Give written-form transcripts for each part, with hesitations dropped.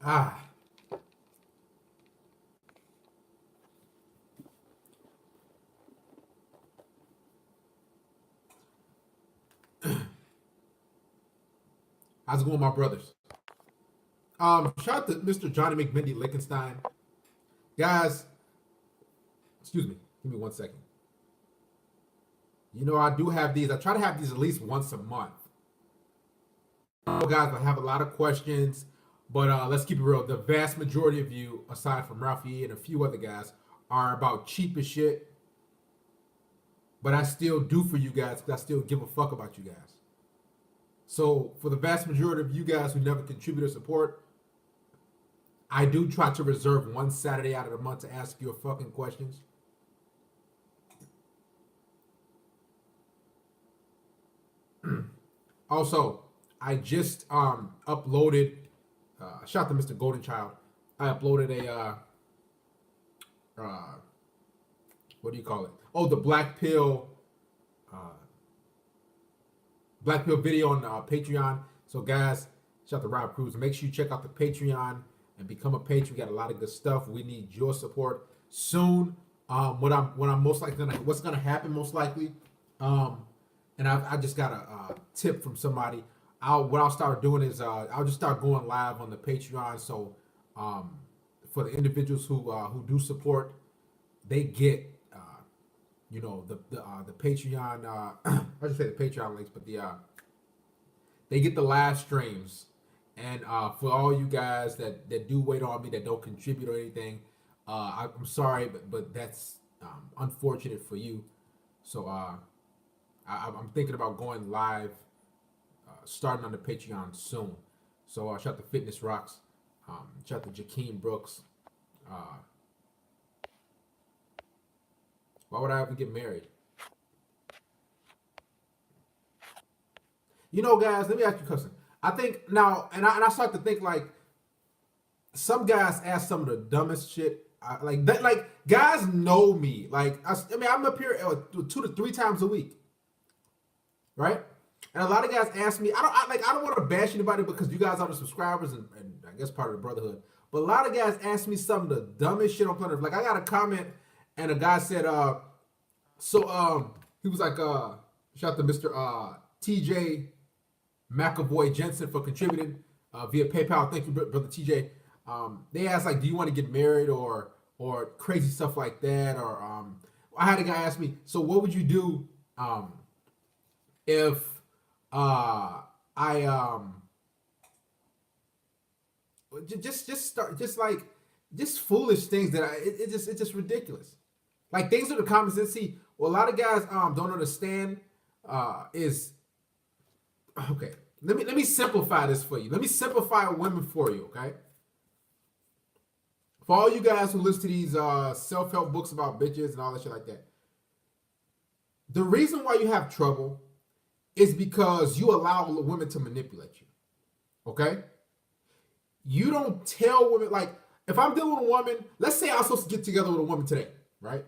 Ah, how's it going, my brothers? Shout out to Mr. Johnny McMindy Lickenstein. Guys, excuse me, give me 1 second. You know, I do have these. I try to have these at least once a month. Guys, I have a lot of questions, but let's keep it real. The vast majority of you, aside from Ralphie and a few other guys, are about cheap as shit. But I still do for you guys because I still give a fuck about you guys. So for the vast majority of you guys who never contribute or support, I do try to reserve one Saturday out of the month to ask you fucking questions. Also, I just uploaded. Shout out to Mr. Golden Child. I uploaded a uh, what do you call it? Oh, the uh, Black Pill video on Patreon. So guys, shout out to Rob Cruz. Make sure you check out the Patreon and become a patron. We got a lot of good stuff. We need your support soon. What I'm most likely what's gonna happen most likely. And I just got a tip from somebody. What I'll start doing is I'll just start going live on the Patreon. So for the individuals who do support, they get the Patreon. I just say the Patreon links, but they get the live streams. And for all you guys that do wait on me, that don't contribute or anything, I'm sorry, but that's unfortunate for you. So I'm thinking about going live, starting on the Patreon soon. So shout out to Fitness Rocks, shout out to Jakeem Brooks. Uh, why would I ever get married? You know, guys, let me ask you a question. I think now, and I start to think like some guys ask some of the dumbest shit. Like that, like guys know me. Like I mean, I'm up here 2 to 3 times a week, right? And a lot of guys ask me. I don't want to bash anybody because you guys are the subscribers and I guess part of the brotherhood. But a lot of guys ask me some of the dumbest shit on planet Earth. Like I got a comment and a guy said, he was like, shout out to Mr. TJ McAvoy Jensen for contributing via PayPal. Thank you, brother TJ. They asked like, do you want to get married or crazy stuff like that? Or I had a guy ask me, so what would you do if I just foolish things that it's just ridiculous. Like things are the common sense. See, what a lot of guys don't understand is okay. Let me simplify this for you. Let me simplify women for you, okay? For all you guys who listen to these self-help books about bitches and all that shit like that. The reason why you have trouble is because you allow women to manipulate you. Okay? You don't tell women, like, if I'm dealing with a woman, let's say I was supposed to get together with a woman today, right?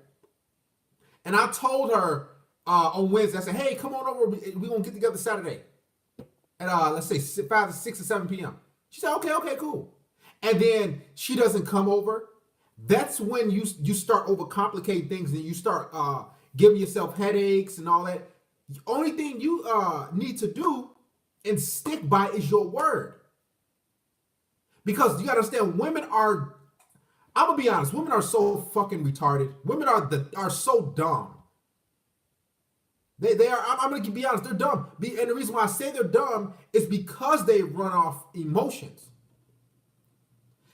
And I told her on Wednesday, I said, hey, come on over, we're going to get together Saturday. At let's say 5 to 6 or 7 p.m. She said, okay, cool. And then she doesn't come over. That's when you start overcomplicating things and you start giving yourself headaches and all that. The only thing you need to do and stick by is your word. Because you gotta understand, women are, I'm gonna be honest, women are so fucking retarded. Women are so dumb. They are, I'm gonna be honest, they're dumb. And the reason why I say they're dumb is because they run off emotions.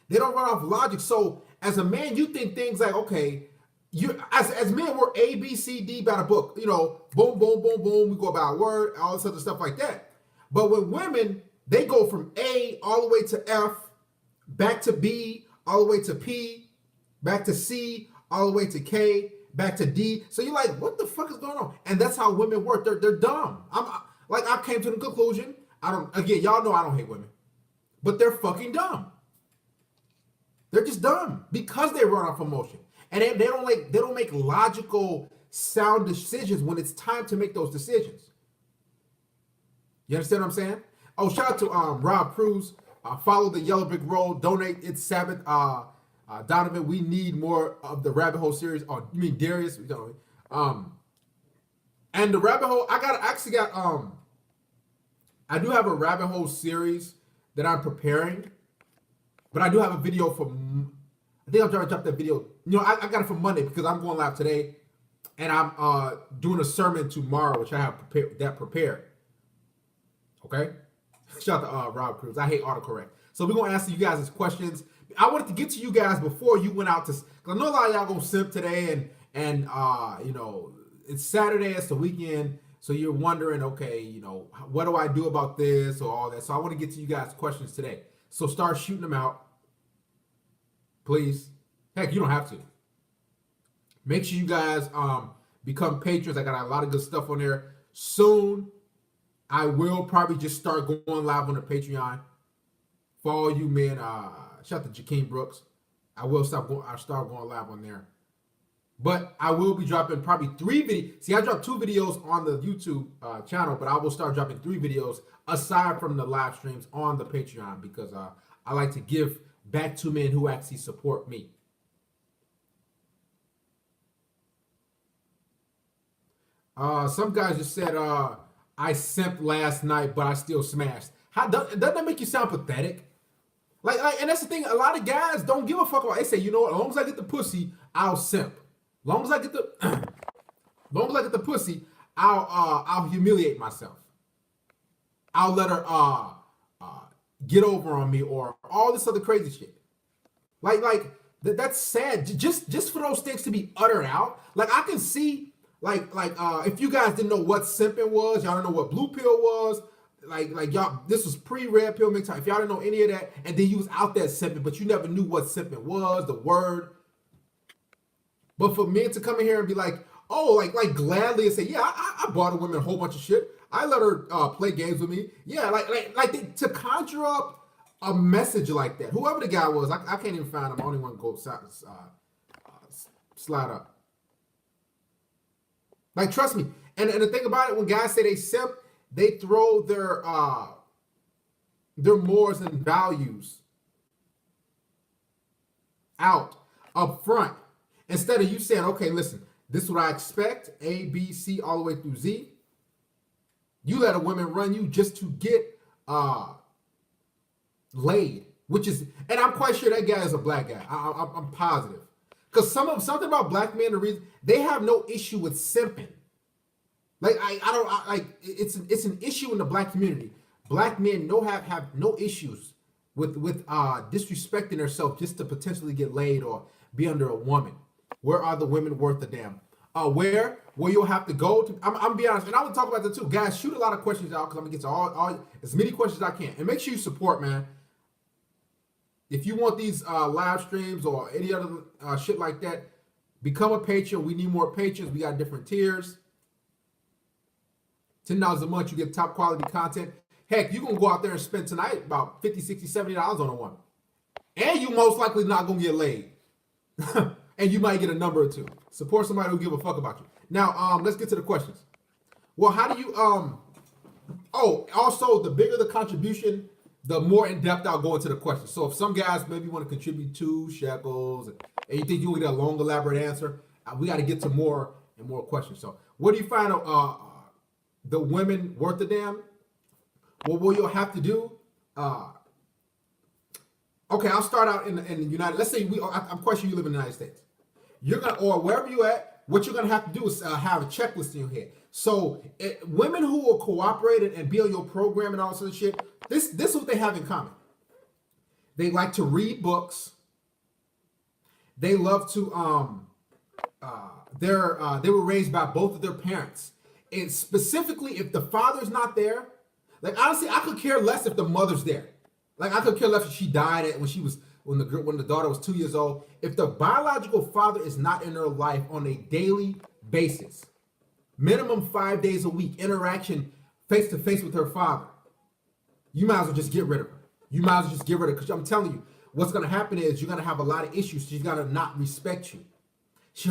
They don't run off logic. So as a man, you think things like, okay, you as men, we're A, B, C, D by the book. You know, boom, boom, boom, boom. We go by word, all this other stuff like that. But with women, they go from A all the way to F, back to B, all the way to P, back to C, all the way to K, back to D. So you're like, what the fuck is going on? And that's how women work. They're dumb. I came to the conclusion. Y'all know I don't hate women, but they're fucking dumb. They're just dumb because they run off emotion. And they don't make logical, sound decisions when it's time to make those decisions. You understand what I'm saying? Oh, shout out to Rob Cruz. Follow the Yellow Brick Road. Donate. It's Sabbath. Donovan, we need more of the Rabbit Hole series. Oh, you mean Darius? And the Rabbit Hole, I do have a Rabbit Hole series that I'm preparing, but I do have a video for, I think I'm trying to drop that video. I got it for Monday because I'm going live today, and I'm doing a sermon tomorrow, which I have prepared. Okay? Shout out to Rob Cruz. I hate autocorrect. So we're going to answer you guys' questions. I wanted to get to you guys before you went out to, because I know a lot of y'all going to simp today, and it's Saturday, it's the weekend, so you're wondering, okay, what do I do about this or all that? So I want to get to you guys' questions today. So start shooting them out, please. Heck, you don't have to. Make sure you guys become patrons. I got a lot of good stuff on there. Soon, I will probably just start going live on the Patreon. For all you men, shout out to Jakeem Brooks. I'll start going live on there. But I will be dropping probably 3 videos. See, I dropped 2 videos on the YouTube channel, but I will start dropping 3 videos aside from the live streams on the Patreon because I like to give back to men who actually support me. Some guys just said, I simped last night, but I still smashed. Doesn't that make you sound pathetic? Like, and that's the thing. A lot of guys don't give a fuck about. They say, you know what? As long as I get the pussy, I'll simp. As long as I get the pussy, I'll humiliate myself. I'll let her get over on me or all this other crazy shit. That's sad. Just for those things to be uttered out. Like I can see, if you guys didn't know what simping was, y'all don't know what blue pill was. Like y'all, this was pre-red pill mix. If y'all didn't know any of that, and then you was out there simping, but you never knew what simping was, the word. But for men to come in here and be like, oh, like gladly and say, yeah, I bought a woman a whole bunch of shit. I let her play games with me. Yeah, to conjure up a message like that. Whoever the guy was, I can't even find him. I only want to go slide up. Like, trust me. And the thing about it, when guys say they simp, they throw their morals and values out up front. Instead of you saying, okay, listen, this is what I expect, A, B, C, all the way through Z. You let a woman run you just to get laid, which is, and I'm quite sure that guy is a black guy. I'm positive. Because something about black men, the reason they have no issue with simping. It's an issue in the black community. Black men have no issues with disrespecting themselves just to potentially get laid or be under a woman. Where are the women worth a damn? Where you'll have to go to. I'm be honest, and I will talk about that too. Guys, shoot a lot of questions out because I'm gonna get to all as many questions as I can. And make sure you support, man. If you want these live streams or any other shit like that, become a patron. We need more patrons. We got different tiers. $10 a month, you get top quality content. Heck, you gonna go out there and spend tonight about $50, $60, $70 on a woman. And you most likely not gonna get laid. And you might get a number or 2. Support somebody who give a fuck about you. Now, let's get to the questions. Well, how do you, also, the bigger the contribution, the more in-depth I'll go into the questions. So if some guys maybe want to contribute 2 shekels and you think you will get a long, elaborate answer, we got to get to more and more questions. So what do you find the women worth a damn? Well, what you'll have to do, okay, I'll start out in the United. Let's say I'm quite sure you live in the United States. You're gonna, or wherever you at, what you're gonna have to do is have a checklist in your head. So women who will cooperate and be on your program and all this other shit, this is what they have in common. They like to read books. They love to they were raised by both of their parents, and specifically if the father's not there. Like honestly, I could care less if the mother's there. Like I could care less if she died when the daughter was 2 years old. If the biological father is not in her life on a daily basis, minimum 5 days a week, interaction face to face with her father, you might as well just get rid of her. You might as well just get rid of her because I'm telling you, what's gonna happen is you're gonna have a lot of issues. She's gonna not respect you.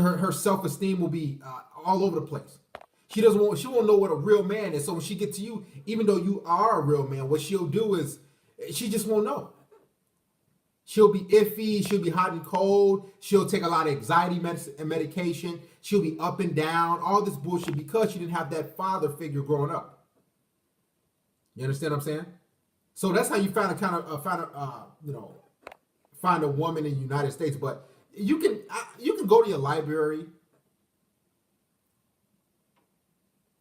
Her self-esteem will be all over the place. She won't know what a real man is. So when she gets to you, even though you are a real man, what she'll do is She just won't know. She'll be iffy. She'll be hot and cold. She'll take a lot of anxiety medication. She'll be up and down. All this bullshit because she didn't have that father figure growing up. You understand what I'm saying? So that's how you find find a woman in the United States. But you can go to your library,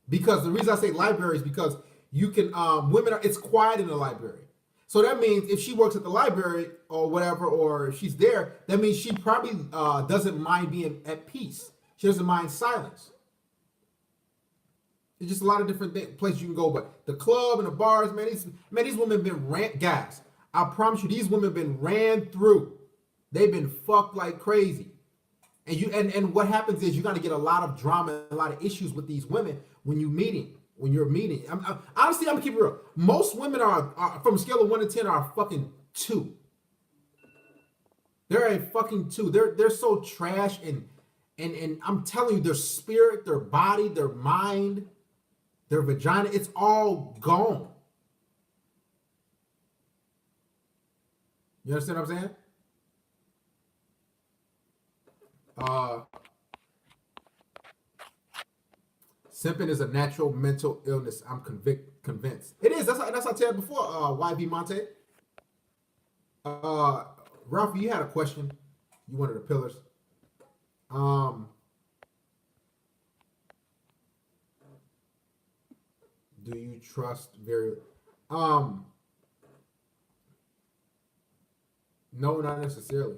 because the reason I say library is because you can it's quiet in the library. So that means if she works at the library or whatever, or if she's there, that means she probably doesn't mind being at peace. She doesn't mind silence. There's just a lot of different places you can go, but the club and the bars, these women have been guys. I promise you, these women have been ran through. They've been fucked like crazy. And what happens is you're gonna get a lot of drama, a lot of issues with these women when you're meeting. Honestly, I'm gonna keep it real. Most women are from a scale of 1 to 10 are a fucking 2. They're a fucking 2. They're so trash, and I'm telling you, their spirit, their body, their mind, their vagina, it's all gone. You understand what I'm saying? Simping is a natural mental illness. I'm convinced. It is. That's what I said before, YB Monte. Ralph, you had a question. You wanted the pillars. Do you trust no, not necessarily.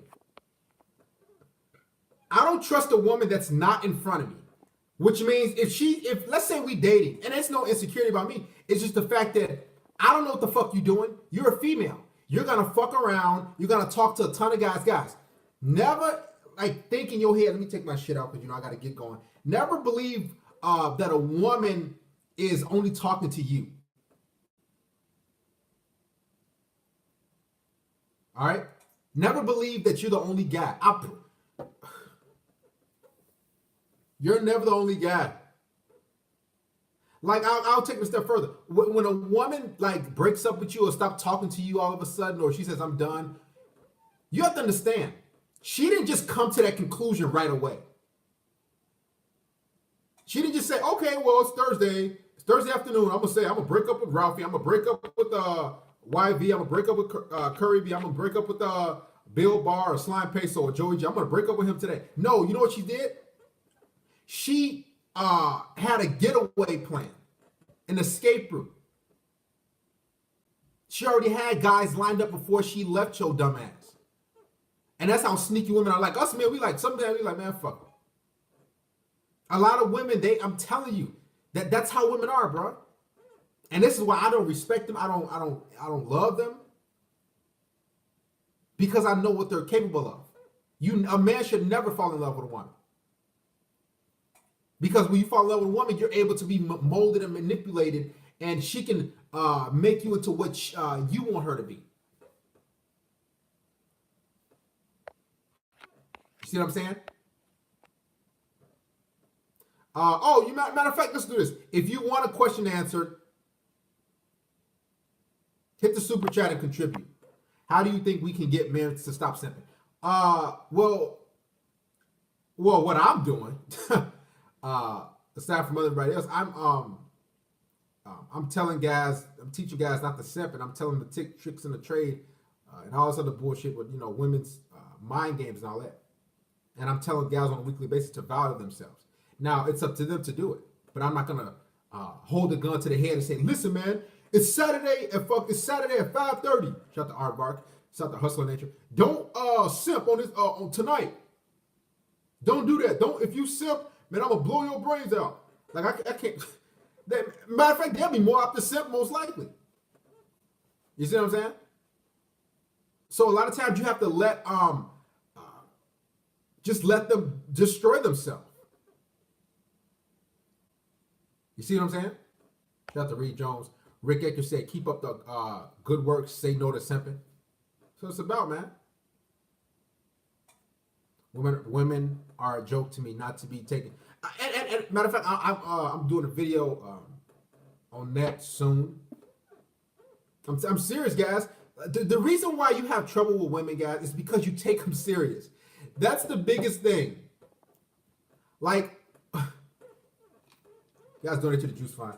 I don't trust a woman that's not in front of me. Which means if let's say we dating, and it's no insecurity about me, it's just the fact that I don't know what the fuck you doing. You're a female. You're gonna fuck around. You're gonna talk to a ton of guys. Guys, never think in your head, let me take my shit out because I gotta get going. Never believe that a woman is only talking to you. All right? Never believe that you're the only guy. You're never the only guy. Like, I'll take it a step further. When a woman breaks up with you or stop talking to you all of a sudden, or she says, I'm done, you have to understand, she didn't just come to that conclusion right away. She didn't just say, okay, well, it's Thursday. It's Thursday afternoon. I'm going to break up with Ralphie. I'm going to break up with YV. I'm going to break up with Curry B. I'm going to break up with Bill Barr or Slime Peso or Joey G. I'm going to break up with him today. No, you know what she did? She had a getaway plan, an escape route. She already had guys lined up before she left your dumb ass. And that's how sneaky women are. Like us, man, sometimes we like, man, fuck them. A lot of women, I'm telling you, that's how women are, bro. And this is why I don't respect them. I don't love them. Because I know what they're capable of. A man should never fall in love with a woman. Because when you fall in love with a woman, you're able to be molded and manipulated, and she can make you into what you want her to be. You see what I'm saying? Matter of fact, let's do this. If you want a question answered, hit the super chat and contribute. How do you think we can get men to stop simping? Well, what I'm doing. Aside from everybody else, I'm telling guys, I'm teaching guys not to simp, and I'm telling them to take tricks in the trade and all this other bullshit with women's mind games and all that. And I'm telling guys on a weekly basis to value themselves. Now it's up to them to do it, but I'm not gonna hold a gun to the head and say, "Listen, man, it's Saturday at 5:30." Shout out to Aardvark. Shout out to Hustler Nature. Don't simp on this on tonight. Don't do that. If you simp, man, I'm gonna blow your brains out. Like I can't. Matter of fact, they'll be more up to simp most likely. You see what I'm saying? So a lot of times you have to just let them destroy themselves. You see what I'm saying? Shout out to Reed Jones. Rick Ecker said, "Keep up the good work. Say no to simping." So it's about, man. Women are a joke to me, not to be taken. And matter of fact, I'm doing a video on that soon. I'm serious, guys. The reason why you have trouble with women, guys, is because you take them serious. That's the biggest thing. Like, you guys donate to the Juice Fund.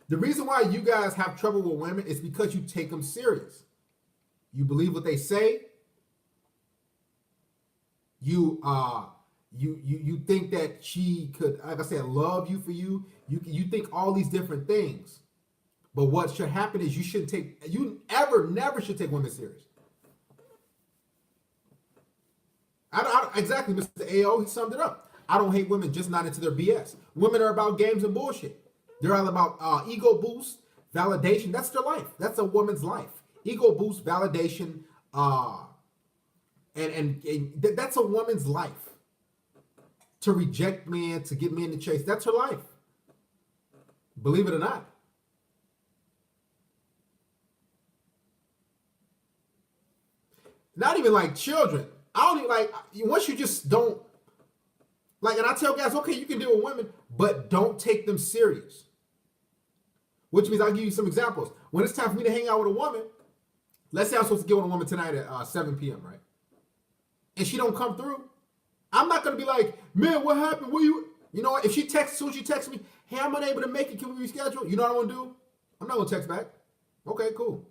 The reason why you guys have trouble with women is because you take them serious. You believe what they say. You think that she could, like I said, love you for you. You think all these different things. But what should happen is you never should take women serious. Exactly, Mr. AO, he summed it up. I don't hate women, just not into their BS. Women are about games and bullshit. They're all about ego boost, validation. That's their life. That's a woman's life. Ego boost, validation, and that's a woman's life. To reject men, to get men to chase, that's her life. Believe it or not. Not even like children. I don't even like, once you just don't, like, and I tell guys, okay, you can deal with women, but don't take them serious. Which means I'll give you some examples. When it's time for me to hang out with a woman, let's say I'm supposed to get with a woman tonight at 7 p.m., right? And she don't come through. I'm not going to be like, man, what happened? You know what? If she texts, as soon as she texts me, hey, I'm unable to make it. Can we reschedule? You know what I'm going to do? I'm not going to text back. Okay, cool.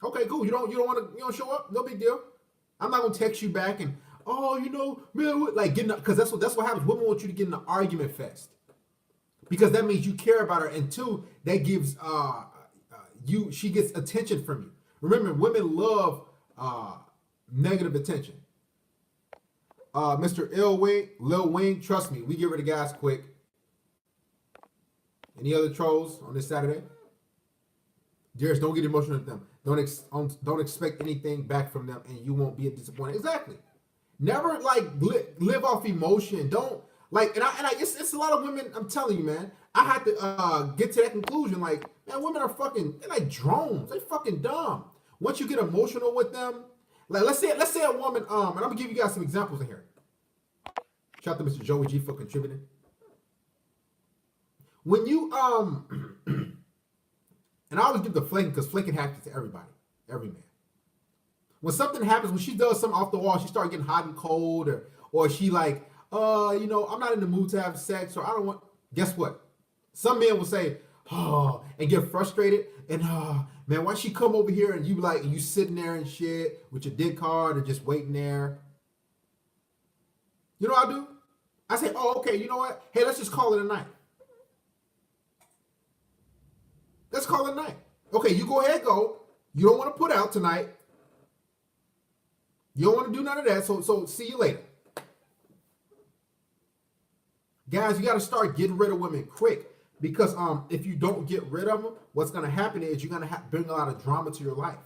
Okay, cool. You don't show up? No big deal. I'm not gonna text you back and man, like getting, because that's what happens. Women want you to get in an argument fest because that means you care about her, and two, that gives she gets attention from you. Remember, women love negative attention. Mr. Lil Wing, trust me, we get rid of guys quick. Any other trolls on this Saturday? Darius, don't get emotional with them. Don't expect anything back from them, and you won't be disappointed. Exactly. Never like live off emotion. Don't like, it's a lot of women. I'm telling you, man. I had to get to that conclusion. Like, man, women are they're like drones. They fucking dumb. Once you get emotional with them, like let's say a woman, and I'm gonna give you guys some examples in here. Shout out to Mr. Joey G for contributing. When you and I always give the flaking because flaking happens to everybody, every man. When something happens, when she does something off the wall, she starts getting hot and cold, or she like, I'm not in the mood to have sex, or I don't want. Guess what? Some men will say, oh, and get frustrated, and man, why she come over here and you sitting there and shit with your dick hard and just waiting there. You know what I do? I say, oh, okay, you know what? Hey, let's just call it a night. Let's call it a night. Okay, you go ahead, go. You don't want to put out tonight. You don't want to do none of that, so see you later. Guys, you got to start getting rid of women quick because if you don't get rid of them, what's going to happen is you're going to bring a lot of drama to your life.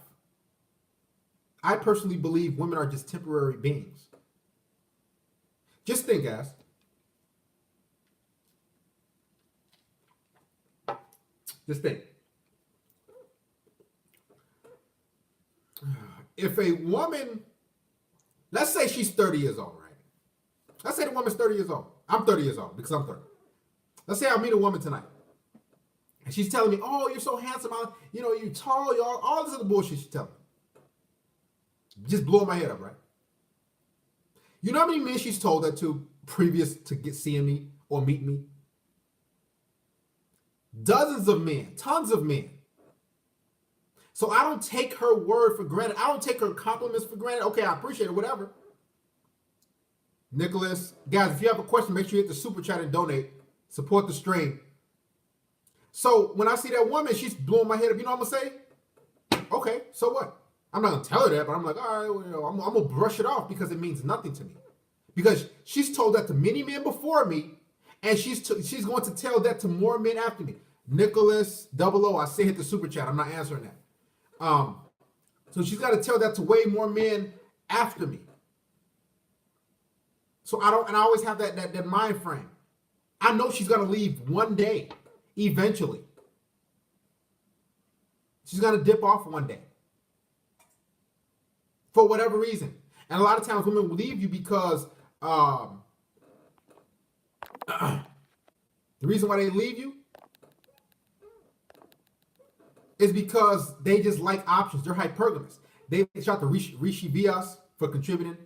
I personally believe women are just temporary beings. Just think, guys. Just think. If a woman, let's say she's 30 years old, right? Let's say the woman's 30 years old. I'm 30 years old because I'm 30. Let's say I meet a woman tonight. And she's telling me, oh, you're so handsome. You're tall, all this other bullshit she's telling me. Just blowing my head up, right? You know how many men she's told that to previous to seeing me or meet me? Dozens of men, tons of men. So I don't take her word for granted. I don't take her compliments for granted. Okay, I appreciate it, whatever. Nicholas, guys, if you have a question, make sure you hit the super chat and donate. Support the stream. So when I see that woman, she's blowing my head up. You know what I'm going to say? Okay, so what? I'm not going to tell her that, but I'm like, all right, well, I'm going to brush it off because it means nothing to me. Because she's told that to many men before me, and she's going to tell that to more men after me. Nicholas 00, I say hit the super chat. I'm not answering that. So she's got to tell that to way more men after me. So I always have that mind frame. I know she's going to leave one day, eventually. She's going to dip off one day. For whatever reason. And a lot of times women will leave you because The reason why they leave you is because they just like options. They're hypergamous. They shot the Rishi Vias for contributing.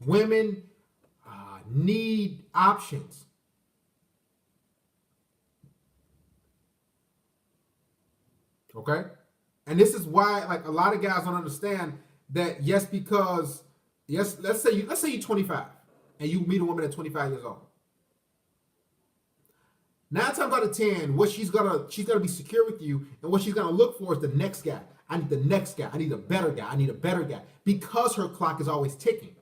Women need options. Okay? And this is why, like, a lot of guys don't understand that. Yes, let's say you're 25 and you meet a woman at 25 years old. 9 times out of 10, what she's gonna be secure with you, and what she's gonna look for is the next guy. I need the next guy. I need a better guy. I need a better guy, because her clock is always ticking,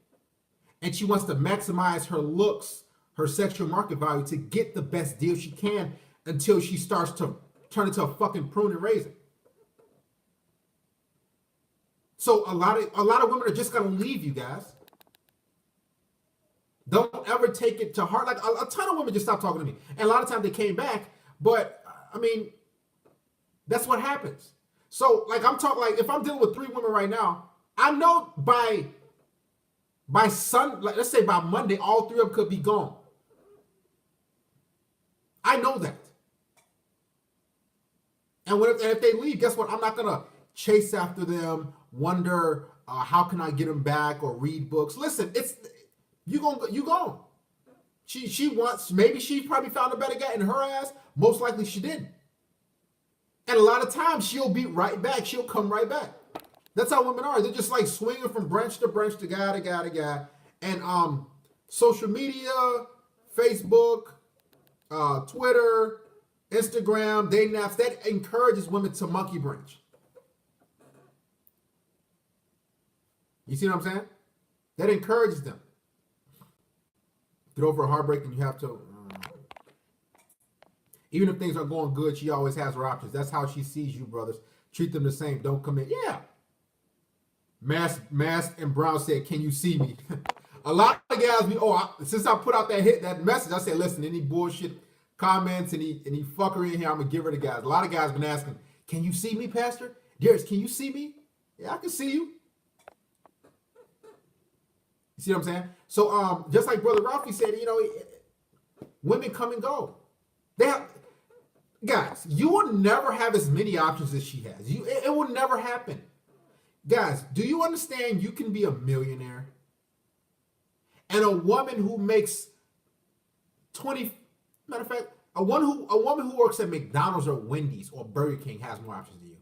and she wants to maximize her looks, her sexual market value, to get the best deal she can until she starts to turn into a fucking pruning raisin. So a lot of women are just gonna leave you guys. Don't ever take it to heart. Like, a ton of women just stopped talking to me, and a lot of times they came back. But I mean, that's what happens. So, like, I'm talking, like, if I'm dealing with 3 women right now, I know by let's say by Monday, all 3 of them could be gone. I know that. And if they leave, guess what? I'm not gonna chase after them, wonder how can I get them back, or read books. Listen, you gone. She wants, maybe she probably found a better guy in her ass. Most likely she didn't. And a lot of times she'll be right back. She'll come right back. That's how women are. They're just like swinging from branch to branch, to guy to guy to guy. And social media, Facebook, Twitter, Instagram, dating apps, that encourages women to monkey branch. You see what I'm saying? That encourages them. Get over a heartbreak, and you have to. Even if things are going good, she always has her options. That's how she sees you, brothers. Treat them the same. Don't commit. Yeah. Mask and Brown said, "Can you see me?" A lot of guys since I put out that message, I said, listen, any bullshit comments, any fuckery in here, I'm gonna give her to guys. A lot of guys been asking, "Can you see me, Pastor? Darius, can you see me?" Yeah, I can see you. You see what I'm saying? So just like Brother Ralphie said, women come and go. Guys, you will never have as many options as she has. It will never happen. Guys, do you understand you can be a millionaire, and a woman who makes 20, matter of fact, a woman who works at McDonald's or Wendy's or Burger King has more options than you?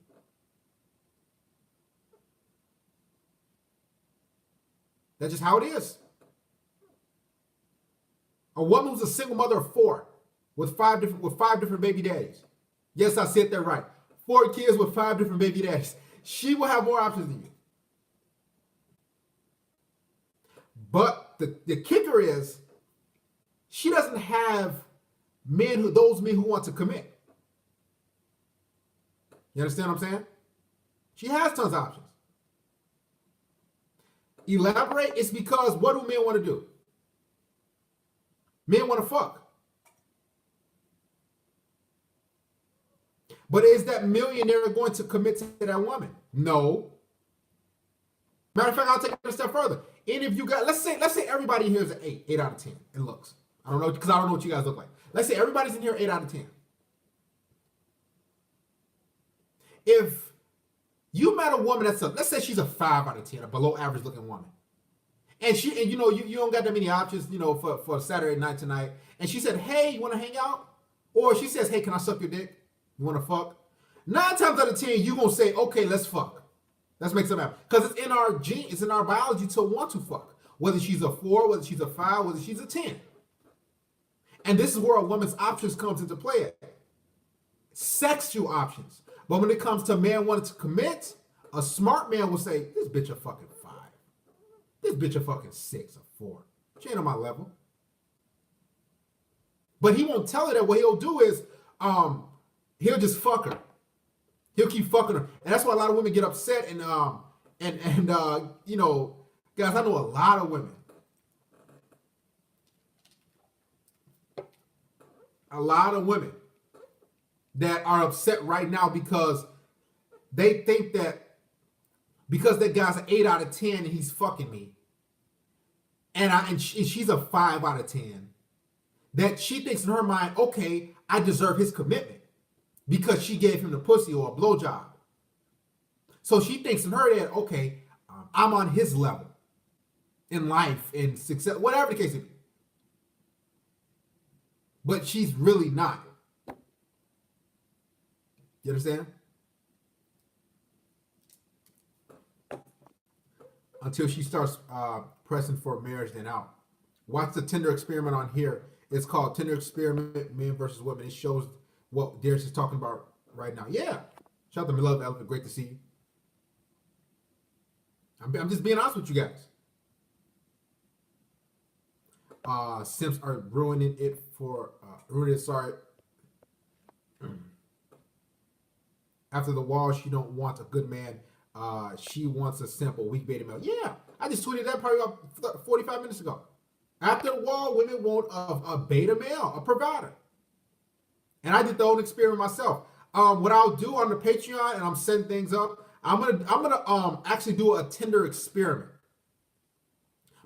That's just how it is. A woman who's a single mother of 4 with five different baby daddies. Yes, I said that right. 4 kids with 5 different baby daddies. She will have more options than you. But the kicker is, she doesn't have those men who want to commit. You understand what I'm saying? She has tons of options. Elaborate. It's because, what do men want to do? Men want to fuck. But is that millionaire going to commit to that woman? No. Matter of fact, I'll take it a step further. And if you got, let's say everybody here is an 8 out of 10 in looks. I don't know, because I don't know what you guys look like. Let's say everybody's in here 8 out of 10. If you met a woman let's say she's a 5 out of 10, a below average looking woman, and you don't got that many options, for Saturday night tonight, and she said, "Hey, you want to hang out?" Or she says, "Hey, can I suck your dick? You want to fuck?" 9 times out of 10, you gonna say, "Okay, let's fuck. Let's make something happen," because it's in our gene, it's in our biology to want to fuck. Whether she's a 4, whether she's a 5, whether she's a 10. And this is where a woman's options comes into play. Sexual options. But when it comes to a man wanting to commit, a smart man will say, "This bitch a fucking 5. This bitch a fucking 6 or 4. She ain't on my level." But he won't tell her that. What he'll do is, he'll just fuck her. He'll keep fucking her. And that's why a lot of women get upset. And guys, I know a lot of women. A lot of women that are upset right now because they think that because that guy's an 8 out of 10 and he's fucking me, she's a 5 out of 10, that she thinks in her mind, okay, I deserve his commitment because she gave him the pussy or a blowjob. So she thinks in her head, okay, I'm on his level in life, in success, whatever the case may be. But she's really not. You understand? Until she starts pressing for marriage, then out. Watch the Tinder experiment on here. It's called Tinder Experiment, Men versus Women. It shows what Darius is talking about right now. Yeah. Shout out to Beloved Elephant. Great to see you. I'm just being honest with you guys. Simps are ruining it. Sorry. After the wall, she don't want a good man. She wants a simple, weak beta male. Yeah, I just tweeted that probably about 45 minutes ago. After the wall, women want a beta male, a provider. And I did the whole experiment myself. What I'll do on the Patreon, and I'm setting things up, I'm gonna actually do a Tinder experiment.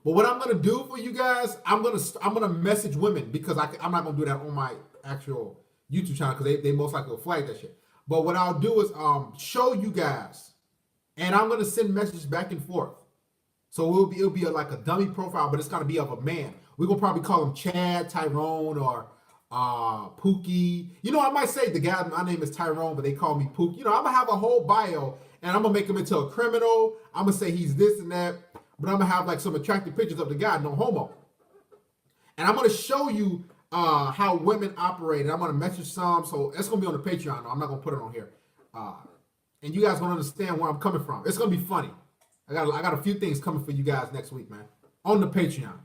But what I'm gonna do for you guys, I'm gonna message women, because I'm not gonna do that on my actual YouTube channel, because they most likely will flag that shit. But what I'll do is show you guys, and I'm gonna send messages back and forth. So it'll be like a dummy profile, but it's gonna be of a man. We're gonna probably call him Chad, Tyrone, or Pookie. You know, I might say the guy, my name is Tyrone, but they call me Pookie. You know, I'm gonna have a whole bio, and I'm gonna make him into a criminal. I'm gonna say he's this and that, but I'm gonna have like some attractive pictures of the guy, no homo. And I'm gonna show you how women operate. And I'm gonna message some, so it's gonna be on the Patreon. I'm not gonna put it on here, and you guys gonna understand where I'm coming from. It's gonna be funny. I got a few things coming for you guys next week, man, on the Patreon,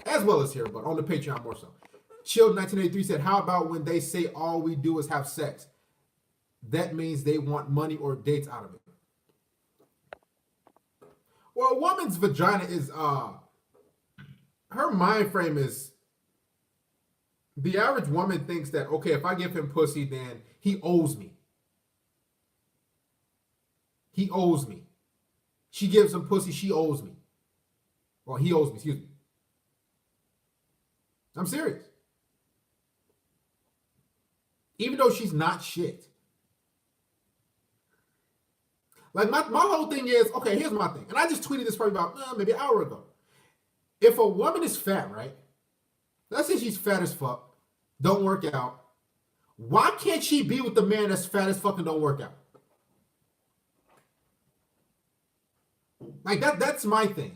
as well as here, but on the Patreon more so. Shield 1983 said, "How about when they say all we do is have sex? That means they want money or dates out of it." Well, a woman's vagina is her mind frame is, the average woman thinks that, okay, if I give him pussy, then he owes me. He owes me. She gives him pussy, she owes me. Or he owes me, excuse me. I'm serious. Even though she's not shit. Like my whole thing is, okay, here's my thing. And I just tweeted this probably about maybe an hour ago. If a woman is fat, right? Let's say she's fat as fuck, don't work out. Why can't she be with the man that's fat as fuck and don't work out? Like that's my thing.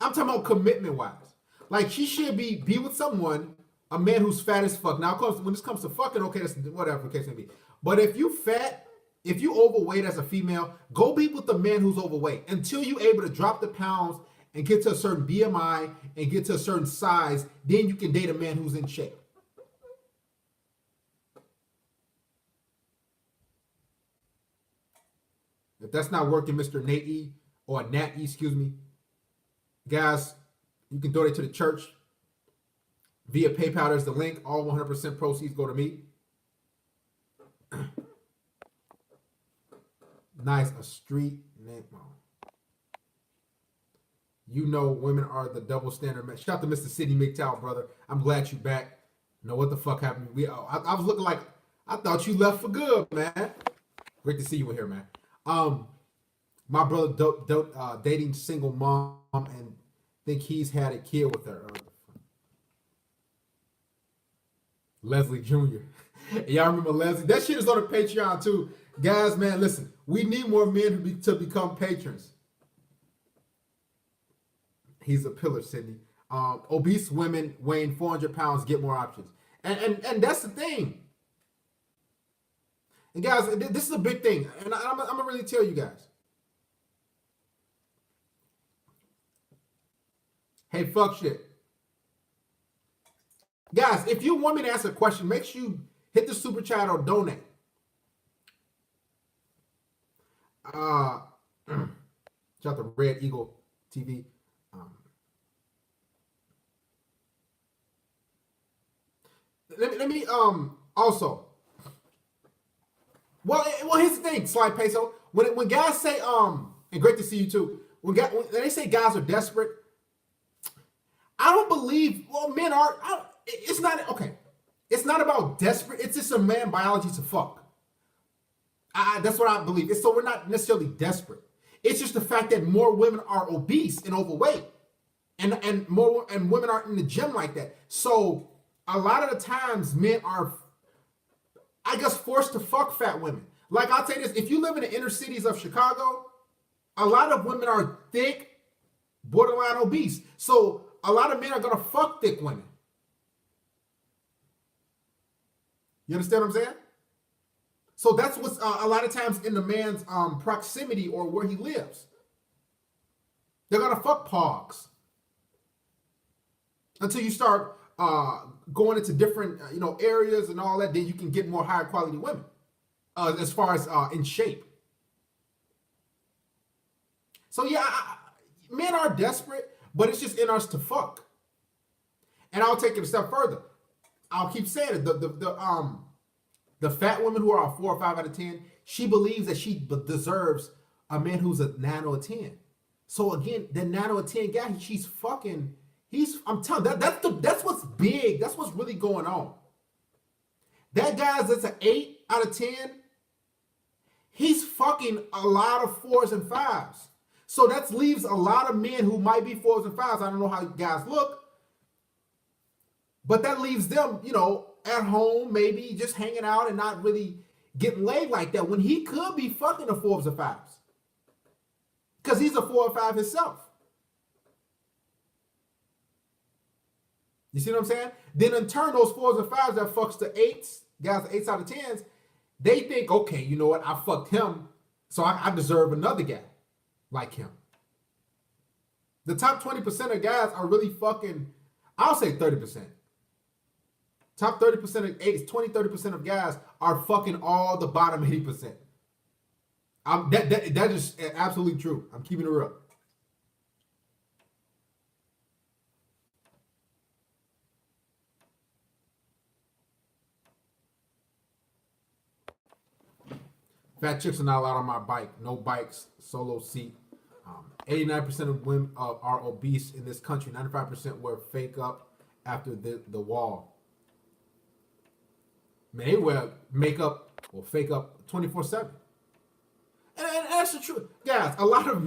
I'm talking about commitment wise. Like she should be with someone, a man who's fat as fuck. Now, when this comes to fucking, okay, that's whatever the case may be. But if you fat, if you overweight as a female, go be with the man who's overweight until you're able to drop the pounds and get to a certain BMI and get to a certain size. Then you can date a man who's in shape. If that's not working, Mr. Nate E, or Nat E, excuse me, guys, you can donate to the church via PayPal. There's the link. All 100% proceeds go to me. Nice, a street name. You know, women are the double standard man. Shout out to Mr. Sidney McTowell, brother. I'm glad you back. You know what the fuck happened? I was looking like I thought you left for good, man. Great to see you in here, man. My brother dating single mom and think he's had a kid with her. Leslie Jr. Y'all remember Leslie? That shit is on the Patreon too. Guys, man, listen. We need more men to become patrons. He's a pillar, Sydney. Obese women weighing 400 pounds get more options. And that's the thing. And guys, this is a big thing. And I'm going to really tell you guys. Hey, fuck shit. Guys, if you want me to ask a question, make sure you hit the super chat or donate. Shout out to Red Eagle TV. Let me also. Well, here's the thing, Slide Peso. When guys say and great to see you too. when they say guys are desperate, I don't believe. Well, men are. It's not okay. It's not about desperate. It's just a man biology to fuck. That's what I believe. So we're not necessarily desperate. It's just the fact that more women are obese and overweight, and women aren't in the gym like that. So a lot of the times men are, I guess, forced to fuck fat women. Like I'll tell you this: if you live in the inner cities of Chicago, a lot of women are thick, borderline obese. So a lot of men are gonna fuck thick women. You understand what I'm saying? So that's what's a lot of times in the man's proximity or where he lives. They're gonna fuck pogs until you start going into different areas and all that. Then you can get more higher quality women as far as in shape. So yeah, men are desperate, but it's just in us to fuck. And I'll take it a step further. I'll keep saying it. The fat woman who are a 4 or 5 out of 10, she believes that she deserves a man who's a 9 or a 10. So again, the 9 or a 10 guy, she's fucking. I'm telling you, that's what's big. That's what's really going on. That guy's that's an 8 out of 10. He's fucking a lot of 4s and 5s. So that leaves a lot of men who might be 4s and 5s. I don't know how guys look, but that leaves them, at home, maybe just hanging out and not really getting laid like that when he could be fucking the 4s or 5s. Because he's a 4 or 5 himself. You see what I'm saying? Then in turn, those 4s or 5s that fucks the 8s, guys 8s out of 10s, they think, okay, you know what? I fucked him, so I deserve another guy like him. The top 20% of guys are really fucking, I'll say 30%. Top 30% of 30% of guys are fucking all the bottom 80%. That is absolutely true. I'm keeping it real. Fat chicks are not allowed on my bike. No bikes, solo seat. 89% of women are obese in this country. 95% wear fake up after the wall. Man, they wear makeup or fake up 24/7. And that's the truth. Guys, a lot of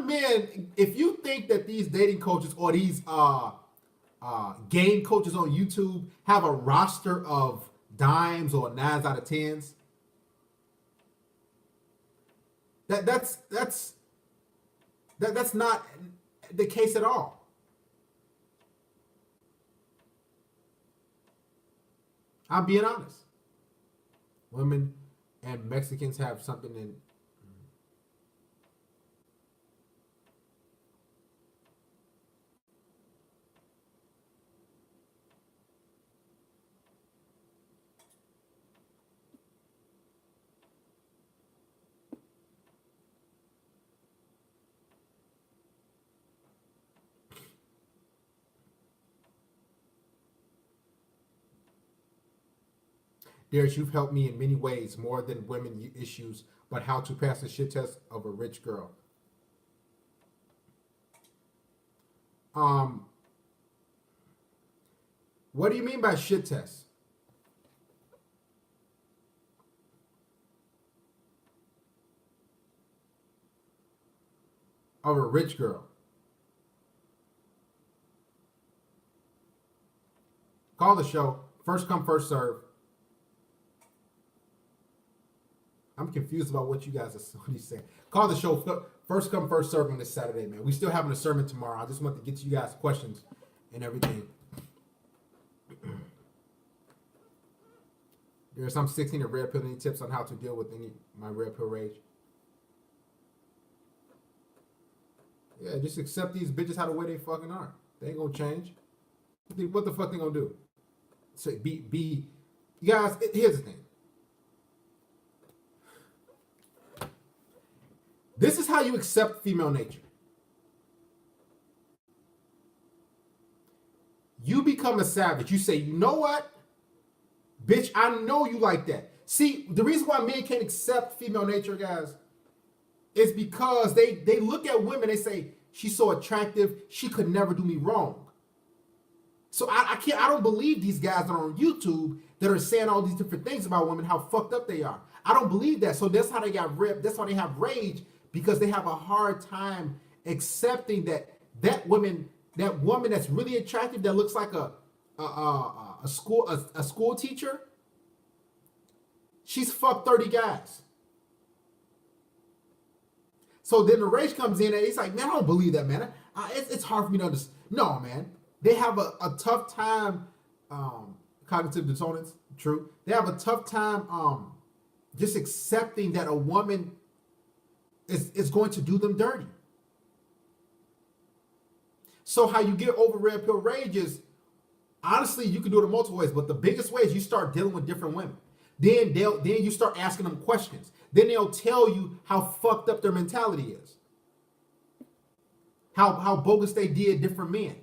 men, if you think that these dating coaches or these game coaches on YouTube have a roster of dimes or 9s out of 10s, that's not the case at all. I'm being honest. Women and Mexicans have something in. Darius, you've helped me in many ways, more than women issues, but how to pass the shit test of a rich girl. What do you mean by shit test? Of a rich girl. Call the show. First come, first serve. I'm confused about what you guys are saying. Call the show. First come, first serve on this Saturday, man. We still having a sermon tomorrow. I just want to get to you guys questions and everything. There's some 16 of red pill. Any tips on how to deal with my red pill rage? Yeah, just accept these bitches how the way they fucking are. They ain't gonna change. What the fuck they gonna do? So you guys. Here's the thing. This is how you accept female nature. You become a savage. You say, you know what? Bitch, I know you like that. See, the reason why men can't accept female nature, guys, is because they look at women, they say, she's so attractive, she could never do me wrong. So I don't believe these guys that are on YouTube that are saying all these different things about women, how fucked up they are. I don't believe that. So that's how they got ripped. That's how they have rage, because they have a hard time accepting that woman that's really attractive, that looks like a school teacher, she's fucked 30 guys. So then the rage comes in and it's like, man, I don't believe that, man. It's hard for me to understand. No, man. They have a tough time, cognitive dissonance, true. They have a tough time just accepting that a woman is going to do them dirty. So how you get over red pill rage is, honestly, you can do it in multiple ways, but the biggest way is you start dealing with different women. Then you start asking them questions. Then they'll tell you how fucked up their mentality is. How bogus they did different men.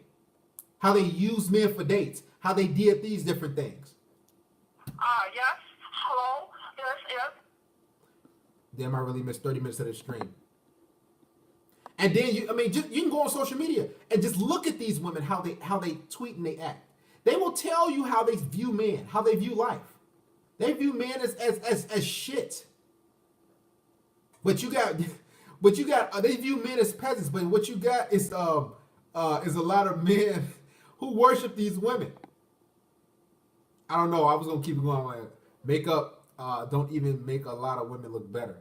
How they use men for dates. How they did these different things. Yes. Hello. Yes. Damn, I really missed 30 minutes of the stream. And then you can go on social media and just look at these women, how they tweet and they act. They will tell you how they view men, how they view life. They view men as shit. But you got they view men as peasants. But what you got is a lot of men who worship these women. I don't know. I was gonna keep it going. Like, makeup don't even make a lot of women look better.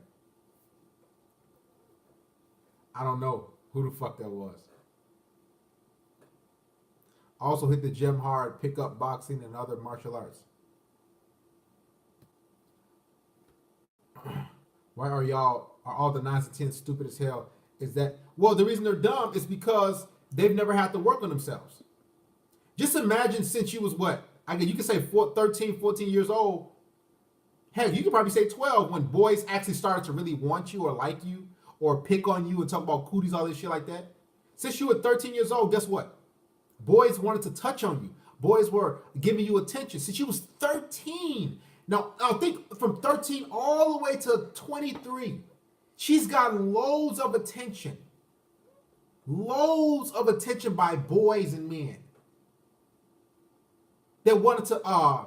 I don't know who the fuck that was. Also hit the gym hard, pick up boxing and other martial arts. Why are all the 9s and 10s stupid as hell? Is that, well, the reason they're dumb is because they've never had to work on themselves. Just imagine, since you was what? You could say 13, 14 years old. Heck, you could probably say 12 when boys actually started to really want you or like you or pick on you and talk about cooties, all this shit like that. Since you were 13 years old, guess what? Boys wanted to touch on you. Boys were giving you attention since you was 13. Now, I think from 13 all the way to 23, she's gotten loads of attention. Loads of attention by boys and men that wanted to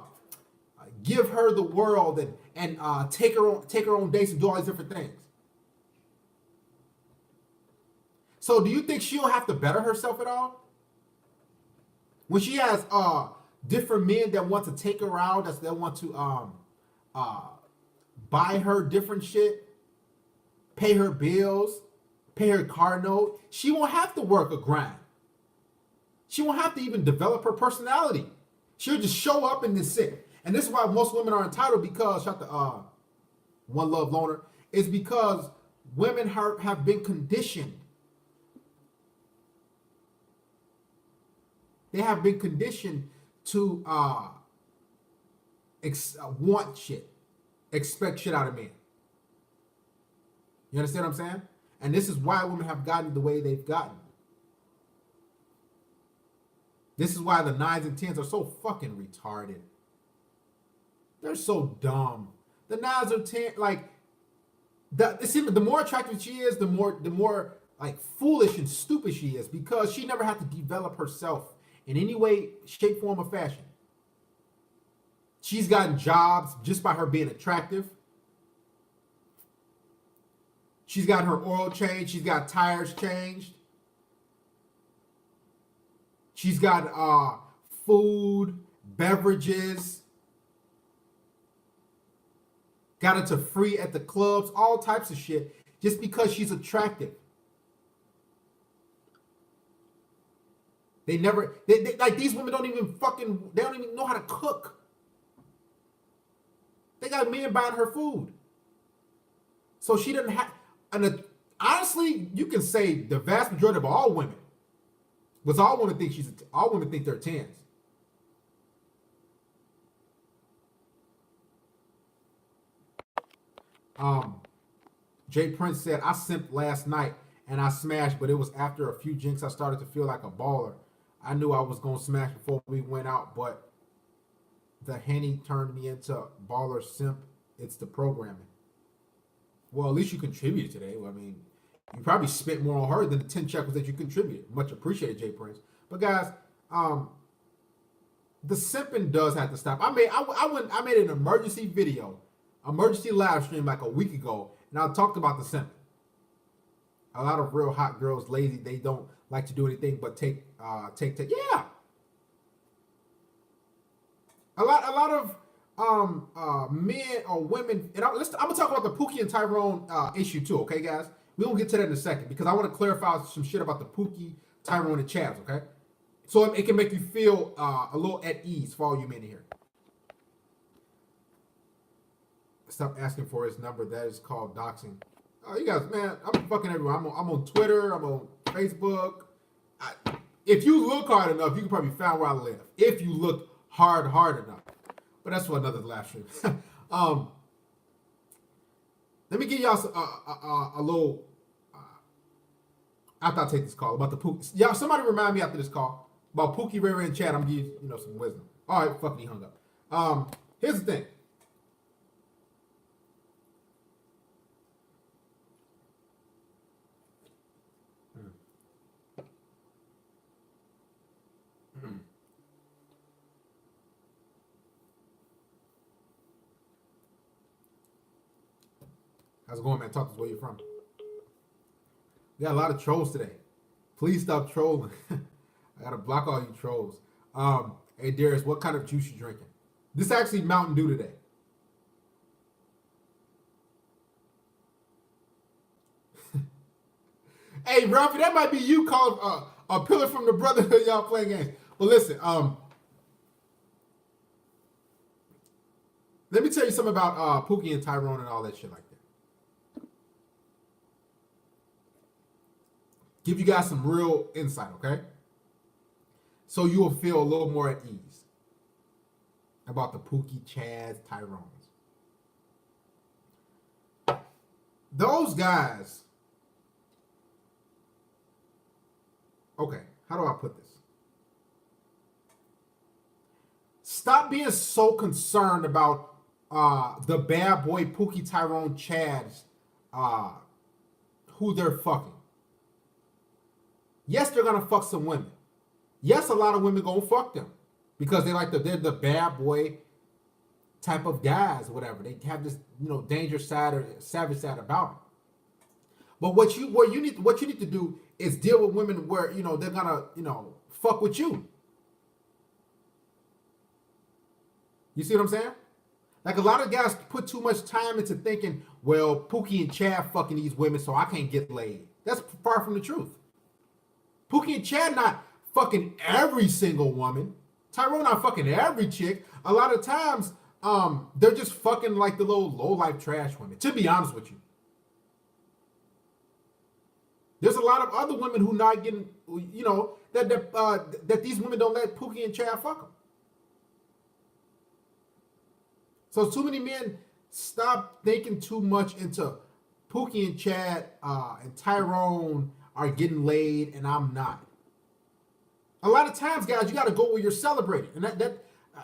give her the world and take her on dates and do all these different things. So do you think she'll have to better herself at all? When she has different men that want to take her out, that want to buy her different shit, pay her bills, pay her car note, she won't have to work a grind. She won't have to even develop her personality. She'll just show up and then sit. And this is why most women are entitled, because, shout to One Love Loner, is because women have been conditioned. They have been conditioned to want shit, expect shit out of men. You understand what I'm saying? And this is why women have gotten the way they've gotten. This is why the 9s and 10s are so fucking retarded. They're so dumb. The 9s or 10s, like, the more attractive she is, the more like foolish and stupid she is, because she never had to develop herself in any way, shape, form, or fashion. She's gotten jobs just by her being attractive. She's got her oil changed. She's got tires changed. She's got food, beverages. Got into free at the clubs, all types of shit, just because she's attractive. They like, these women don't even know how to cook. They got men buying her food. So she doesn't have, and honestly, you can say the vast majority of all women, because all women think they're 10s. Jay Prince said, I simped last night and I smashed, but it was after a few drinks I started to feel like a baller. I knew I was going to smash before we went out, but the Henny turned me into baller simp. It's the programming. Well, at least you contributed today. Well, I mean, you probably spent more on her than the 10 shekels that you contributed. Much appreciated, Jay Prince. But guys, the simping does have to stop. I made an emergency video, emergency live stream like a week ago, and I talked about the simping. A lot of real hot girls, lazy, they don't like to do anything but take. Yeah. A lot of men or women, and I'm gonna talk about the Pookie and Tyrone issue too, okay, guys? We're gonna get to that in a second because I want to clarify some shit about the Pookie, Tyrone, and Chaz, okay? So it can make you feel a little at ease for all you men here. Stop asking for his number. That is called doxing. Oh, you guys, man, I'm fucking everywhere. I'm on Twitter. I'm on Facebook. If you look hard enough, you can probably find where I live. If you look hard enough. But that's for another live stream. Let me give y'all a little, after I take this call, about the Pookie. Y'all, somebody remind me after this call about Pookie, Ray Ray, and Chad. I'm going to give you some wisdom. All right, fucking he hung up. Here's the thing. How's it going, man? Talk to us where you're from. We got a lot of trolls today. Please stop trolling. I gotta block all you trolls. Hey Darius, what kind of juice you drinking? This is actually Mountain Dew today. Hey Ralphie, that might be you called a pillar from the brotherhood. Y'all playing games. But listen, let me tell you something about Pookie and Tyrone and all that shit like that. Give you guys some real insight, okay? So you will feel a little more at ease about the Pookie, Chaz, Tyrones. Those guys, okay, how do I put this? Stop being so concerned about the bad boy Pookie, Tyrone, Chaz, who they're fucking. Yes, they're gonna fuck some women. Yes, a lot of women gonna fuck them because they're the bad boy type of guys, or whatever. They have this, dangerous side or savage side about them. But what you need to do is deal with women where they're gonna fuck with you. You see what I'm saying? Like a lot of guys put too much time into thinking, well, Pookie and Chad fucking these women, so I can't get laid. That's far from the truth. Pookie and Chad not fucking every single woman. Tyrone not fucking every chick. A lot of times, they're just fucking like the little low-life trash women, to be honest with you. There's a lot of other women who not getting, that these women don't let Pookie and Chad fuck them. So too many men stop thinking too much into Pookie and Chad and Tyrone are getting laid and I'm not. A lot of times, guys, you got to go where you're celebrated, and that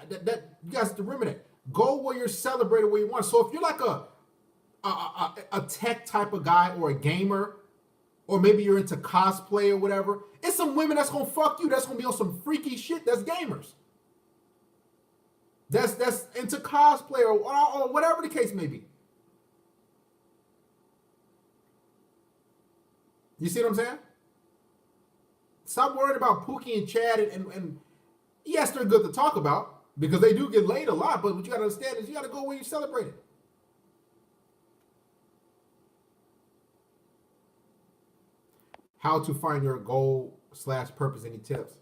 you guys have to remember that. Go where you're celebrated, where you want. So if you're like a tech type of guy or a gamer, or maybe you're into cosplay or whatever, it's some women that's gonna fuck you. That's gonna be on some freaky shit. That's gamers. That's into cosplay or whatever the case may be. You see what I'm saying? Stop worrying about Pookie and Chad and yes, they're good to talk about because they do get laid a lot, but what you gotta understand is you gotta go where you celebrate it. How to find your goal/purpose, any tips?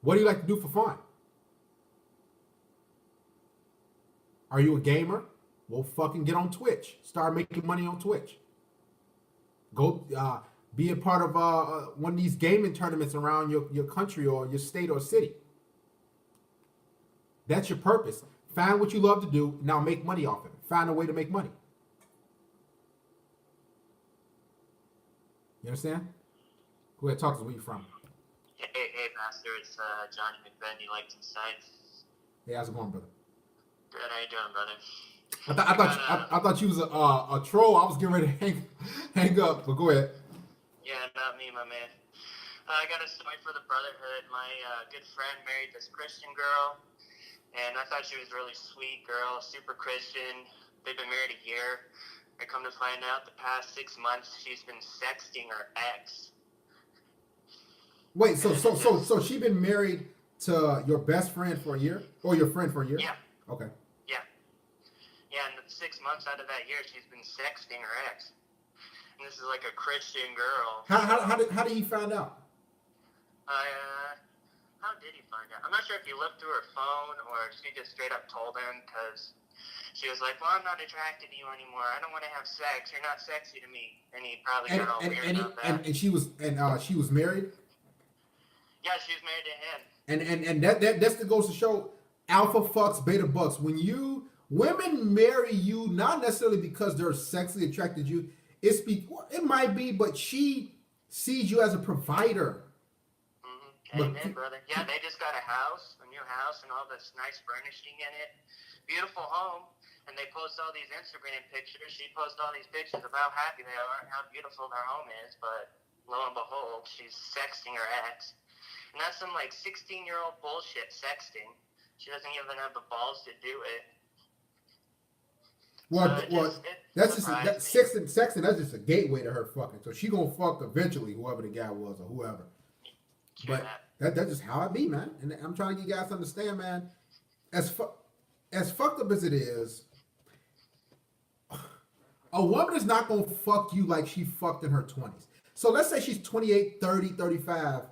What do you like to do for fun? Are you a gamer? Well, fucking get on Twitch. Start making money on Twitch. Go be a part of one of these gaming tournaments around your country or your state or city. That's your purpose. Find what you love to do. Now make money off it. Find a way to make money. You understand? Go ahead, talk to us. Where you from? Hey, Pastor. It's Johnny McBendy, Lexington Side. Hey, how's it going, brother? Good. How you doing, brother? I thought you was a troll. I was getting ready to hang up, but go ahead. Yeah, not me, my man. I got a story for the Brotherhood. My good friend married this Christian girl, and I thought she was a really sweet girl, super Christian. They've been married a year. I come to find out the past 6 months she's been sexting her ex. Wait, so she been married to your best friend for a year, or your friend for a year? Yeah. Okay. Yeah. Yeah, and 6 months out of that year, she's been sexting her ex. And this is like a Christian girl. How did he find out? How did he find out? I'm not sure if he looked through her phone or she just straight up told him because she was like, well, I'm not attracted to you anymore. I don't want to have sex. You're not sexy to me. And he probably got all weird about that. And she was married? Yeah, she was married to him. And that's the goes to show alpha fucks, beta bucks. When women marry you, not necessarily because they're sexually attracted to you, it might be, but she sees you as a provider. Amen, brother. Yeah, they just got a new house, and all this nice furnishing in it. Beautiful home. And they post all these Instagram pictures. She posts all these pictures of how happy they are and how beautiful their home is. But lo and behold, she's sexting her ex. And that's some like 16-year-old bullshit sexting. She doesn't even have the balls to do it. That's just sexting. That's just a gateway to her fucking. So she gonna fuck eventually, whoever the guy was or whoever. True but that's just how it be, man. And I'm trying to get you guys to understand, man. As fucked up as it is, a woman is not gonna fuck you like she fucked in her 20s. So let's say she's 28, 30, 35,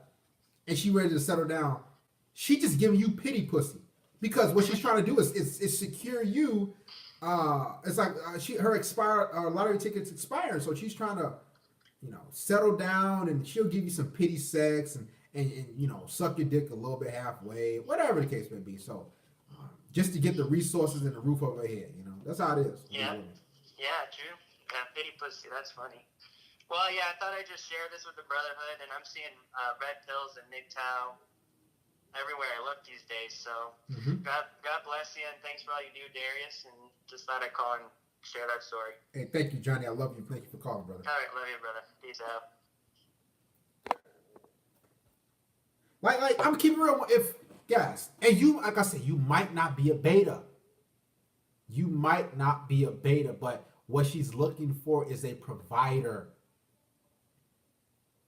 and she ready to settle down. She just giving you pity pussy because what she's trying to do is secure you. It's like her lottery tickets expire, so she's trying to, settle down, and she'll give you some pity sex and suck your dick a little bit halfway, whatever the case may be. So just to get the resources and the roof over her head, that's how it is. Yeah, true. Yeah, pity pussy. That's funny. Well, yeah, I thought I'd just share this with the Brotherhood, and I'm seeing red pills and MGTOW everywhere I look these days. So God bless you, and thanks for all you do, Darius. And just thought I'd call and share that story. Hey, thank you, Johnny. I love you. Thank you for calling, brother. All right, love you, brother. Peace out. Like I'm keeping real. If guys, and you, like I said, you might not be a beta. You might not be a beta, but what she's looking for is a provider.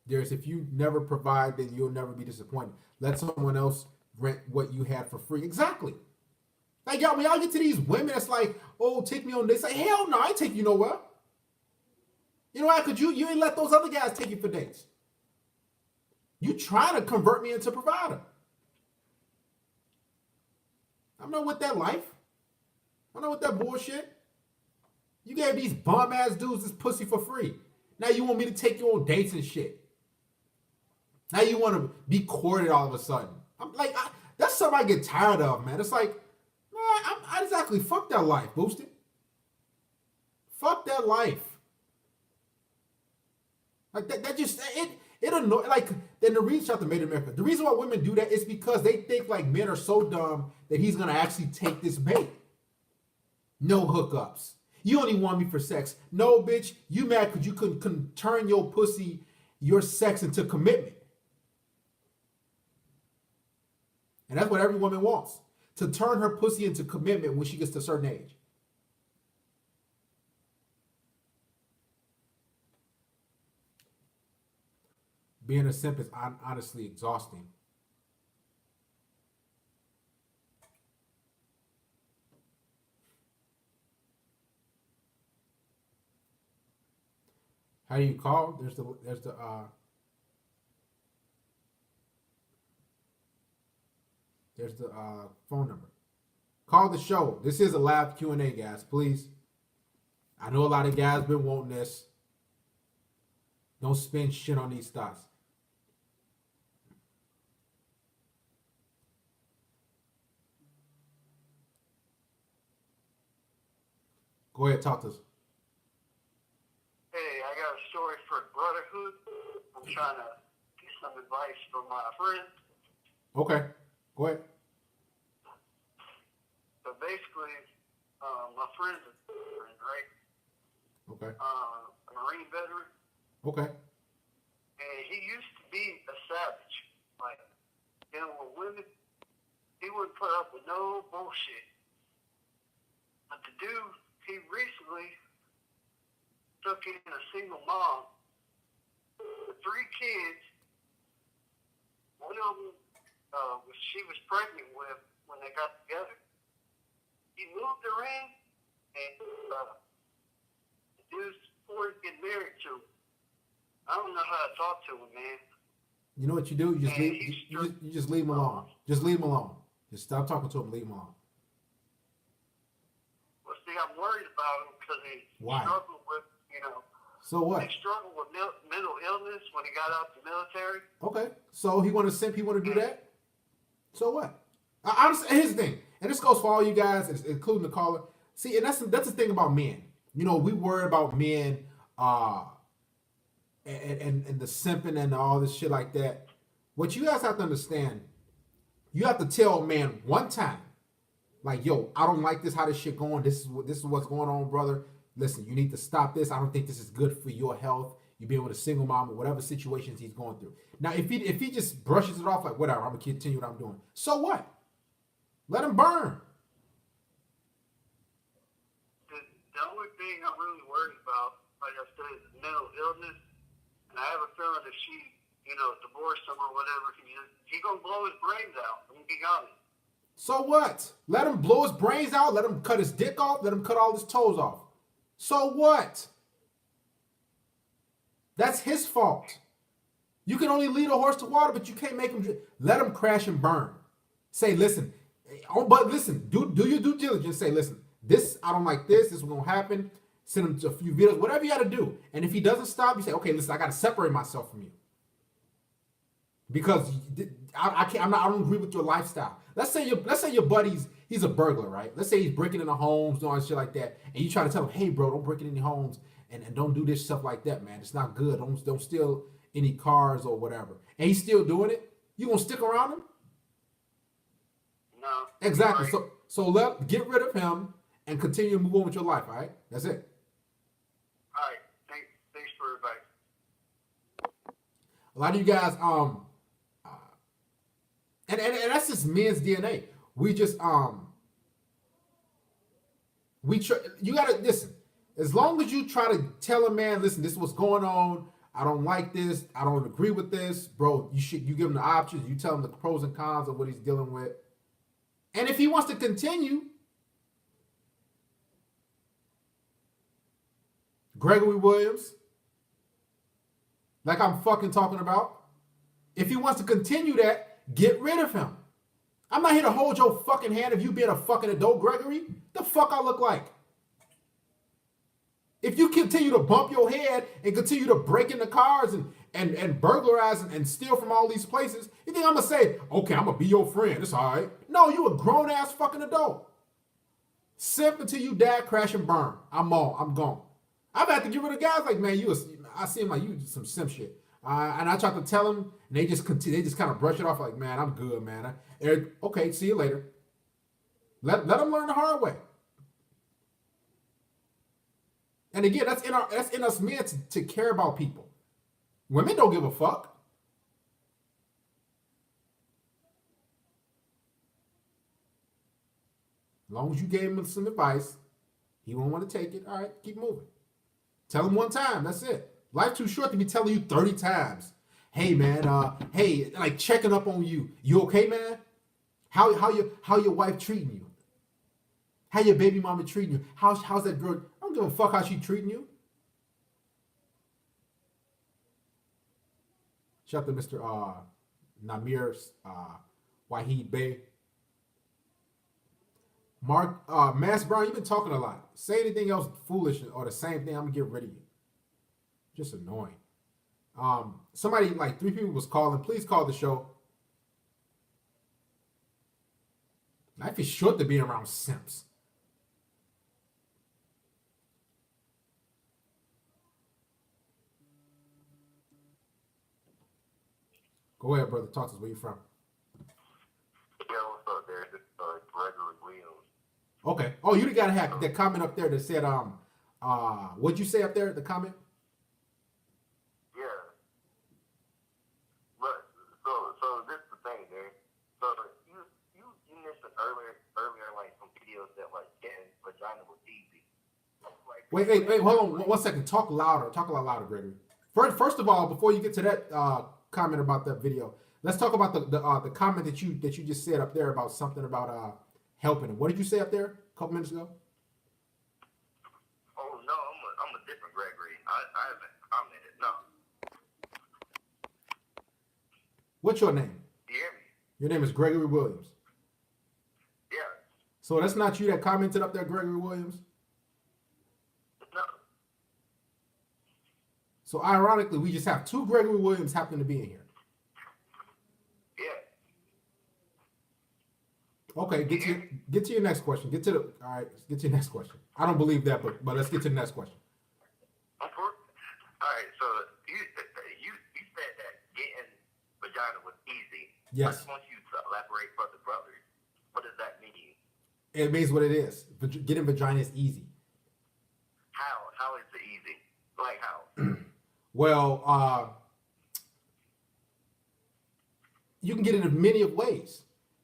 If you never provide, then you'll never be disappointed. Let someone else rent what you had for free. Exactly. Like y'all, when y'all get to these women, it's like, oh, take me on dates. Like, hell no, I ain't take you nowhere. You know why? Because you ain't let those other guys take you for dates. You trying to convert me into a provider. I'm not with that life. I'm not with that bullshit. You gave these bum ass dudes this pussy for free. Now you want me to take you on dates and shit. Now you want to be courted all of a sudden. I'm like, that's something I get tired of, man. It's like, man, I exactly fuck that life, Boosted. Fuck that life. Like that just it annoys. Like then the reason out to Made in America. The reason why women do that is because they think like men are so dumb that he's gonna actually take this bait. No hookups. You only want me for sex. No, bitch. You mad because you couldn't turn your pussy, your sex into commitment. And that's what every woman wants. To turn her pussy into commitment when she gets to a certain age. Being a simp is honestly exhausting. How do you call? There's the phone number. Call the show. This is a live Q&A, guys. Please. I know a lot of guys been wanting this. Don't spend shit on these thoughts. Go ahead, talk to us. Hey, I got a story for Brotherhood. I'm trying to get some advice from my friend. Okay, go ahead. So basically, my friend's a friend, right? Okay. A Marine veteran, Okay. and he used to be a savage. Like, dealing with women, he wouldn't put up with no bullshit. But the dude, he recently took in a single mom with 3 kids. One of them she was pregnant with when they got together. He moved her in, and the dude's supposed to get married to. I don't know how to talk to him, man. You know what you do? You just And leave. You just leave him alone. Just leave him alone. Just stop talking to him. Leave him alone. Well, see, I'm worried about him because he Why? struggled with, So what? he struggled with mental illness when he got out of the military. Okay. So he want to simp. He want to do that. So what? Honestly, here's the thing, and this goes for all you guys, including the caller. See, and that's the thing about men. You know, we worry about men, and the simping and all this shit like that. What you guys have to understand, you have to tell a man one time, like, yo, I don't like this, how this shit going. This is what's going on, brother. Listen, you need to stop this. I don't think this is good for your health. You being with a single mom or whatever situations he's going through. Now, if he just brushes it off like whatever, I'm gonna continue what I'm doing. So what? Let him burn. The only thing I'm really worried about, like I said, is mental illness. And I have a feeling if she, divorced him or whatever, he gonna blow his brains out. I'm gonna be honest. So what? Let him blow his brains out. Let him cut his dick off. Let him cut all his toes off. So what? That's his fault. You can only lead a horse to water, but you can't make him. Let him crash and burn. Say, listen. Oh, but listen. Do your due diligence. Say, listen. This I don't like. This is gonna happen. Send him to a few videos. Whatever you got to do. And if he doesn't stop, you say, okay, listen. I got to separate myself from you because I can't. I don't agree with your lifestyle. Let's say your buddy's he's a burglar, right? Let's say he's breaking into homes, doing shit like that, and you try to tell him, hey, bro, don't break into any homes and don't do this stuff like that, man. It's not good. Don't steal any cars or whatever. And he's still doing it. You gonna stick around him? No. Exactly. Right. So get rid of him and continue to move on with your life. All right. That's it. All right. Thanks for advice. A lot of you guys and that's just men's DNA. We just you gotta listen. As long as you try to tell a man, listen, this is what's going on. I don't like this. I don't agree with this, bro. You give him the options. You tell him the pros and cons of what he's dealing with. And if he wants to continue, Gregory Williams, like I'm fucking talking about, if he wants to continue that, get rid of him. I'm not here to hold your fucking hand if you being a fucking adult, Gregory. The fuck I look like? If you continue to bump your head and continue to break into cars and burglarize and steal from all these places, you think I'm gonna say, okay, I'm gonna be your friend, it's all right. No, you a grown ass fucking adult. Simp until you die, crash and burn. I'm gone. I've had to get rid of guys like, man, I see him like you some simp shit. And I tried to tell them, and they just kind of brush it off like, man, I'm good, man. Okay, see you later. Let them learn the hard way. And again, that's in us men to care about people. Women don't give a fuck. As long as you gave him some advice, he won't want to take it. All right, keep moving. Tell him one time. That's it. Life's too short to be telling you 30 times. Hey man, hey, like checking up on you. You okay, man? How your wife treating you? How your baby mama treating you? How's that girl? I don't give a fuck how she treating you. Shout out to Mr. Namir Wahid Bey. Mark Mass Brown, you've been talking a lot. Say anything else foolish or the same thing, I'm gonna get rid of you. Just annoying. Somebody, like 3 people was calling. Please call the show. Life is short to be around simps. Go ahead, brother. Talk to us. Where you from? Yeah, what's up, there? This is Gregory Williams Okay. Oh, you got to have that comment up there that said, what'd you say up there? The comment? Yeah. But so this is the thing, there. So you mentioned earlier like some videos that like getting vagina was easy. Like, Wait, hold on 1 second. Talk louder. Talk a lot louder, Gregory. First of all, before you get to that comment about that video, let's talk about the comment that you just said up there about something about helping him. What did you say up there a couple minutes ago? oh no, I'm a different Gregory. I haven't commented. No. What's your name? You hear me? Your name is Gregory Williams. Yeah. So that's not you that commented up there, Gregory Williams? No. So ironically, we just have two Gregory Williams happen to be in here. Yeah. Okay, get to your next question. Get to your next question. I don't believe that, but let's get to the next question. All right. So you said that getting vagina was easy. Yes. I just want you to elaborate for the brothers. What does that mean? It means what it is. Getting vagina is easy. How? How is it easy? Like how? Well, you can get it in many of ways.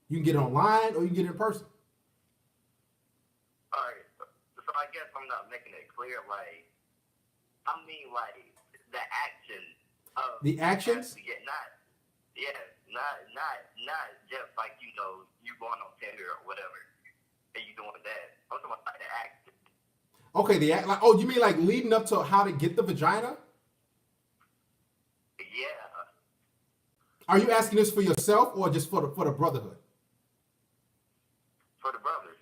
You can get it online or you can get it in person. All right. So I guess I'm not making it clear. Like, I mean, like the action of The actions? Not just like you going on Tinder or whatever, and you doing that. I'm talking about the action. Okay, you mean like leading up to how to get the vagina? Yeah. Are you asking this for yourself or just for the brotherhood? For the brothers.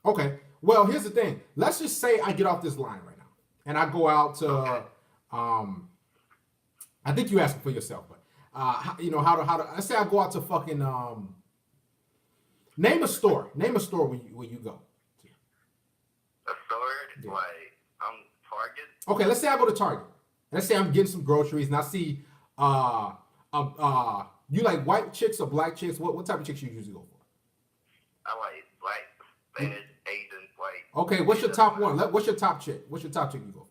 Okay. Well, here's the thing. Let's just say I get off this line right now and I go out to I think you asking for yourself, but how to let's say I go out to fucking name a store where you go. A store, Yeah. like Target. Okay, let's say I go to Target. Let's say I'm getting some groceries and I see you like white chicks or black chicks? What type of chicks you usually go for? I like black, Spanish, Asian, white. Okay, what's your top one? What's your top chick? What's your top chick you go for?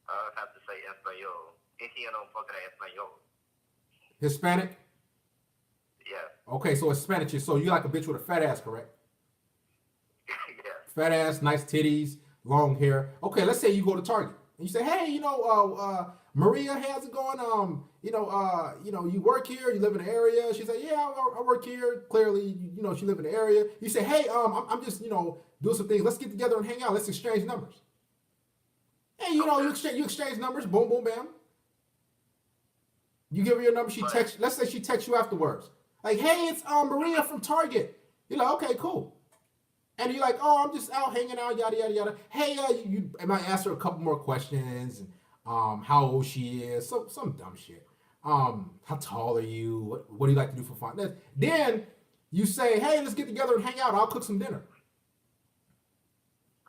I have to say español. Entiendo un poco de español. Hispanic? Yeah. Okay, so Hispanic chick. So you like a bitch with a fat ass, correct? Yeah. Fat ass, nice titties, long hair. Okay, let's say you go to Target and you say, hey, Maria, how's it going? You work here, you live in the area. She's like, yeah, I work here. Clearly, she live in the area. You say, hey, I'm just, doing some things. Let's get together and hang out. Let's exchange numbers. Hey, you exchange numbers. Boom, boom, bam. You give her your number. She texts. Let's say she texts you afterwards. Like, hey, it's Maria from Target. You're like, okay, cool. And you're like, oh, I'm just out hanging out, yada yada yada. Hey, you might ask her a couple more questions. And, how old she is, some dumb shit. How tall are you? What do you like to do for fun? Then you say, hey, let's get together and hang out. I'll cook some dinner.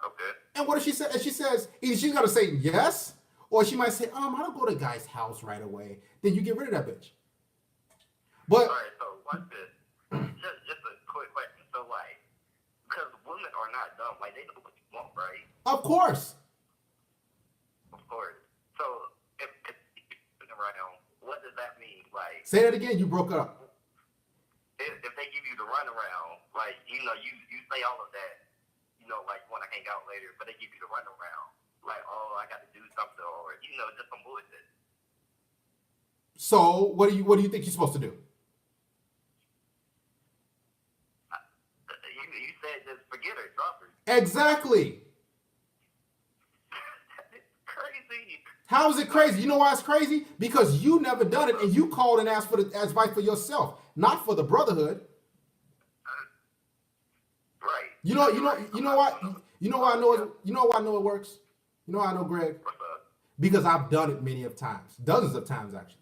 Okay. And what if she says? She says either she's gonna say yes, or she might say, I don't go to the guy's house right away. Then you get rid of that bitch. But All right. So watch this. just a quick question. So like, because women are not dumb. Like they know what you want, right? of course, Of course. So if you're around, what does that mean? Like, say that again. You broke up. if they give you the runaround, like you say all of that, like you want to hang out later, but they give you the runaround, like, oh, I got to do something, or just some bullshit. So what do you think you're supposed to do? You said just forget her, drop her. Exactly. Crazy. How is it crazy? You know why it's crazy? Because you never done it, and you called and asked for the advice for yourself, not for the brotherhood. Right. You know why? You know why I know it. You know why I know it works. You know why I know, Greg? What's up? Because I've done it many of times, dozens of times actually.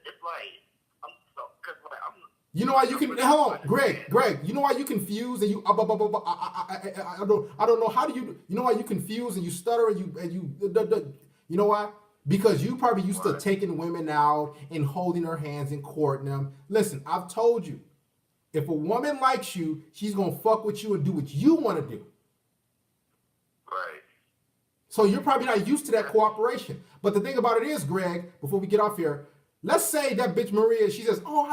It's like I'm so because like I'm. You know why you can? Hold on, Greg. You know why you confuse and you? I don't know. How do you? You know why you confuse and you stutter and you? You know why? Because you probably used to taking women out and holding their hands and courting them. Listen, I've told you, If a woman likes you, she's gonna fuck with you and do what you want to do. Right. So you're probably not used to that cooperation. But the thing about it is, Greg, before we get off here, let's say that bitch Maria, she says, "Oh,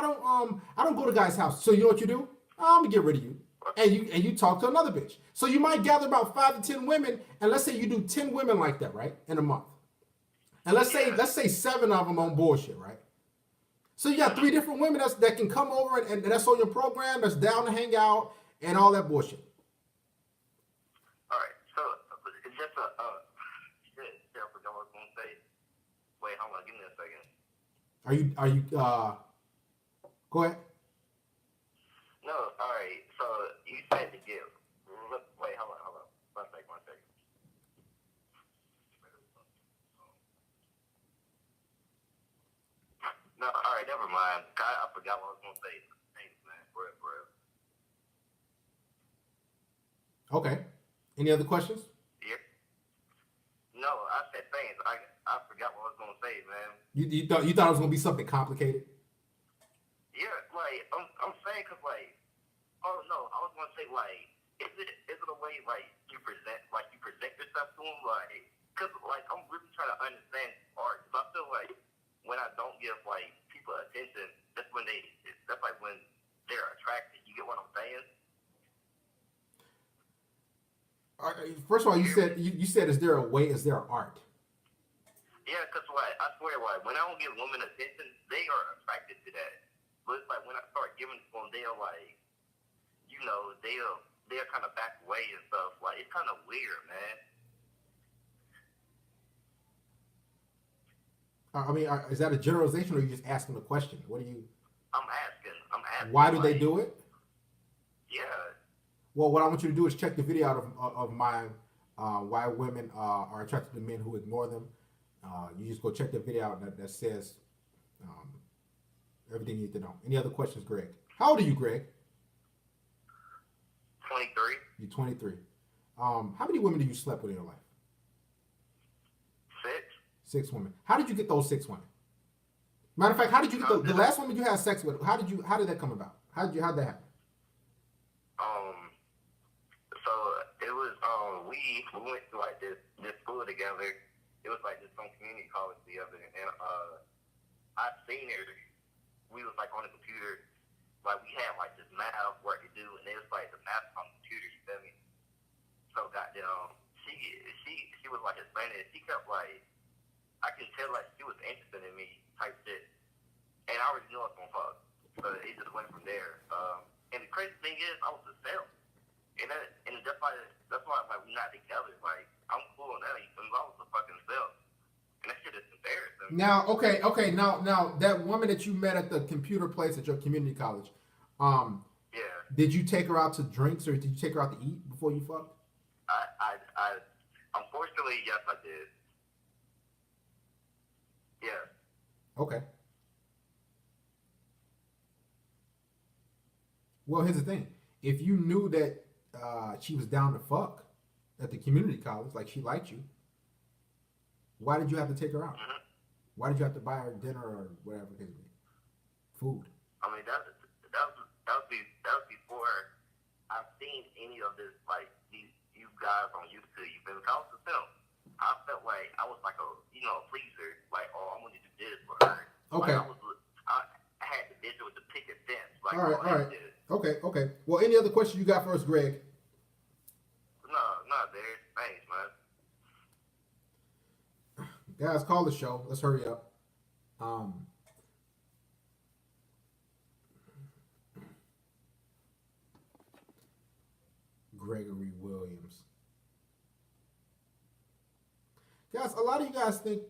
I don't go to guys' house." So you know what you do? I'm gonna get rid of you. And you talk to another bitch. So you might gather about 5 to 10 women, and let's say you do 10 women like that, right? In a month. And let's say 7 of them on bullshit, right? So you got 3 different women that can come over and that's on your program, that's down to hang out and all that bullshit. All right. So it's just a shit. I forgot what I was gonna say. Wait, hold on. Give me a second. Are you go ahead. No. All right. So you said to give. Wait, hold on. One second. No, all right, never mind. I forgot what I was gonna say. Thanks, man. For real. Okay. Any other questions? Yeah. No, I said thanks. I forgot what I was gonna say, man. You thought it was gonna be something complicated? Yeah, like I'm saying, cause like, oh no, I was gonna say like, is it a way like you present yourself to them, like, cause like I'm really trying to understand art. Cause I feel like when I don't give like people attention, that's when when they're attracted. You get what I'm saying? First of all, you said is there a way? Is there art? Yeah, cause like I swear, like when I don't give women attention, they are attracted to that. But it's like when I start giving it to them, they're like, they'll kind of back away and stuff. Like it's kind of weird, man. I mean, is that a generalization, or are you just asking a question? What do you? I'm asking. Why do like, they do it? Yeah. Well, what I want you to do is check the video out of mine. Why women are attracted to men who ignore them. You just go check the video out that says everything you need to know. Any other questions, Greg? How old are you, Greg? 23. You're 23. How many women do you slept with in your life? 6. 6 women. How did you get those 6 women? Matter of fact, how did you get the last woman you had sex with? How did that come about? How'd that happen? So it was we went to like this school together. It was like this some community college together, and I seen her. We was like on the computer, like we had like this math work to do, and it was like the math on the computer. You feel me? So goddamn, she was like explaining it. She kept like, I can tell like she was interested in me type shit, and I already knew I was gonna fuck. So it just went from there. And the crazy thing is, I was a self. And that's why like we're not together. Like I'm cool now. I was a fucking self, and that shit is embarrassing. Now, okay. Now that woman that you met at the computer place at your community college, Yeah. did you take her out to drinks or did you take her out to eat before you fucked? I unfortunately, yes, I did. Yeah. Okay. Well, here's the thing: if you knew that she was down to fuck at the community college, like she liked you, why did you have to take her out? Mm-hmm. Why did you have to buy her dinner or whatever it is? Food. I mean, that was before I've seen any of this, like you guys on YouTube. You feel me? I was a film. I felt like I was like a pleaser. Like, oh, I'm gonna do this for her. Okay. Like, I had the vision with the picket fence. Like, All right. Okay. Well, any other questions you got for us, Greg? No, not there. Thanks, man. Guys, call the show. Let's hurry up. Gregory Williams. Guys, a lot of you guys think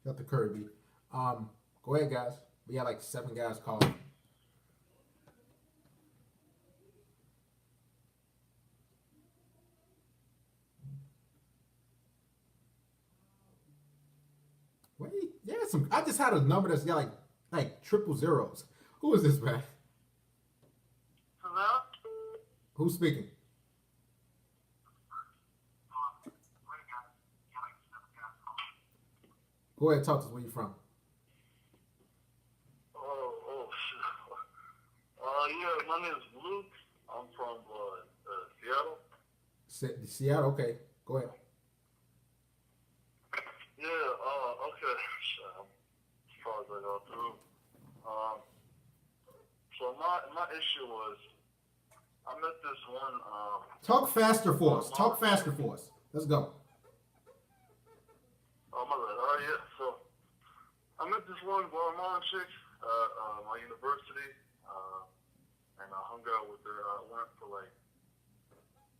got the Kirby. Go ahead, guys. We got like 7 guys calling. Wait, yeah, I just had a number that's got like triple zeros. Who is this, man? Hello? Who's speaking? Go ahead, talk to us. Where you from? Oh, shit. Yeah, my name is Luke. I'm from Seattle. Seattle. Okay, go ahead. Yeah, okay. As far as I go through. So my issue was, I met this one, Talk faster for us. Talk faster for us. Let's go. oh, my bad. All right, yeah. So, I met this one Guatemalan chick at my university, and I hung out with her. I went for like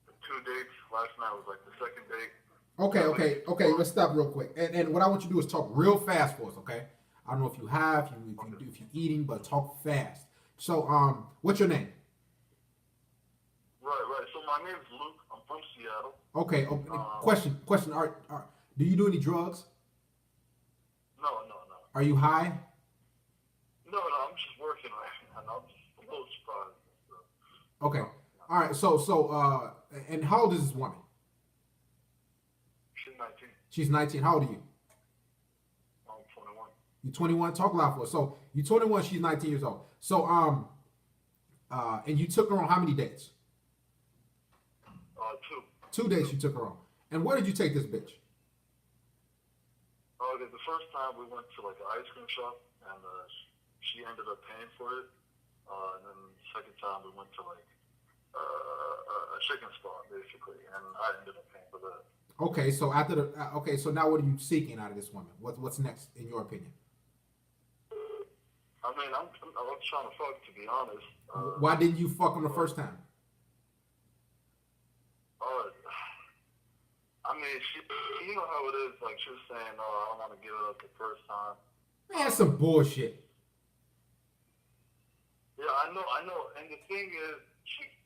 2 dates. Last night was like the second date. Okay. Let's stop real quick. And what I want you to do is talk real fast for us, okay? I don't know if you have, if you're eating, but talk fast. So, what's your name? Right. So my name's Luke. I'm from Seattle. Okay. Question. Do you do any drugs? No. Are you high? No, I'm just working right now. I'm just a little surprised. Okay. All right. So, and how old is this woman? She's 19. She's 19. How old are you? I'm 21. You 21. Talk loud for us. So you 21. She's 19 years old. So, and you took her on how many dates? 2. 2 dates you took her on. And where did you take this bitch? Okay, the first time we went to like an ice cream shop, and she ended up paying for it. And then the second time we went to like a chicken spot, basically, and I ended up paying for that. Okay, so after the so now what are you seeking out of this woman? What's next in your opinion? I mean, I'm trying to fuck, to be honest. Why didn't you fuck him the first time? I mean, you know how it is. Like she was saying, "Oh, I don't want to give it up the first time." Man, that's some bullshit. Yeah, I know. And the thing is,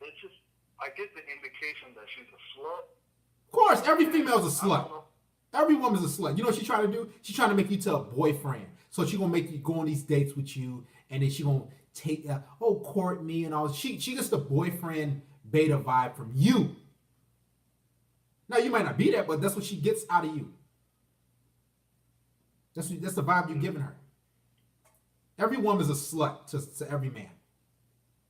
it's just I get the indication that she's a slut. Of course, every female's a slut. Every woman's a slut. You know what she's trying to do? She's trying to make you to a boyfriend. So she's gonna make you go on these dates with you, and then she's gonna take court me and all. She gets the boyfriend beta vibe from you. Now you might not be that, but that's what she gets out of you. That's the vibe you're giving her. Every woman's a slut to every man.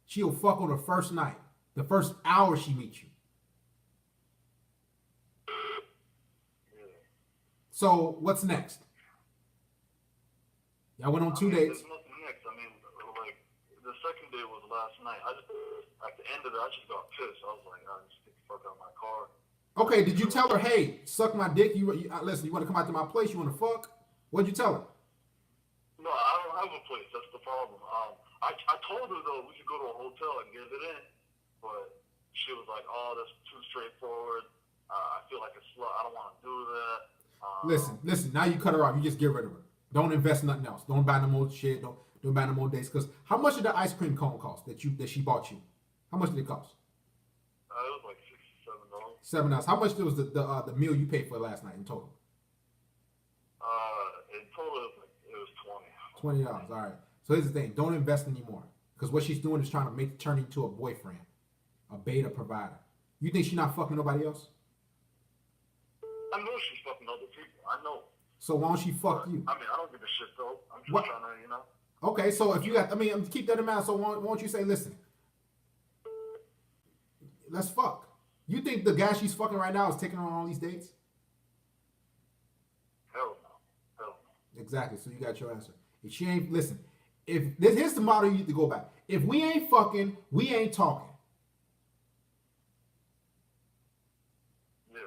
She'll fuck on the first night, the first hour she meets you. So what's next? Y'all went on 2 dates. There's nothing next. I mean, like the second day was last night. At the end of it, I just got pissed. I was like, I just get the fuck out of my car. Okay, did you tell her, hey, suck my dick? Listen, you want to come out to my place? You want to fuck? What'd you tell her? No, I don't have a place. That's the problem. I told her though we could go to a hotel and give it in, but she was like, "Oh, that's too straightforward. I feel like a slut. I don't want to do that." Listen. Now you cut her off. You just get rid of her. Don't invest in nothing else. Don't buy no more shit. Don't buy no more dates. Because how much did the ice cream cone cost that she bought you? How much did it cost? It was like $67. $7. How much was the meal you paid for last night in total? In total, it was $20. $20. All right. So here's the thing. Don't invest anymore. Because what she's doing is trying to turn into a boyfriend, a beta provider. You think she's not fucking nobody else? I know she's fucking other people. I know. So why don't she fuck you? I mean, I don't give a shit though. I'm just trying to, you know. Okay, so if you got, keep that in mind. So why don't you say, listen, let's fuck. You think the guy she's fucking right now is taking her on all these dates? Hell no. Exactly. So you got your answer. If she ain't, listen, here's the motto you have to go by. If we ain't fucking, we ain't talking. Yeah.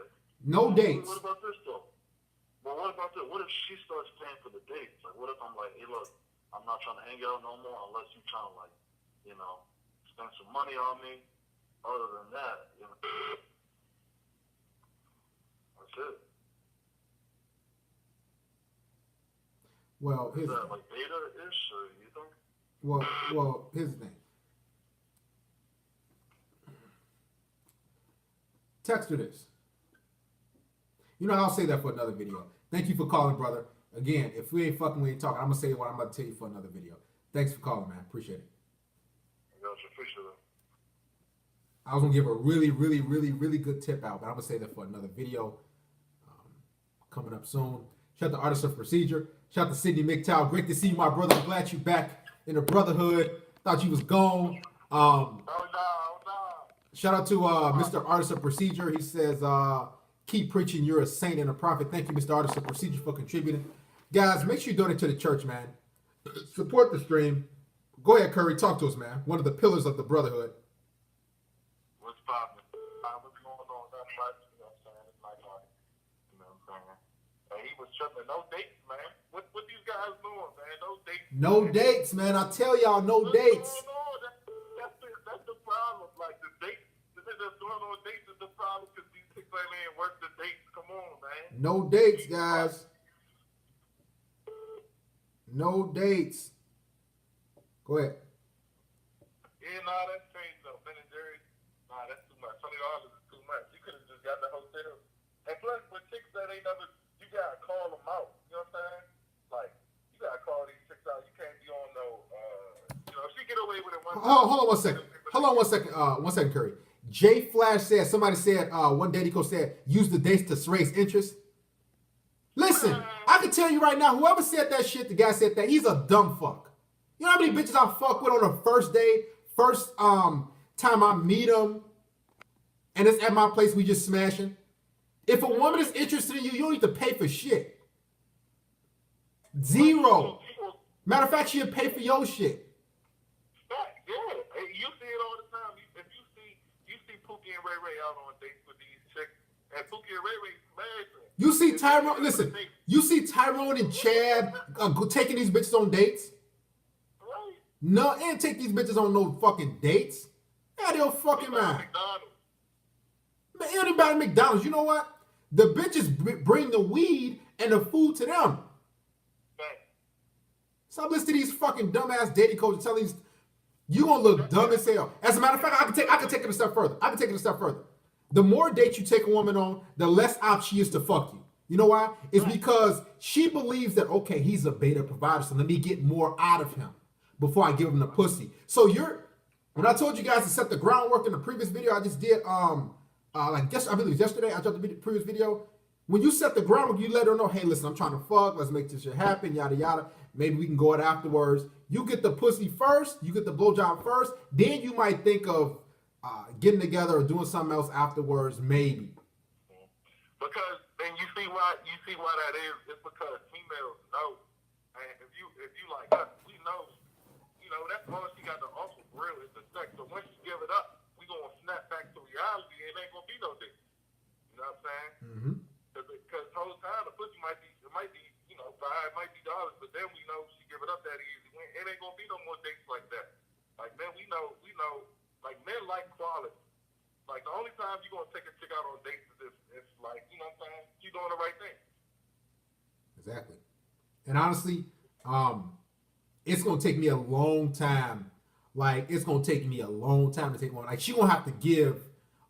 No dates. What about this though? Well, what about this? What if she starts paying for the dates? Like, what if I'm like, hey, look, I'm not trying to hang out no more unless you're trying to, like, you know, spend some money on me. Other than that, you know, that's it. Well, Is that like beta-ish, or you think? Well, here's the thing. Text her this. You know, I'll say that for another video. Thank you for calling, brother. Again, if we ain't fucking, we ain't talking. I'm gonna say what I'm about to tell you for another video. Thanks for calling, man. Appreciate it. I got you. Appreciate it. I was gonna give a really, really, really, really good tip out, but I'm gonna say that for another video coming up soon. Shout out to Artists of Procedure. Shout out to Sydney McTowell. Great to see you, my brother. I'm glad you back in the brotherhood. Thought you was gone. Oh, no. Shout out to Mr. Artist of Procedure. He says, keep preaching, you're a saint and a prophet. Thank you, Mr. Artist of Procedure, for contributing. Guys, make sure you donate to the church, man. Support the stream. Go ahead, Curry. Talk to us, man. One of the pillars of the brotherhood. What's poppin'? What's going on? Not much. You know what I'm saying? It's my life. You know what I'm saying? And he was tripping. No dates, man. What these guys doing, man? No dates. No dates, man. I tell y'all, no dates. What's going on? That's the problem. Like, the dates. That's going on dates is the problem because these chicks ain't worth the dates. Come on, man. No dates, guys. No dates. Go ahead. Yeah, nah, that's changed though. Ben and Jerry, nah, that's too much. $20 is too much. You could have just got the hotel. And plus, with chicks that ain't never, you gotta call them out. You know what I'm saying? Like, you gotta call these chicks out. You can't be on no, you know, if she get away with it one time. Hold on 1 second. Hold on 1 second. 1 second, Curry. Jay Flash said, somebody said, one daddy coach said, use the dates to raise interest. Listen, I can tell you right now, whoever said that shit, the guy said that, he's a dumb fuck. You know how many bitches I fuck with on the first day, first time I meet them, and it's at my place, we just smashing? If a woman is interested in you, you don't need to pay for shit. Zero. Matter of fact, she'll pay for your shit. Yeah, you see it all the time. If you see Pookie and Ray Ray out on dates with these chicks, and Pookie and Ray Ray smashing. You see Tyrone, listen, you see Tyrone and Chad taking these bitches on dates? Right. No, and take these bitches on no fucking dates. Yeah, they'll fucking mind. McDonald's. Man, anybody at McDonald's, you know what? The bitches bring the weed and the food to them. Right. Stop listening to these fucking dumbass dating coaches telling these, you gonna look dumb as hell. As a matter of fact, I can take it a step further. The more dates you take a woman on, the less opt she is to fuck you. You know why? It's because she believes that, okay, he's a beta provider, so let me get more out of him before I give him the pussy. So when I told you guys to set the groundwork in the previous video I just did, I believe it was yesterday, I dropped the previous video. When you set the groundwork, you let her know, hey, listen, I'm trying to fuck, let's make this shit happen, yada, yada. Maybe we can go out afterwards. You get the pussy first, you get the blowjob first, then you might think of getting together or doing something else afterwards, maybe. Because, and you see why that is. It's because females know, and if you like us, we know, you know, that's all she got to offer for real is the sex. So once you give it up, we gonna snap back to reality, and it ain't gonna be no dick. You know what I'm saying? Mm-hmm. Because the whole time the pussy might be, you know, $5, it might be dollars, but then we know she give it up that easy. It ain't gonna be no more dates like that. Like, man, we know, like, men like quality. Like, the only time you're going to take a chick out on dates is if it's like, you know what I'm saying, you doing the right thing. Exactly. And honestly, it's going to take me a long time. Like, it's going to take me a long time to take one. Like, she going to have to give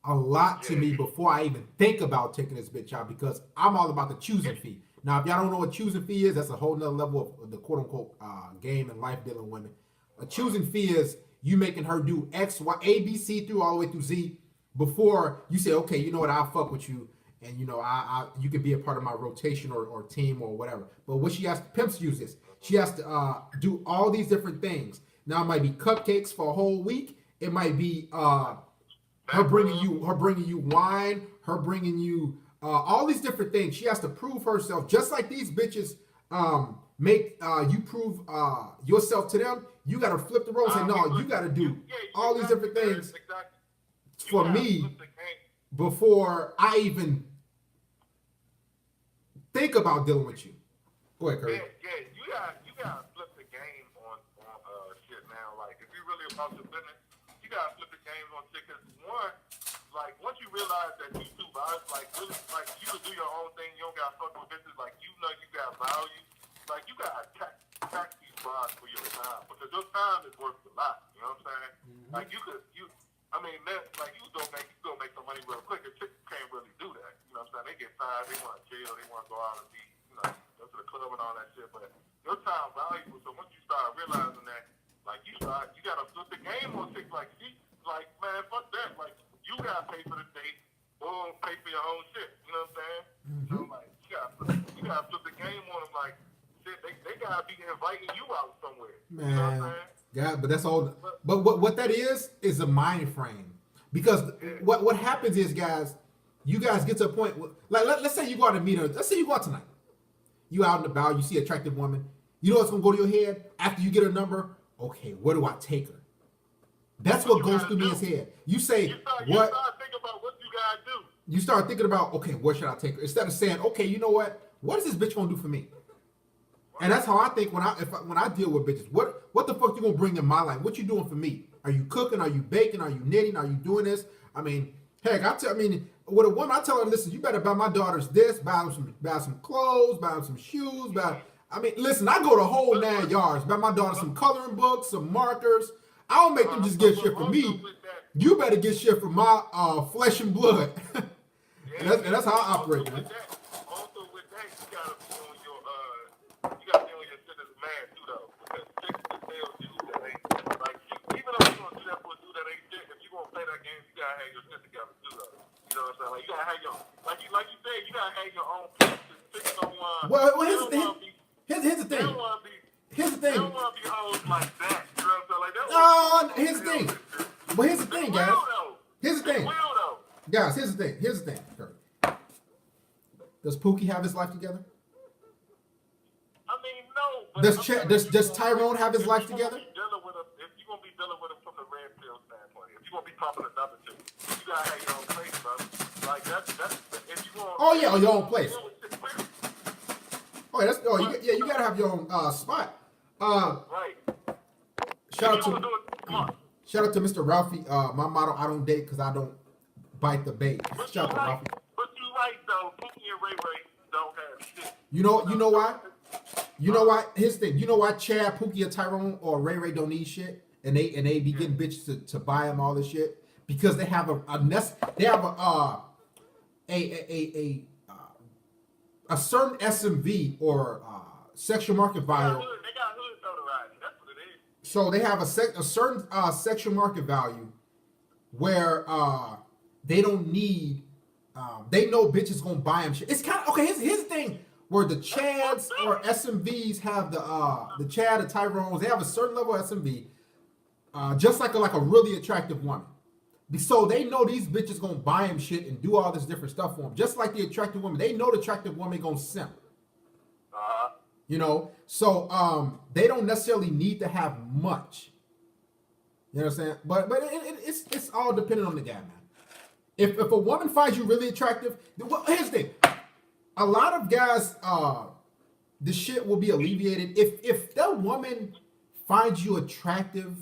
a lot to me before I even think about taking this bitch out, because I'm all about the choosing fee. Now, if y'all don't know what choosing fee is, that's a whole nother level of the quote-unquote game and life dealing women. A choosing fee is you making her do X, Y, A, B, C through all the way through Z before you say, okay, you know what, I'll fuck with you, and you know, you can be a part of my rotation or team or whatever. But what she has to, pimps use this. She has to do all these different things. Now it might be cupcakes for a whole week. It might be her bringing you wine, her bringing you all these different things. She has to prove herself, just like these bitches make you prove yourself to them. You got to flip the role and say, no, you got to do all these different things for me before I even think about dealing with you. Go ahead, Curry. Yeah, you gotta flip the game on shit now. Like, if you're really about your business, you gotta flip the game on shit. Cause one, like, once you realize that you two vibes, like, really, like, you can do your own thing. You don't gotta fuck with bitches. Like, you know you got value. Like, you gotta tax these vibes for your time, because your time is worth a lot. You know what I'm saying? Mm-hmm. Like, I mean, like, you gonna make some money real quick. A chick can't really do that. You know what I'm saying? They get tired. They want to chill. They want to go out and be, you know, go to the club and all that shit. But your time valuable. So once you start realizing that, like, you gotta flip the game on chicks. Like, like, man, fuck that. Like, you gotta pay for the date or pay for your own shit. You know what I'm saying? Mm-hmm. So, like, you gotta flip the game. game on them. Like, shit, they gotta be inviting you out somewhere. You know what I'm Man, saying? yeah, but that's all. But what that is a mind frame. Because what happens is, guys, you guys get to a point like let's say you go out and meet her. Let's say you go out tonight. You out and about, you see an attractive woman. You know what's gonna go to your head after you get her number? Okay, where do I take her? That's what goes through men's head. You say You start thinking about what you gotta do. You start thinking about, okay, where should I take her? Instead of saying, okay, you know what is this bitch gonna do for me? And that's how I think when I deal with bitches. What the fuck you gonna bring in my life? What you doing for me? Are you cooking? Are you baking? Are you knitting? Are you doing this? I mean, heck, with a woman, I tell her, listen, you better buy my daughters this, buy some clothes, buy them some shoes, listen, I go the whole 9 yards, buy my daughter some coloring books, some markers. I don't make them just get shit from me. You better get shit from my flesh and blood. and that's how I operate, man. Also with that, you gotta be on your shit as a man too, though. Because chicks can tell dudes that ain't like even though you gonna do that for a dude that ain't shit, if you gonna play that game, you gotta have your shit together too, though. You know what I'm saying? Like you gotta have your like you said, you gotta have your own place. Chicks don't want. Well, here's the thing. Here's the They thing. don't want to be. Here's the They thing. don't want to be hoes like that. You know what I'm saying? Like that. Here's the thing. But here's the thing, guys. Here's the thing. Guys, here's the thing. Here's the thing. Does Pookie have his life together? I mean, no. But Does Tyrone have his life together? If you're gonna be dealing with him from the red pill standpoint, if you're gonna be popping another chick, you gotta have your own place, bro. Like that's if you want. Oh yeah, your own place. You gotta have your own spot. Right. Shout out to Mr. Ralphie. My motto: I don't date because I don't bite the bait. Shout out to Ralphie. But you right though, Pookie and Ray Ray don't have shit. You know why? You know why? Here's the thing. You know why Chad, Pookie, or Tyrone or Ray Ray don't need shit, and they be getting bitches to buy them all this shit because they have a certain SMV or sexual market value. They got hood notoriety. That's what it is. So they have a certain sexual market value where they don't need. They know bitches gonna buy them shit. It's kind of okay. Here's the thing: where the Chads or SMVs have the Chad or Tyrones, they have a certain level of SMV, just like a really attractive woman. So they know these bitches gonna buy them shit and do all this different stuff for them. Just like the attractive woman, they know the attractive woman gonna simp. You know, so they don't necessarily need to have much. You know what I'm saying? But it's all dependent on the guy, man. If a woman finds you really attractive, here's the thing. A lot of guys, the shit will be alleviated if that woman finds you attractive,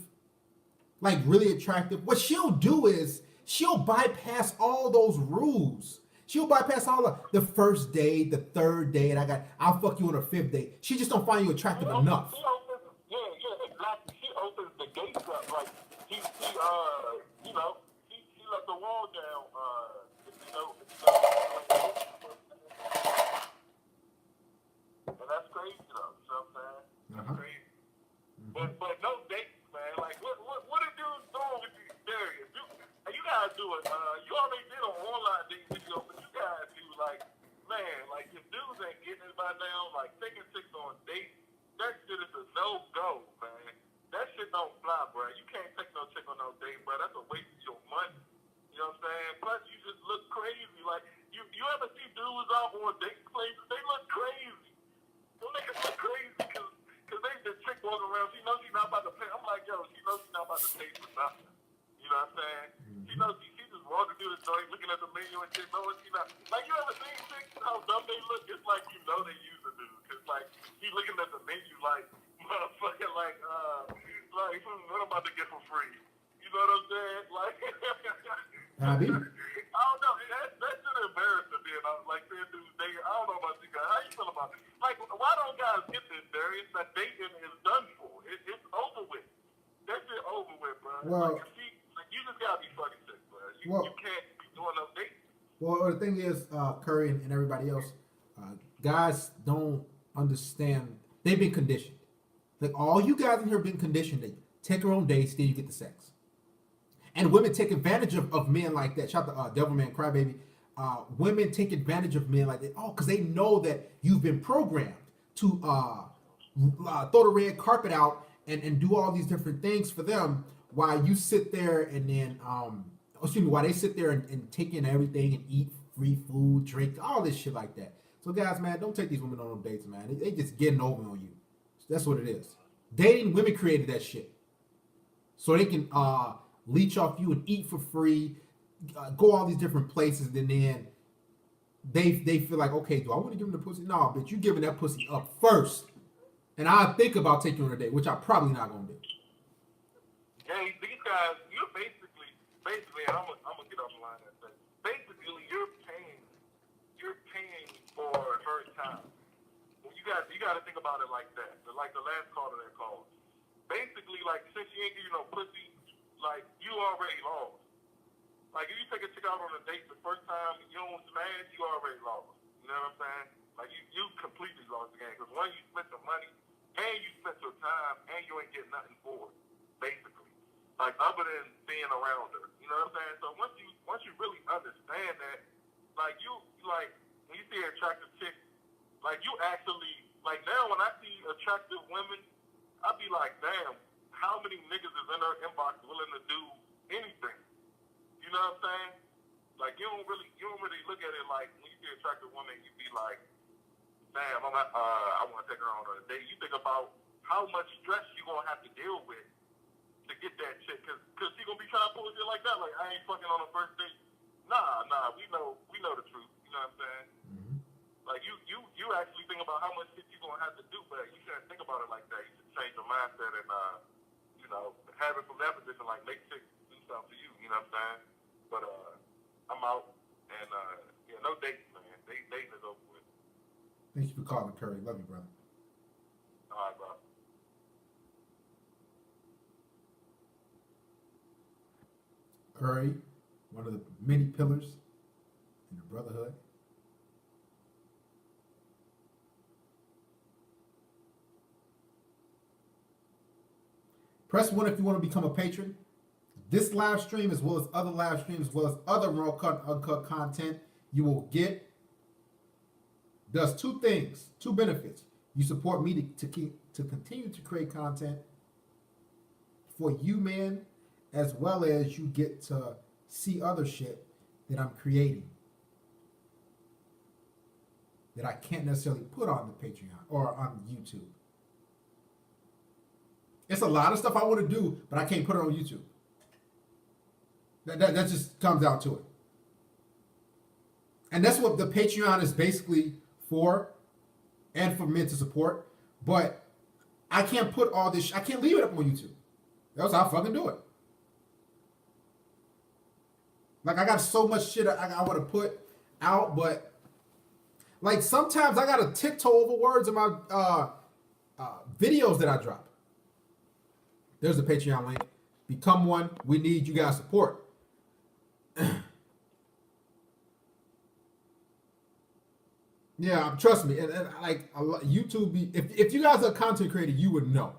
like really attractive. What she'll do is she'll bypass all those rules. She'll bypass all the first date, the third date. I'll fuck you on the 5th date. She just don't find you attractive enough. Exactly. She opens the gates up. Like she let the wall down. And that's crazy though. You know what I'm saying? That's crazy. But no dates, man. Like what are dudes doing with these Darius? You guys do it. You already did an online date video, but you guys do like if dudes ain't getting it by now, like taking chicks on dates, that shit is a no-go, man. That shit don't fly, bro. You can't take no chick on no date, bro. That's a waste of your money. You know what I'm saying? Plus, you just look crazy. Like, you ever see dudes out on date places? They look crazy. Them niggas look crazy because they the chick walking around. She knows she's not about to pay. I'm like, yo, she knows she's not about to pay for nothing. You know what I'm saying? She knows she just walking through the joint, looking at the menu and shit, knowing she's not. Like, you ever seen chicks, how dumb they look? It's like you know they use a dude. Because, like, he's looking at the menu like, motherfucker, like, what I'm about to get for free. You know what I'm saying? Like, I don't know. That's just embarrassing, man. Like, saying dudes dating. I don't know about you guys. How you feel about it? Like, why don't guys get this, Darius? That dating is done for. It's over with. That shit over with, bro. Well, you just gotta be fucking sick, bro. You can't be doing no dating. Well, the thing is, Curry and everybody else, guys don't understand. They've been conditioned. Like, all you guys in here have been conditioned that take your own dates, then you get the sex. And women take advantage of men like that. Shout out to Devilman Crybaby. women take advantage of men like that. Oh, because they know that you've been programmed to throw the red carpet out and do all these different things for them while you sit there and then excuse me, while they sit there and take in everything and eat free food, drink, all this shit like that. So guys, man, don't take these women on dates, man. They just getting over on you. That's what it is. Dating women created that shit, so they can leech off you and eat for free, go all these different places, and then they feel like, okay, do I want to give them the pussy? No, bitch, you giving that pussy up first, and I think about taking you on a date, which I'm probably not gonna do. Hey, these guys, you're basically, and I'm gonna get off the line and say, basically, you're paying for her time. Well, you got to think about it like that. Like the last caller that called. Basically, like, since she ain't give you no pussy, like, you already lost. Like, if you take a chick out on a date the first time, you don't smash, you already lost. You know what I'm saying? Like, you completely lost the game. Because one, you spent your money, and you spent your time, and you ain't getting nothing for it, basically. Like, other than being around her. You know what I'm saying? So once you really understand that, like, when you see an attractive chick, like, you actually, like, now when I see attractive women, I be like, damn, how many niggas is in her inbox willing to do anything? You know what I'm saying? Like, you don't really look at it like, when you see an attractive woman, you be like, damn, I want to take her on a date. You think about how much stress you going to have to deal with to get that chick, because she going to be trying to pull shit like that. Like, I ain't fucking on the first date. Nah, we know the truth. You know what I'm saying? Mm-hmm. Like, you actually think about how much shit you going to have to do, but you shouldn't think about it like that. You should change your mindset and, have it from that position, like, make chicks do something for you. You know what I'm saying? But, I'm out, and, no dates, man. Dating is over with. Thank you for calling, Curry. Love you, brother. All right, bro. Curry, one of the many pillars in the brotherhood. Press 1 if you want to become a patron. This live stream, as well as other live streams, as well as other raw cut, uncut content you will get, does two things, two benefits. You support me to continue to create content for you, man, as well as you get to see other shit that I'm creating that I can't necessarily put on the Patreon or on YouTube. It's a lot of stuff I want to do, but I can't put it on YouTube. That just comes down to it. And that's what the Patreon is basically for, and for men to support. But I can't put all this, I can't leave it up on YouTube. That's how I fucking do it. Like, I got so much shit I want to put out, but like sometimes I got to tiptoe over words in my videos that I drop. There's the Patreon link. Become one. We need you guys' support. Yeah, trust me. And like YouTube, if you guys are a content creator, you would know.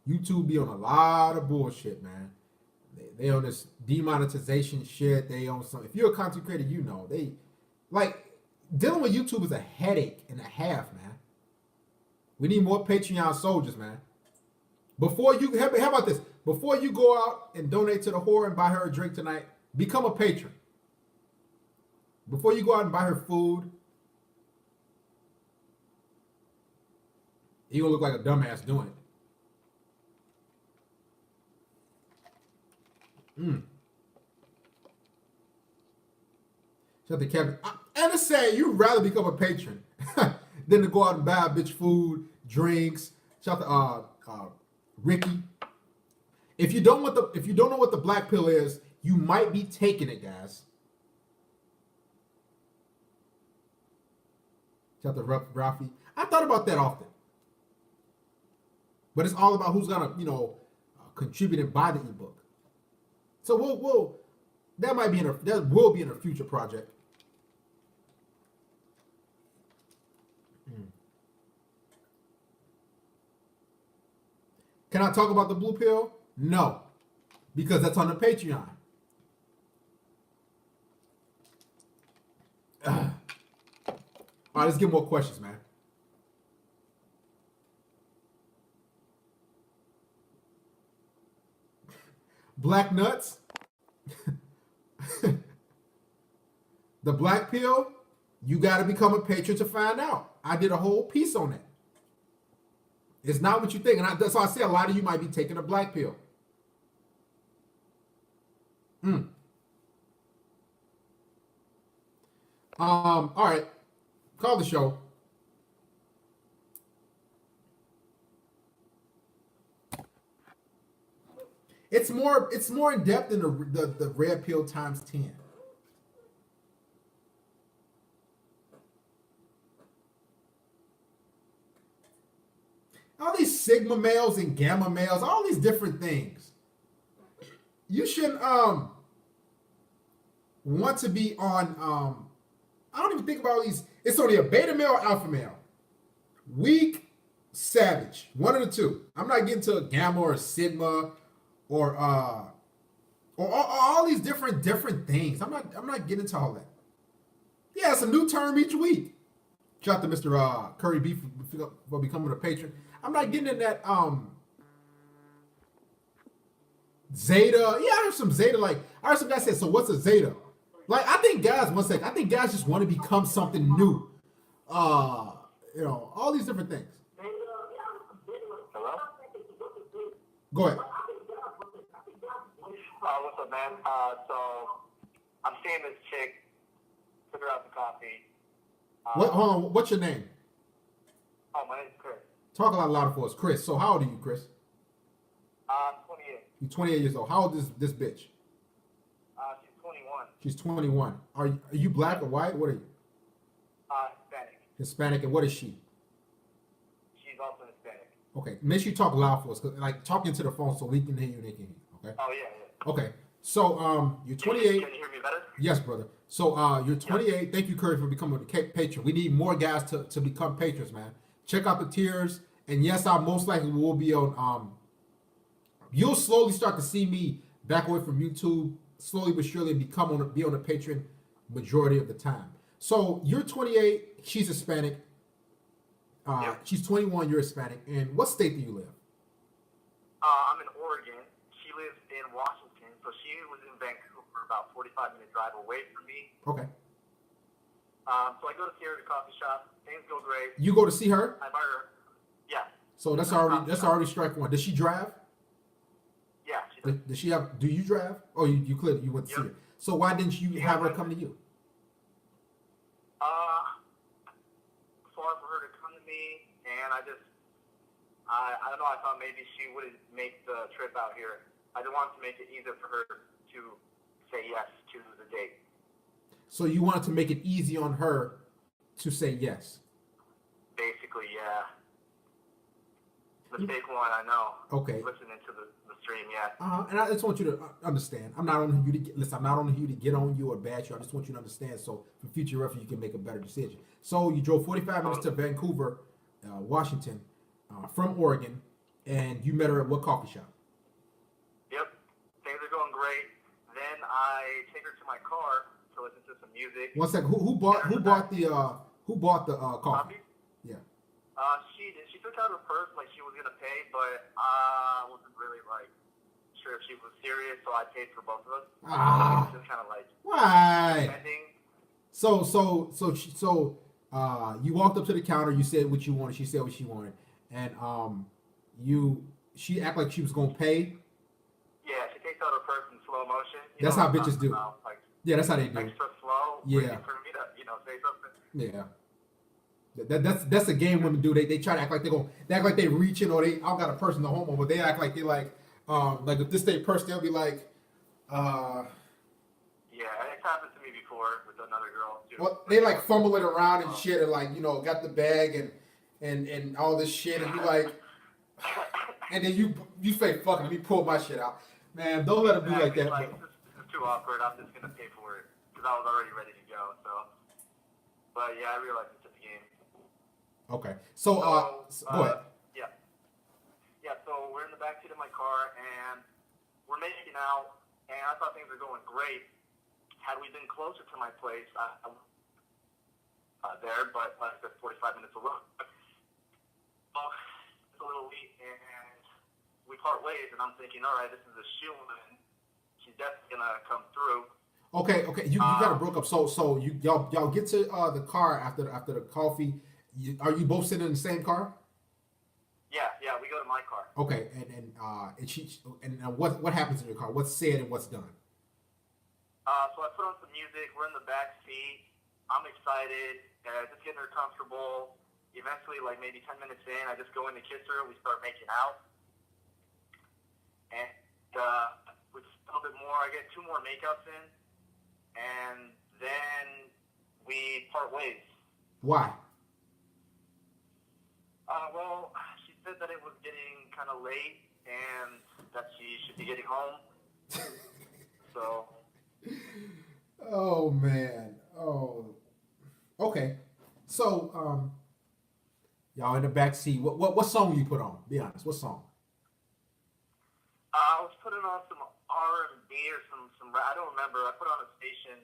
YouTube be on a lot of bullshit, man. They on this demonetization shit. They on some. If you're a content creator, you know they like dealing with YouTube is a headache and a half, man. We need more Patreon soldiers, man. Before you, how about this? Before you go out and donate to the whore and buy her a drink tonight, become a patron. Before you go out and buy her food, you're gonna look like a dumbass doing it. Shout out to Kevin. And to say you'd rather become a patron than to go out and buy a bitch food, drinks. Shout out to Ricky. If you don't know what the black pill is, you might be taking it, guys. Shout out to Ralphie. I thought about that often. But it's all about who's gonna, contribute and buy the ebook. So we'll that will be in a future project. Can I talk about the blue pill? No, because that's on the Patreon. All right, let's get more questions, man. Black nuts. The black pill. You got to become a patron to find out. I did a whole piece on that. It's not what you think, and that's why I say a lot of you might be taking a black pill. All right, call the show. It's more in depth than the red pill times 10. All these sigma males and gamma males, all these different things. You shouldn't want to be on I don't even think about all these. It's only a beta male, alpha male. Weak, savage. One of the two. I'm not getting to a gamma or a sigma or all these different things. I'm not getting into all that. Yeah, it's a new term each week. Shout out to Mr. Curry Beef for becoming a patron. I'm not getting in that Zeta. Yeah, I heard some Zeta. Like I heard some guy say, so what's a Zeta? Like I think guys, one second, I think guys just want to become something new. All these different things. Hello? Go ahead. What's up, man? So I'm seeing this chick. Took her out to coffee. Hold on. What's your name? Oh, my name's Chris. Talk a lot louder for us, Chris. So how old are you, Chris? I'm 28. You're 28 years old. How old is this bitch? She's 21. She's 21. Are you black or white? What are you? Hispanic. Hispanic, and what is she? She's also Hispanic. Okay, make sure you talk loud for us, cause like talk into the phone so we can hear you and they can hear you. Okay. Oh yeah. Okay. So you're 28. Can you hear me better? Yes, brother. So you're 28. Thank you, Curry, for becoming a patron. We need more guys to become patrons, man. Check out the tiers, and yes, I most likely will be on. You'll slowly start to see me back away from YouTube, slowly but surely be on a patron majority of the time. So you're 28. She's Hispanic. She's 21. You're Hispanic. And what state do you live? I'm in Oregon. She lives in Washington, so she was in Vancouver, about 45-minute drive away from me. Okay. So I go to see her at a coffee shop. Things go great. You go to see her? I buy her. Yeah. So that's already strike one. Does she drive? Yeah. She does. Does she have? Do you drive? Oh, you clearly you went to see her. So why didn't you have her come to you? Far for her to come to me, and I don't know. I thought maybe she wouldn't make the trip out here. I just wanted to make it easier for her to say yes to the date. So you wanted to make it easy on her to say yes. Basically, yeah. Mistake one, I know. Okay. Listening to the stream, yeah. And I just want you to understand. I'm not on you to listen. I'm not on you to get on you or bash you. I just want you to understand. So for future reference, you can make a better decision. So you drove 45 minutes to Vancouver, Washington, from Oregon, and you met her at what coffee shop? Yep. Things are going great. Then I take her to my car to listen to some music. One second. Who bought the coffee? Yeah. She did. She took out her purse like she was gonna pay, but I wasn't really like sure if she was serious, so I paid for both of us. Just kind of like why? spending. So you walked up to the counter. You said what you wanted. She said what she wanted, and she acted like she was gonna pay. Yeah, she takes out her purse in slow motion. That's how bitches do. Like, Yeah, that's how they do. extra slow. Yeah. For me to say something. Yeah. That's a game women do. They try to act like they act like they reaching or I got a person to home over. They act like they like if this they person they'll be like Yeah, it's happened to me before with another girl too. well they like fumble it around and shit and like got the bag and all this shit and you like and then you say fuck it, let me pull my shit out. Man, don't let them do like that. Like, this is too awkward. I'm just gonna pay for it because I was already ready to go. So, but yeah, I realized it's a game. Okay. So go ahead. Yeah, so we're in the backseat of my car, and we're making out, and I thought things were going great. Had we been closer to my place, there, but like I said, 45 minutes away. Well, it's a little late, and we part ways, and I'm thinking, all right, this is a shoe-in. She's definitely gonna come through. Okay, you got it broke up. So y'all get to the car after the coffee. Are you both sitting in the same car? Yeah, we go to my car. Okay, and what happens in your car? What's said and what's done? So I put on some music. We're in the back seat. I'm excited. Just getting her comfortable. Eventually, like maybe 10 minutes in, I just go in to kiss her. We start making out. And with a little bit more, I get 2 more makeouts in. And then we part ways. Why? Well, she said that it was getting kind of late and that she should be getting home. So... Oh man. Oh. Okay. So y'all in the back seat. What song you put on? Be honest. What song? I was putting on some R&B or some rap. I don't remember. I put on a station.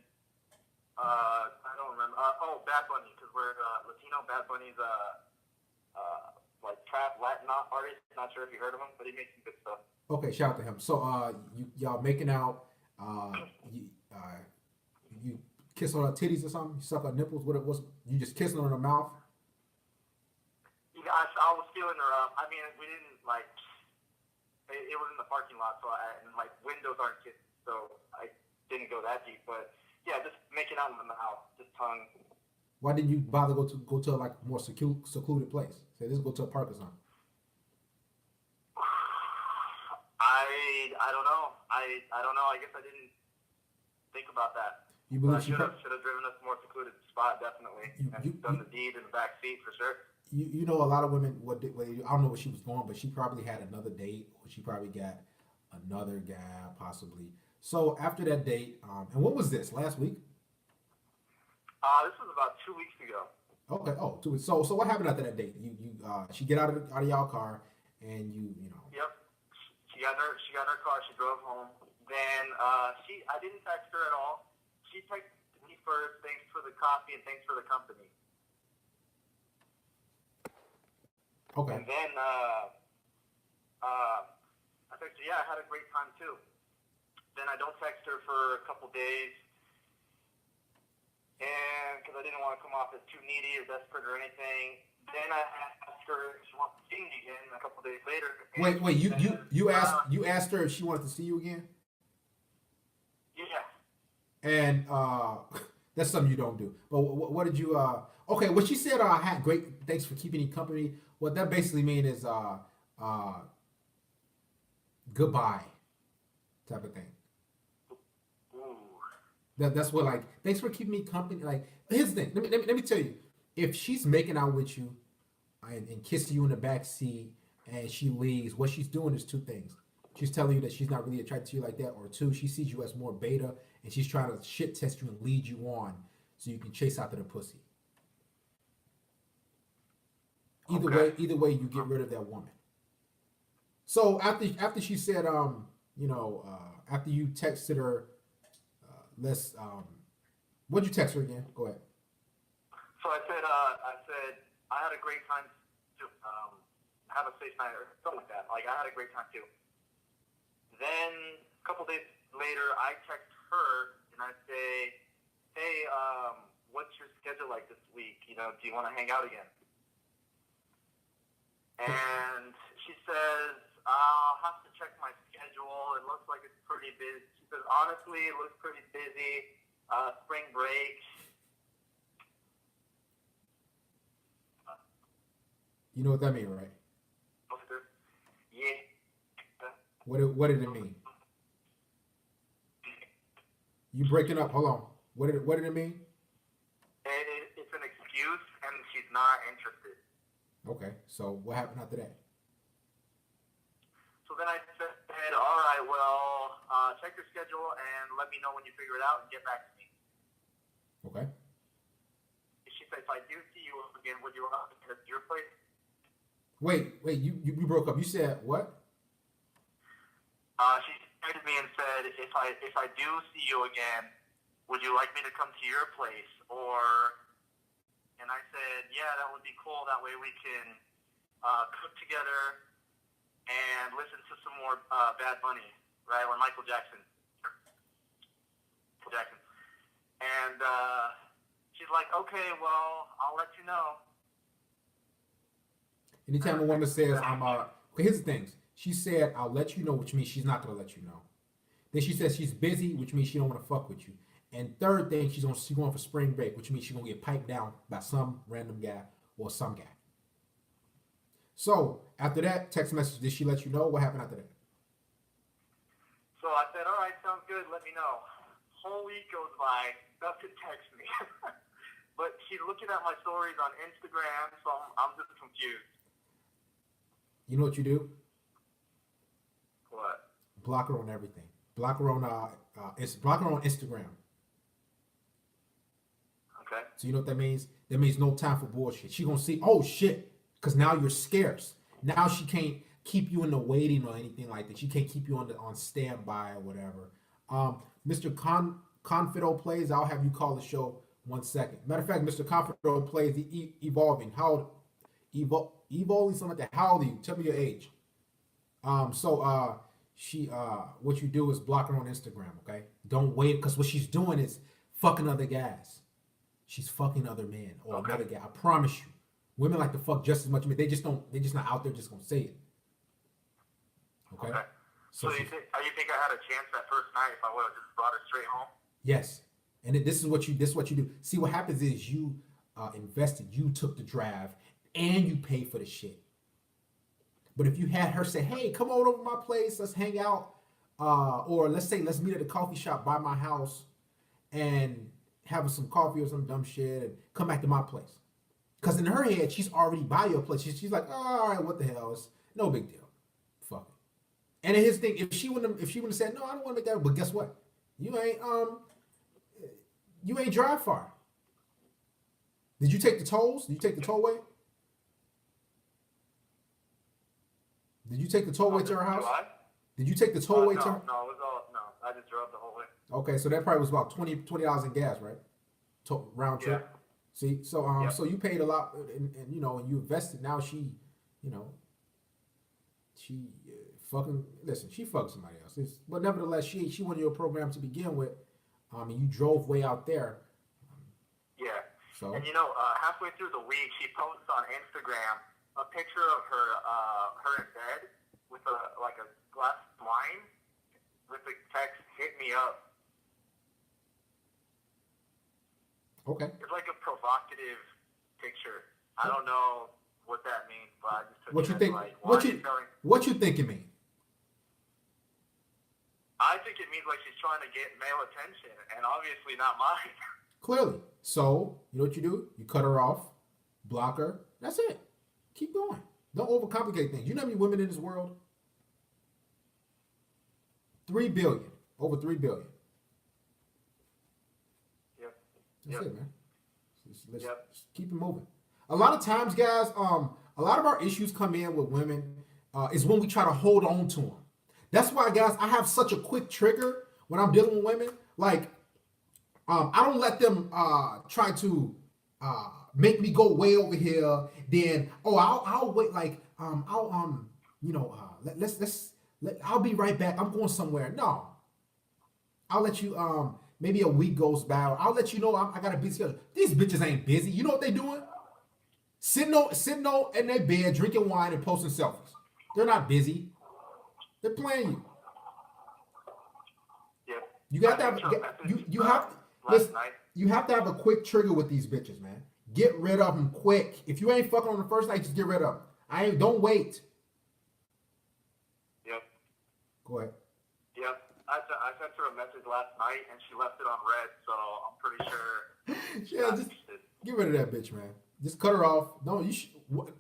I don't remember. Bad Bunny, because we're Latino. Bad Bunny's like trap Latin artist. Not sure if you heard of him, but he makes some good stuff. Okay, shout out to him. So y'all making out. You kiss on her titties or something? You suck her nipples? What it was? You just kissing her in her mouth? Yeah, I was feeling her up. I mean, we didn't like. It was in the parking lot, and like windows aren't kissing, so I didn't go that deep. But yeah, just making out in the mouth, just tongue. Why didn't you bother go to like a more secluded place? Say, let's go to a park or something. I don't know. I don't know. I guess I didn't think about that. You believe should have driven us to a more secluded spot, definitely, and done the deed in the back seat for sure. You know, a lot of women. I don't know where she was going, but she probably had another date, or she probably got another guy, possibly. So after that date, and what was this? Last week? This was about 2 weeks ago. Okay. Oh, 2 weeks. So what happened after that date? She get out of y'all car, and you know. Yep. She got in her car. She drove home. Then I didn't text her at all. She texted me first, thanks for the coffee and thanks for the company. Okay. And then I texted her, yeah, I had a great time too. Then I don't text her for a couple days, and because I didn't want to come off as too needy or desperate or anything. Then I asked her if she wants to see me again a couple days later. Wait, you asked her if she wanted to see you again? Yeah. And that's something you don't do. But what did you? Okay, what she said, had great. Thanks for keeping me company. What that basically means is goodbye, type of thing. Ooh. That's what, like, thanks for keeping me company. Like, here's the thing. Let me tell you, if she's making out with you and kissing you in the back seat and she leaves, what she's doing is 2 things. She's telling you that she's not really attracted to you like that, or 2, she sees you as more beta, and she's trying to shit test you and lead you on so you can chase after the pussy. Either way, you get rid of that woman. So after she said, after you texted her, what'd you text her again? Go ahead. So I said, I had a great time too. Have a safe night or something like that. Like, I had a great time too. Then a couple days later, I text her and I say, hey, what's your schedule like this week? You know, do you want to hang out again? And she says, I'll have to check my schedule. It looks like it's pretty busy. She says, honestly, it looks pretty busy. Spring break. You know what that means, right? Yeah. What did it mean? You breaking up? Hold on. What did it mean? It's an excuse, and she's not interested. Okay. So what happened after that? So then I said, all right, well, check your schedule and let me know when you figure it out and get back to me. Okay. She said, if I do see you again, would you want to at your place? Wait, you broke up. You said what? She texted me and said, if I do see you again, would you like me to come to your place? And I yeah, that would be cool. That way we can cook together and listen to some more Bad Bunny, right? Or Michael Jackson. And she's like, okay, well, I'll let you know. Anytime a woman says, okay, here's the things. She said, I'll let you know, which means she's not going to let you know. Then she says she's busy, which means she don't want to fuck with you. And third thing, she's going for spring break, which means she's going to get piped down by some random guy or some guy. So, after that text message, did she let you know? What happened after that? So I said, all right, sounds good, let me know. Whole week goes by, doesn't text me. But she's looking at my stories on Instagram, so I'm just confused. You know what you do? What? Block her on everything. Block her on block her on Instagram. Okay. So you know what that means? That means no time for bullshit. She gonna see, oh shit, because now you're scarce. Now she can't keep you in the waiting or anything like that. She can't keep you on standby or whatever. Mr. Confido plays. I'll have you call the show 1 second. Matter of fact, Mr. Confido plays the evolving. How old? Evolving something like that. How old are you? Tell me your age. She what you do is block her on Instagram, okay? Don't wait, because what she's doing is fucking other guys. She's fucking other men or another guy. I promise you. Women like to fuck just as much as men. They're just not out there just gonna say it. Okay? So you think I had a chance that first night if I would have just brought her straight home? Yes. And this is what you do. See, what happens is you invested, you took the drive, and you paid for the shit. But if you had her say, hey, come on over to my place, let's hang out, or let's meet at a coffee shop by my house and have some coffee or some dumb shit and come back to my place. Because in her head, she's already by your place. She's like, oh, all right, what the hell? It's no big deal. Fuck it. And his thing, if she wouldn't have said, no, I don't want to make that, but guess what? You ain't drive far. Did you take the tolls? Did you take the tollway? Did you take the tollway to her house? Did you take the tollway to her? No, it was all, no. I just drove the whole way. Okay, so that probably was about $20 in gas, right? Round trip. Yeah. See, so so you paid a lot, and you know, and you invested. Now she, you know, she she fucked somebody else. But nevertheless, she wanted your program to begin with. And you drove way out there. Yeah. So. And you know, halfway through the week, she posts on Instagram a picture of her in bed with a glass of wine with the text "Hit me up." Okay. It's like a provocative picture. I don't know what that means, but I just took what it you as think? like, What you think it means? I think it means like she's trying to get male attention, and obviously not mine. Clearly. So you know what you do? You cut her off, block her. That's it. Keep going. Don't overcomplicate things. You know how many women in this world? 3 billion. Over 3 billion. Yep. That's it, man. Let's keep it moving. A lot of times, guys, a lot of our issues come in with women is when we try to hold on to them. That's why, guys, I have such a quick trigger when I'm dealing with women. Like, I don't let them try to make me go way over here. Then, I'll wait. Like, I'll I'll be right back. I'm going somewhere. No, I'll let you. Maybe a week goes by. I'll let you know I got a busy schedule. These bitches ain't busy. You know what they doing? Sitting in their bed, drinking wine and posting selfies. They're not busy. They're playing you. Yep. You got to have you have to have a quick trigger with these bitches, man. Get rid of them quick. If you ain't fucking on the first night, just get rid of them. Don't wait. Yep. Go ahead. Yep. I sent her a message last night and she left it on red, so I'm pretty sure. Yeah, just get rid of that bitch, man. Just cut her off.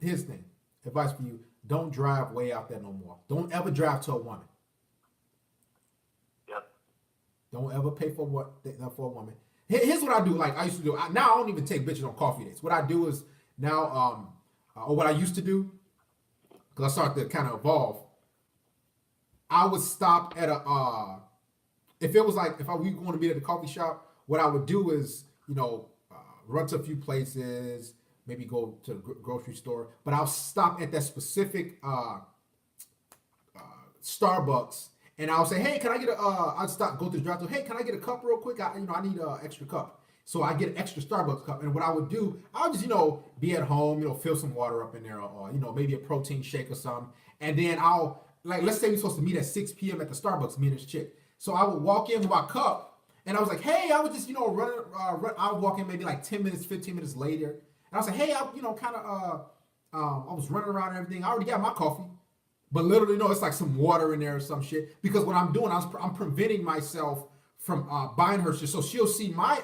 Here's the thing. Advice for you. Don't drive way out there no more. Don't ever drive to a woman. Yep. Don't ever pay for a woman. Here's what I do. Like I used to do. Now I don't even take bitches on coffee dates. What I do is now, or what I used to do, because I started to kind of evolve. I would stop at if we were going to meet at the coffee shop, what I would do is, run to a few places, maybe go to the grocery store, but I'll stop at that specific Starbucks, and I'll say, hey, can I get a? I'll stop, go to the drive-thru. Hey, can I get a cup real quick? I need an extra cup. So I get an extra Starbucks cup, and what I would do, I'll just be at home, fill some water up in there, or maybe a protein shake or something, and then I'll let's say we're supposed to meet at 6 p.m. at the Starbucks, me and this chick. So I would walk in with my cup, and I was like, hey, I was just run. I would walk in maybe like 10 minutes, 15 minutes later, and I was like, hey, I I was running around and everything. I already got my coffee. But literally, no, it's like some water in there or some shit. Because what I'm doing, I'm preventing myself from buying her shit. So she'll see my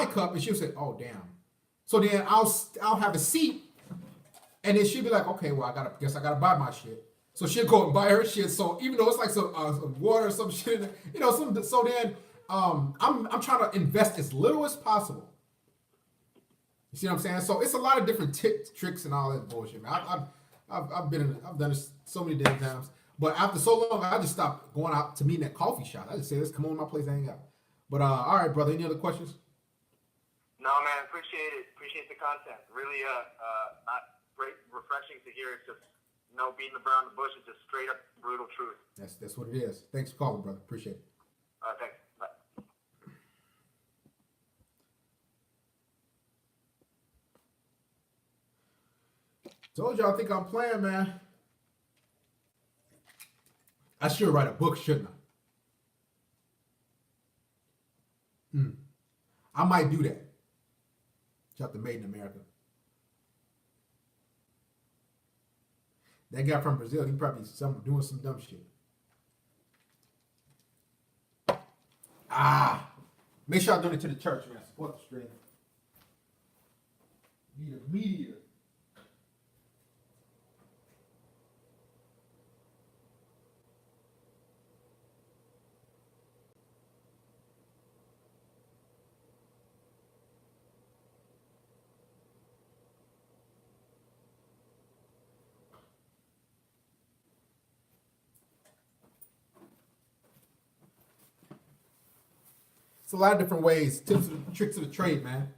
cup and she'll say, "Oh damn." So then I'll have a seat, and then she'll be like, "Okay, well I gotta buy my shit." So she'll go and buy her shit. So even though it's like some water or some shit, so then I'm trying to invest as little as possible. You see what I'm saying? So it's a lot of different tricks and all that bullshit, man. I've done it so many damn times, but after so long, I just stopped going out to meet in that coffee shop. I just say, let's come on to my place and hang out. But all right, brother. Any other questions? No, man, appreciate it. Appreciate the content. Really, not great, refreshing to hear. It's just beating around the bush. It's just straight up brutal truth. That's what it is. Thanks for calling, brother. Appreciate it. Thanks. Bye. Told y'all I think I'm playing, man. I should write a book, shouldn't I? I might do that. Chapter Made in America. That guy from Brazil, he probably doing some dumb shit. Make sure I donate to the church, man. Support the stream. Need a media. It's a lot of different ways, tips and tricks of the trade, man.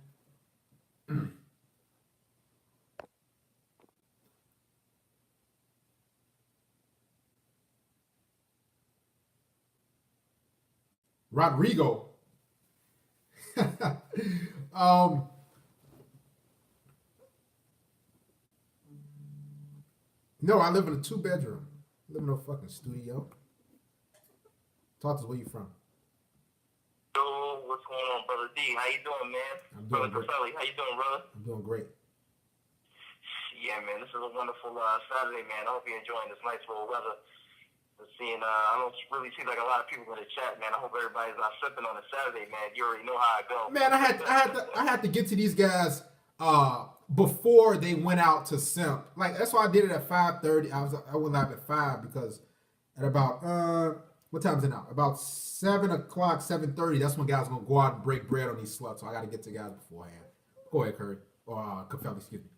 Rodrigo. No, I live in a 2-bedroom. I live in a fucking studio. Talk to us, where you from? Yo, what's going on, Brother D? How you doing, man? I'm doing Brother great. Caselli, how you doing, brother? I'm doing great. Yeah, man, this is a wonderful Saturday, man. I hope you're enjoying this nice little weather. I don't really see like a lot of people in the chat, man. I hope everybody's not slipping on a Saturday, man. You already know how I go. Man, I had to get to these guys before they went out to simp. Like that's why I did it at 5:30. I went live at 5 because at about what time is it now? About 7 o'clock, 7:30. That's when guys gonna go out and break bread on these sluts. So I got to get to guys beforehand. Go ahead, Curry or Cafelli, excuse me.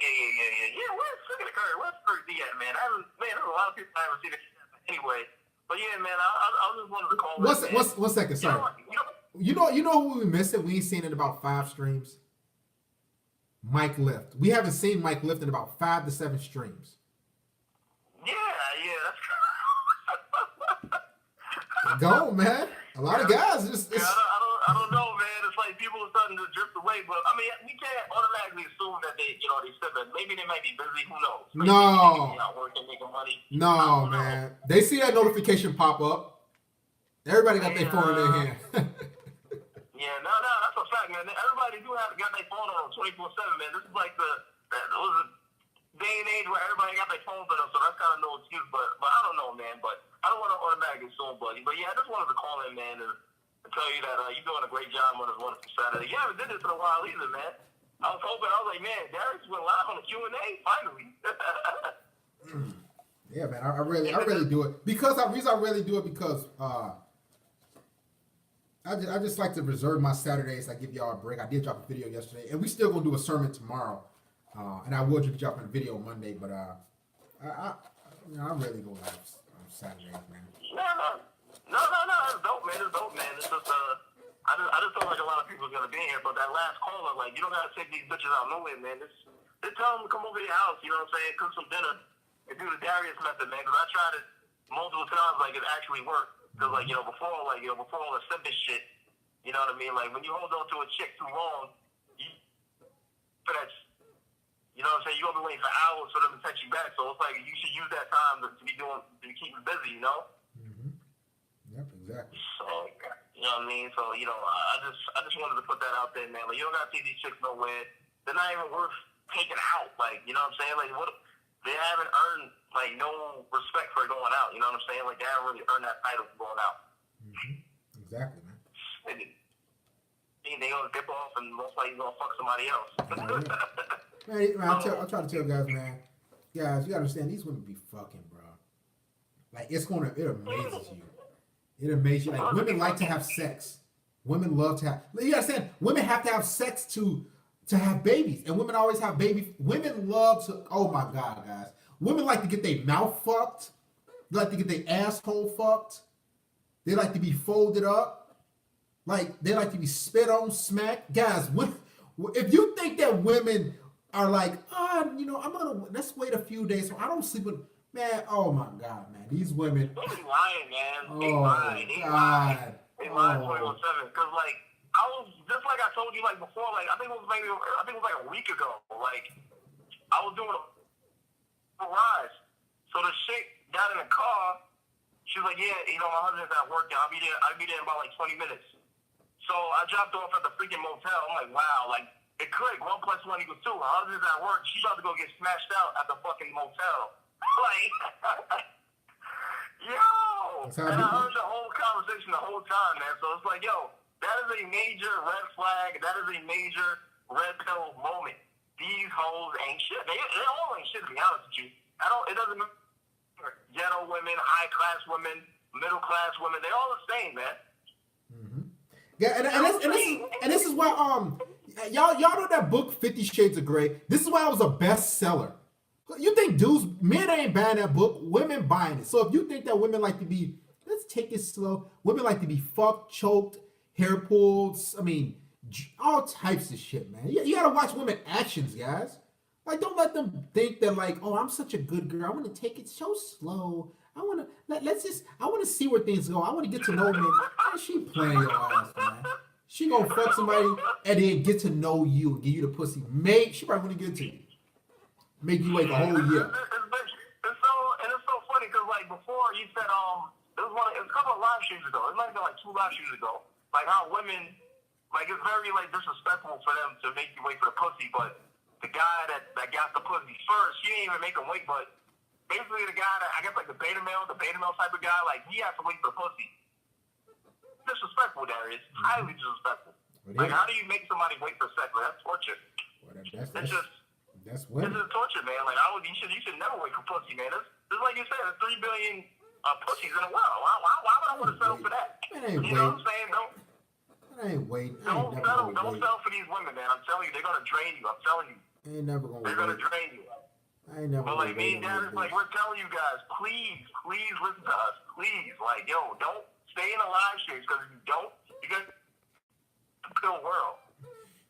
Yeah. Where's Curry? Where's Curry D at, man? There's a lot of people I haven't seen it anyway. But yeah, man, I just wanted to call. 1 second, sorry. You know who we missing? We ain't seen in about 5 streams. Mike Lift. We haven't seen Mike Lift in about 5 to 7 streams. Yeah, that's Go, man. A lot of guys just. I don't know, man. It's like people are starting to drift away, but I mean, we can't automatically assume that they sipping. Maybe they might be busy. Who knows? Maybe No. they out working, making money. No, man. They see that notification pop up. Everybody got their phone in their hand. Yeah, no, that's a fact, man. Everybody got their phone on 24/7, man. This is like the day and age where everybody got their phones on them, so that's kind of no excuse. But I don't know, man. But I don't want to automatically assume, buddy. But yeah, I just wanted to call in, man, and tell you that you're doing a great job on this wonderful Saturday. You haven't did this in a while either, man. I was like, man, Darius went live on the Q&A finally. Yeah, man. I really do it because the reason I really do it because I just like to reserve my Saturdays. I give y'all a break. I did drop a video yesterday, and we still gonna do a sermon tomorrow, and I will be dropping a video Monday. But I really go live on Saturdays, man. No, it's dope, man. It's just, I I just felt like a lot of people was gonna be in here, but that last caller, like, you don't gotta take these bitches out nowhere, man. Just tell them to come over to your house. You know what I'm saying? Cook some dinner and do the Darius method, man. Because I tried it multiple times, like it actually worked. Because before all the simple shit, you know what I mean? Like when you hold on to a chick too long, for that, you know what I'm saying? You're gonna be waiting for hours for them to text you back. So it's like you should use that time to be keeping busy, you know? Mm-hmm. Yep, exactly. So, you know what I mean? So, I just wanted to put that out there, man. Like, you don't gotta see these chicks nowhere. They're not even worth taking out. Like, you know what I'm saying? Like, what? They haven't earned, like, no respect for going out. You know what I'm saying? Like, they haven't really earned that title for going out. Mm-hmm. Exactly, man. They gonna dip off and most likely gonna fuck somebody else. Man, I try to tell guys, man. Guys, you gotta understand these women be fucking, bro. Like it amazes you. It amazes you. Like women like to have sex. Women love to have. You understand? Women have to have sex to have babies, and women always have babies. Women love to. Oh my god, guys. Women like to get their mouth fucked. They like to get their asshole fucked. They like to be folded up. Like they like to be spit on, smacked. Guys, if you think that women are like, let's wait a few days so I don't sleep with, man, oh my god, man, these women. They be lying, man. They Oh lie. They lie 24/7. Cause like I was just like I told you like before, like I think it was like a week ago. Like I was doing a rise. So the chick got in the car. She was like, yeah, my husband's at work and I'll be there in about like 20 minutes. So I dropped off at the freaking motel. I'm like, wow, like it clicked. 1 + 1 = 2. Her husband's at work. She's about to go get smashed out at the fucking motel. Like, yo. And I heard the whole conversation the whole time, man. So it's like, yo, that is a major red flag. That is a major red pill moment. These hoes ain't shit. They all ain't shit, to be honest with you. It doesn't matter. Ghetto women, high class women, middle class women, they all the same, man. Mm-hmm. Yeah, and this is why y'all know that book 50 Shades of Grey. This is why it was a bestseller. You think men ain't buying that book, women buying it. So if you think that women like to be, let's take it slow. Women like to be fucked, choked, hair pulled. I mean, all types of shit, man. You gotta watch women actions, guys. Like, don't let them think that like, oh, I'm such a good girl. I want to take it so slow. I want to see where things go. I want to get to know men. Man, she playing your ass, man. She gonna fuck somebody and then get to know you and give you the pussy. She probably want to get to you. Make you wait a whole year. It's so funny because like before you said it was a couple of live streams ago. It might have been like 2 live streams ago. Like how women like it's very like disrespectful for them to make you wait for the pussy, but the guy that got the pussy first, she didn't even make him wait, but basically the guy that I guess like the beta male type of guy, like he has to wait for the pussy. Disrespectful, Darius. Highly disrespectful. Like how do you make somebody wait for sex? Like, that's torture. Well, that's This is torture, man. Like you should never wait for pussy, man. This is like you said, there's 3 billion pussies in the world. Why would I want to settle for that? You know what I'm saying? Don't settle for these women, man. I'm telling you, they're gonna drain you. I'm telling you. They're gonna drain you. But like me and Dad, like we're telling you guys, please listen to us. Please, like yo, don't stay in the live streams because if you don't, you're gonna kill the world.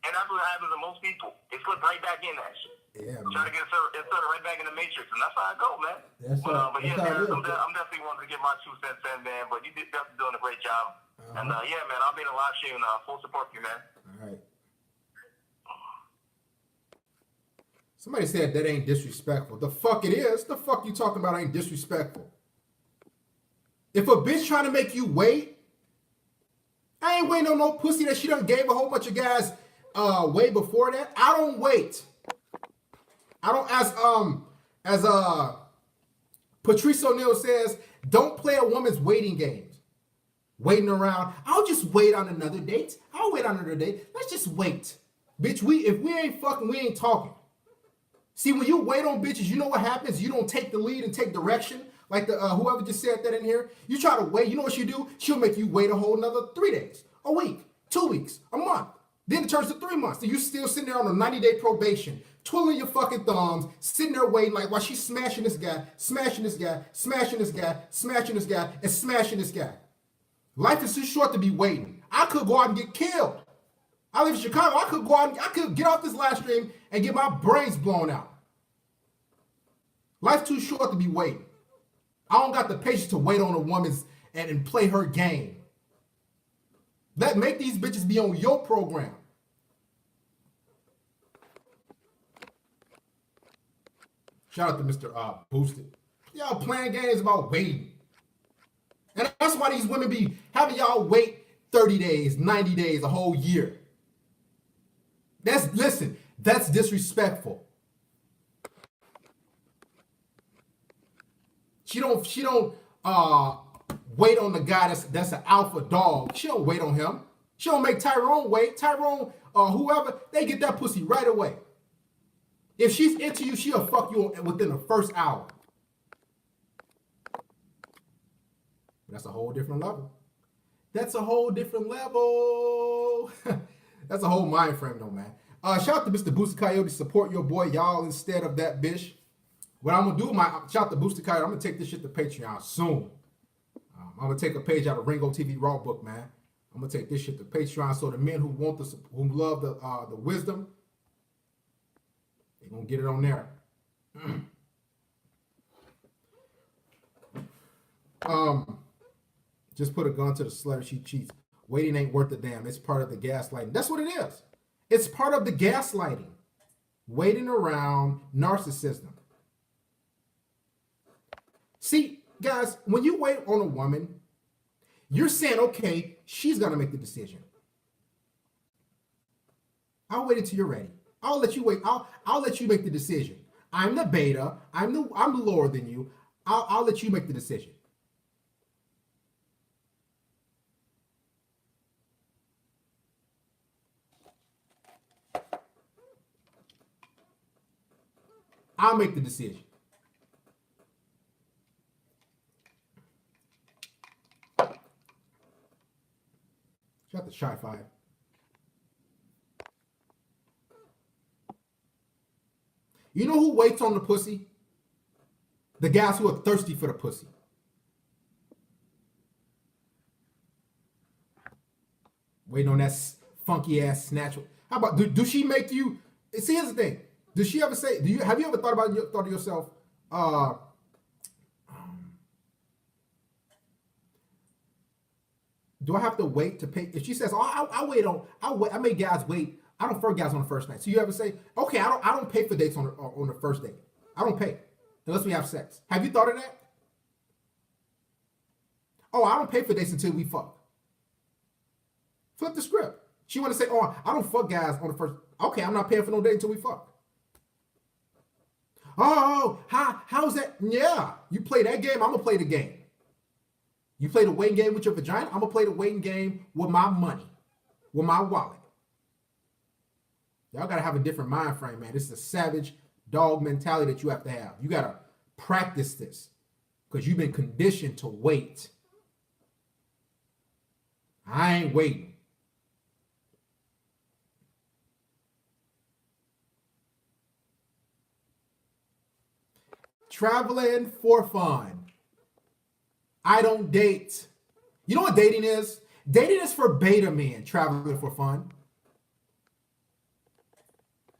And that's what happens to most people. They slip right back in that shit. Yeah, try to get inserted right back in the matrix, and that's how I go, man. But yeah, man, I'm definitely wanting to get my 2 cents in, man. But you definitely doing a great job. And yeah, man, I'll be in a live stream and full support you, man. All right. Somebody said that ain't disrespectful. The fuck it is. The fuck you talking about ain't disrespectful. If a bitch trying to make you wait, I ain't waiting on no pussy that she done gave a whole bunch of guys way before that. I don't wait. I don't as Patrice O'Neal says, don't play a woman's waiting games. Waiting around. I'll just wait on another date. I'll wait on another date. Let's just wait. Bitch, if we ain't fucking, we ain't talking. See, when you wait on bitches, you know what happens? You don't take the lead and take direction. Like the whoever just said that in here. You try to wait. You know what she do? She'll make you wait a whole another 3 days, a week, 2 weeks, a month. Then it turns to 3 months. Then you still sitting there on a 90-day probation, twiddling your fucking thumbs, sitting there waiting like while she's smashing this guy, smashing this guy, smashing this guy, smashing this guy, and smashing this guy. Life is too short to be waiting. I could go out and get killed. I live in Chicago. I could go out and I could get off this live stream and get my brains blown out. Life's too short to be waiting. I don't got the patience to wait on a woman's and play her game. Make these bitches be on your program. Shout out to Mr. Boosted. Y'all playing games about waiting. And that's why these women be having y'all wait 30 days, 90 days, a whole year. That's disrespectful. She don't wait on the guy that's an alpha dog. She don't wait on him. She don't make Tyrone wait. Tyrone or whoever, they get that pussy right away. If she's into you, she'll fuck you within the first hour. That's a whole different level. That's a whole different level. That's a whole mind frame though, man. Shout out to Mr. Booster Coyote. Support your boy, y'all, instead of that bitch. What I'm gonna do, shout out to Booster Coyote. I'm gonna take this shit to Patreon soon. I'm gonna take a page out of Ringo TV Raw book, man. I'm gonna take this shit to Patreon so the men who love the wisdom, they're gonna get it on there. Just put a gun to the slut, she cheats. Waiting ain't worth a damn. It's part of the gaslighting. That's what it is. It's part of the gaslighting. Waiting around, narcissism. See, guys, when you wait on a woman, you're saying, okay, she's gonna make the decision. I'll wait until you're ready. I'll let you wait. I'll let you make the decision. I'm the beta. I'm lower than you. I'll let you make the decision. I'll make the decision. Shout out to Shy Five. You know who waits on the pussy? The guys who are thirsty for the pussy. Waiting on that funky ass snatch. How about do she make you? See, here's the thing. Does she ever say? Have you ever thought to yourself? Do I have to wait to pay? If she says, "Oh, I'll wait. I make guys wait. I don't fuck guys on the first night." So you ever say, "Okay, I don't pay for dates on the first date. I don't pay unless we have sex." Have you thought of that? Oh, I don't pay for dates until we fuck. Flip the script. She want to say, "Oh, I don't fuck guys on the first." Okay, I'm not paying for no date until we fuck. Oh, how's that? Yeah, you play that game. I'm gonna play the game. You play the waiting game with your vagina. I'm gonna play the waiting game with my money, with my wallet. Y'all gotta have a different mind frame, man. This is a savage dog mentality that you have to have. You gotta practice this because you've been conditioned to wait. I ain't waiting. Traveling for fun. I don't date. You know what dating is? Dating is for beta men traveling for fun.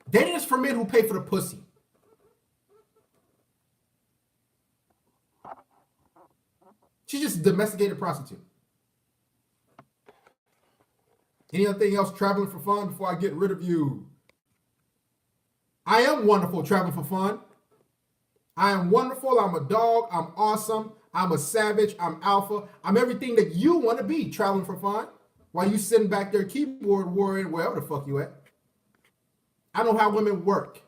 Dating is for men who pay for the pussy. She's just a domesticated prostitute. Anything else traveling for fun before I get rid of you? I am wonderful traveling for fun. I am wonderful. I'm a dog. I'm awesome. I'm a savage. I'm alpha. I'm everything that you want to be traveling for fun while you sitting back there keyboard warrior wherever the fuck you at. I know how women work.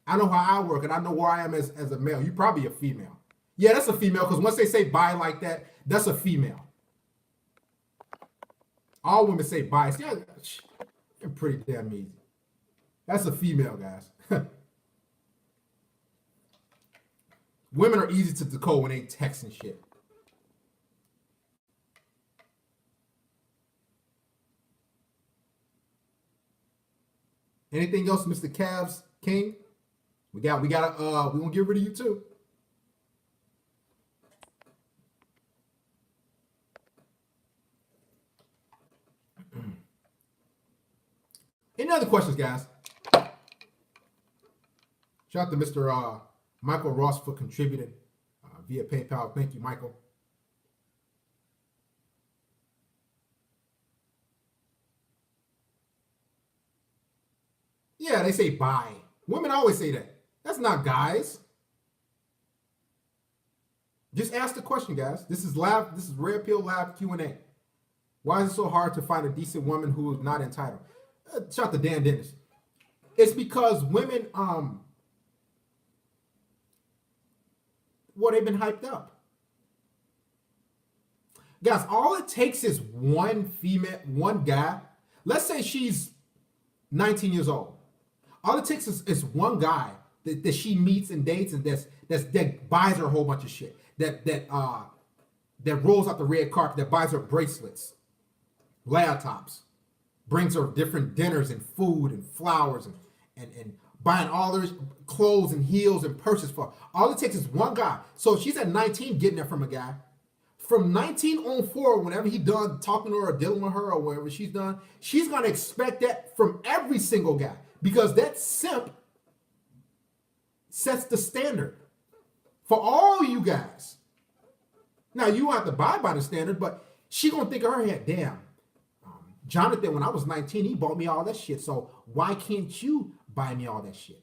I know how I work, and I know where I am as a male. You probably a female. Yeah, that's a female, because once they say bi like that, that's a female. All women say bi. Yeah, they're pretty damn easy. That's a female, guys. Women are easy to decode when they texting shit. Anything else, Mr. Cavs King? We gonna get rid of you too. Any other questions, guys? Shout out to Mr. Michael Ross for contributing via PayPal. Thank you, Michael. Yeah, they say bye. Women always say that. That's not guys. Just ask the question, guys. This is live. This is Red Pill Live Q&A. Why is it so hard to find a decent woman who is not entitled? Shout out to Dan Dennis. It's because women, well, they've been hyped up. Guys, all it takes is one female, one guy. Let's say she's 19 years old. All it takes is one guy that she meets and dates and that buys her a whole bunch of shit. That rolls out the red carpet, that buys her bracelets, laptops, brings her different dinners and food and flowers and buying all her clothes and heels and purses for her. All it takes is one guy. So she's at 19 getting that from a guy. From 19 on forward, whenever he's done talking to her or dealing with her or whatever she's done, she's going to expect that from every single guy because that simp sets the standard for all you guys. Now, you don't have to abide by the standard, but she going to think of her head, damn, Jonathan, when I was 19, he bought me all that shit, so why can't you buy me all that shit?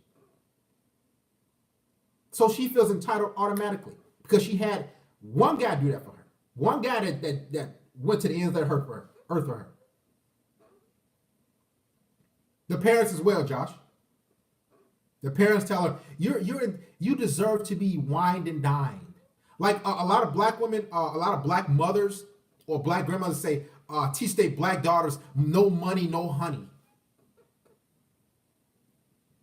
So she feels entitled automatically because she had one guy do that for her. One guy that went to the ends of the earth for her. The parents as well, Josh. The parents tell her, you deserve to be wined and dined. Like a lot of black women, a lot of black mothers or black grandmothers say, teach their black daughters, no money, no honey.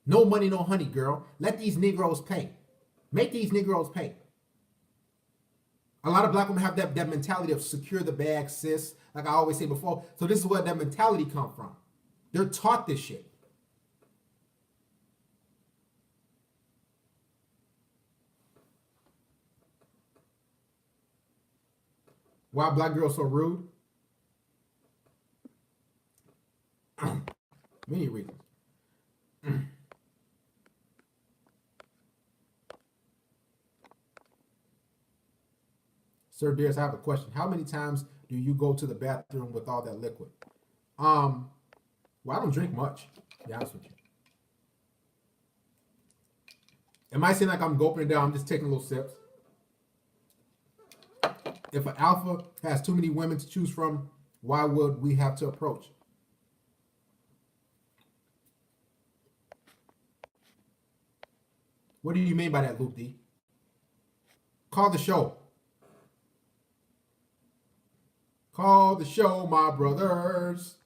No money, no honey, girl. Let these Negroes pay. Make these Negroes pay. A lot of black women have that mentality of secure the bag, sis. Like I always say before. So this is where that mentality comes from. They're taught this shit. Why black girls so rude? Many reasons. Sir Dears, I have a question. How many times do you go to the bathroom with all that liquid? Well, I don't drink much, to be honest with you. It might seem like I'm gulping it down. I'm just taking little sips. If an alpha has too many women to choose from, why would we have to approach? What do you mean by that, Luke D? Call the show. Call the show, my brothers.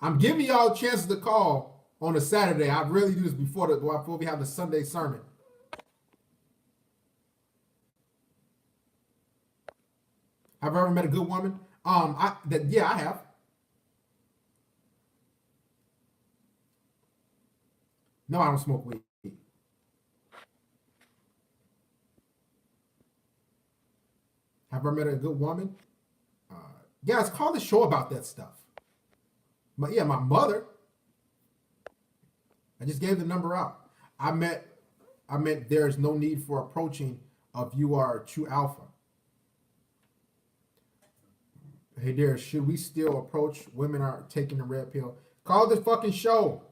I'm giving y'all chances to call on a Saturday. I really do this before we have the Sunday sermon. Have I ever met a good woman? Yeah, I have. No, I don't smoke weed. Have I met a good woman? Guys, call the show about that stuff. My mother. I just gave the number out. I meant there's no need for approaching if you are a true alpha. Hey there, should we still approach women are taking the red pill? Call the fucking show.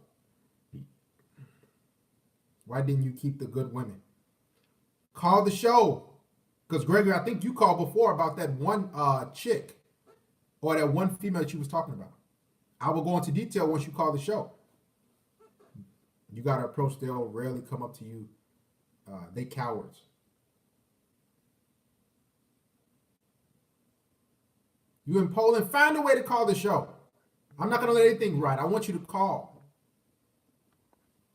Why didn't you keep the good women? Call the show. Because Gregory, I think you called before about that one chick or that one female that you was talking about. I will go into detail once you call the show. You got to approach. They'll rarely come up to you. They cowards. You in Poland, find a way to call the show. I'm not going to let anything ride. I want you to call.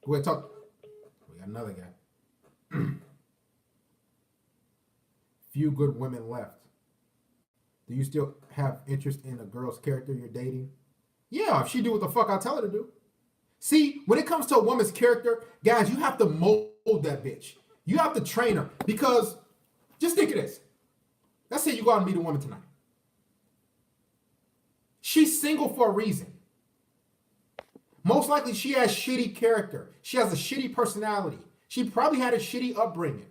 Go ahead, talk. We got another guy. Few good women left. Do you still have interest in a girl's character you're dating? Yeah, if she do what the fuck I tell her to do. See, when it comes to a woman's character, guys, you have to mold that bitch. You have to train her. Because, just think of this. Let's say you go out and meet a woman tonight. She's single for a reason. Most likely she has shitty character. She has a shitty personality. She probably had a shitty upbringing.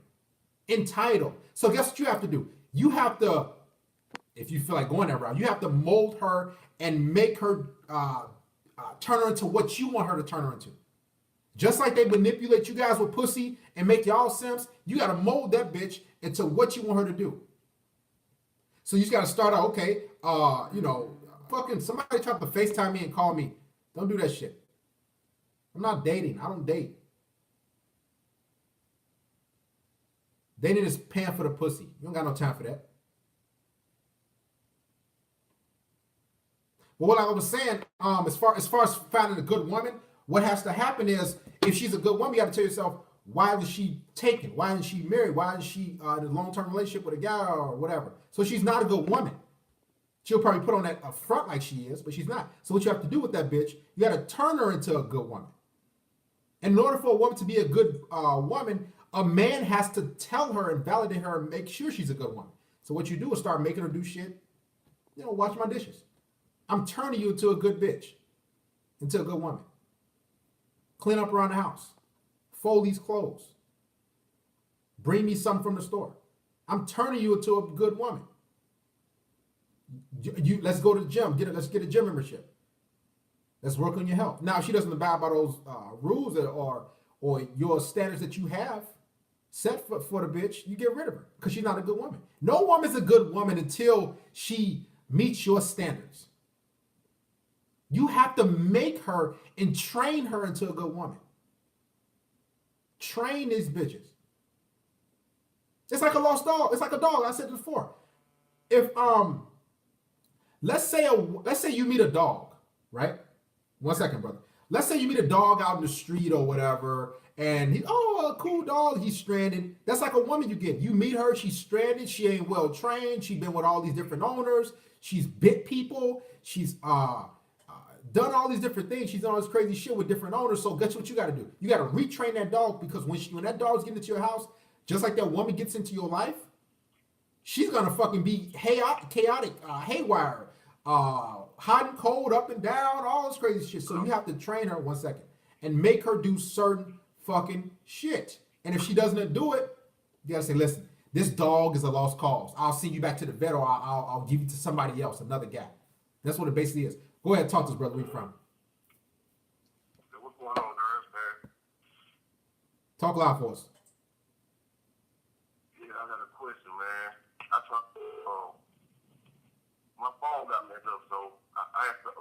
Entitled. So guess what you have to do? You have to, if you feel like going that route, you have to mold her and make her turn her into what you want her to turn her into. Just like they manipulate you guys with pussy and make y'all simps, you got to mold that bitch into what you want her to do. So you just got to start out, okay, fucking somebody tried to FaceTime me and call me. Don't do that shit. I'm not dating. I don't date. Dating is paying for the pussy. You don't got no time for that. But what I was saying, as far as finding a good woman, what has to happen is if she's a good woman, you got to tell yourself, why was she taken? Why isn't she married? Why isn't she in a long-term relationship with a guy or whatever? So she's not a good woman. She'll probably put on that front like she is, but she's not. So what you have to do with that bitch, you got to turn her into a good woman. And in order for a woman to be a good woman, a man has to tell her and validate her and make sure she's a good woman. So what you do is start making her do shit. Wash my dishes. I'm turning you into a good bitch, into a good woman. Clean up around the house. Fold these clothes. Bring me something from the store. I'm turning you into a good woman. Let's go to the gym. Let's get a gym membership. Let's work on your health. Now, if she doesn't abide by those rules or your standards that you have set for the bitch, you get rid of her because she's not a good woman. No woman's a good woman until she meets your standards. You have to make her and train her into a good woman. Train these bitches. It's like a lost dog. It's like a dog. I said before. If let's say you meet a dog, right? 1 second, brother. Let's say you meet a dog out in the street or whatever, and a cool dog, he's stranded. That's like a woman you get. You meet her, she's stranded, she ain't well trained, she's been with all these different owners, she's bit people, she's done all these different things, she's done all this crazy shit with different owners. So guess what you gotta do? You gotta retrain that dog, because when that dog's getting into your house, just like that woman gets into your life, she's gonna fucking be chaotic, haywire, hot and cold, up and down, all this crazy shit. So you have to train her 1 second and make her do certain fucking shit. And if she doesn't do it, you gotta say, listen, this dog is a lost cause. I'll send you back to the vet, or I'll give you to somebody else, another guy. That's what it basically is. Go ahead, talk to us, brother. Where you from? What's going on, Nerves, man? Talk loud for us. Yeah, I got a question, man. I tried my phone got messed up, so I had to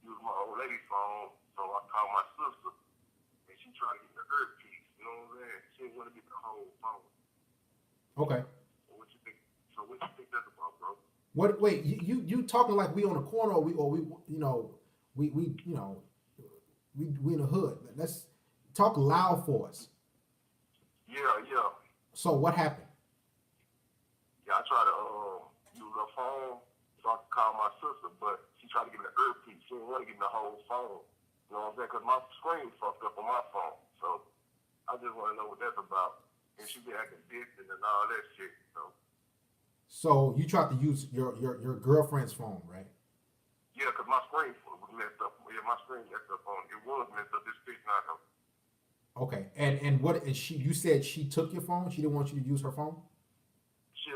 use my old lady's phone. So I called my sister, and she tried to get the earpiece. You know what I'm saying? She didn't want to get the whole phone. Okay. So what you think that's about, bro? What? Wait, you talking like we on a corner, or we in the hood? Let's talk loud for us. Yeah. So what happened? Yeah, I tried to use her phone so I could call my sister, but she tried to give me the earpiece. She didn't want to give me the whole phone. You know what I'm saying? Because my screen fucked up on my phone. So I just want to know what that's about. And she be acting distant and all that shit. So you tried to use your girlfriend's phone, right? Yeah, because my screen was messed up. Yeah, my screen messed up on it. It was messed up. This bitch not her. Okay. And what? And you said she took your phone. She didn't want you to use her phone. She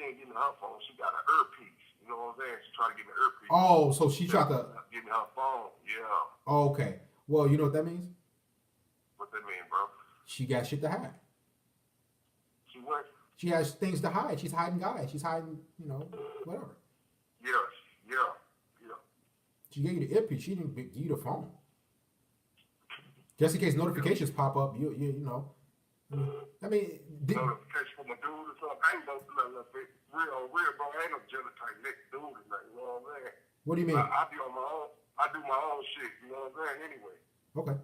ain't giving me her phone. She got an earpiece. You know what I'm saying? She tried to give me an earpiece. Oh, so she tried to give me her phone. Yeah. Okay. Well, you know what that means? What that mean, bro? She got shit to hide. She what? She has things to hide. She's hiding guys. She's hiding, whatever. Yeah. She gave you the earpiece. She didn't give you the phone. Just in case notifications pop up, you know. I mean, notification from a dude or something. I ain't no real, bro. I ain't no jelly type next dude or nothing. You know what I'm saying? What do you mean? I be on my own. I do my own shit. You know what I'm saying? Anyway. Okay.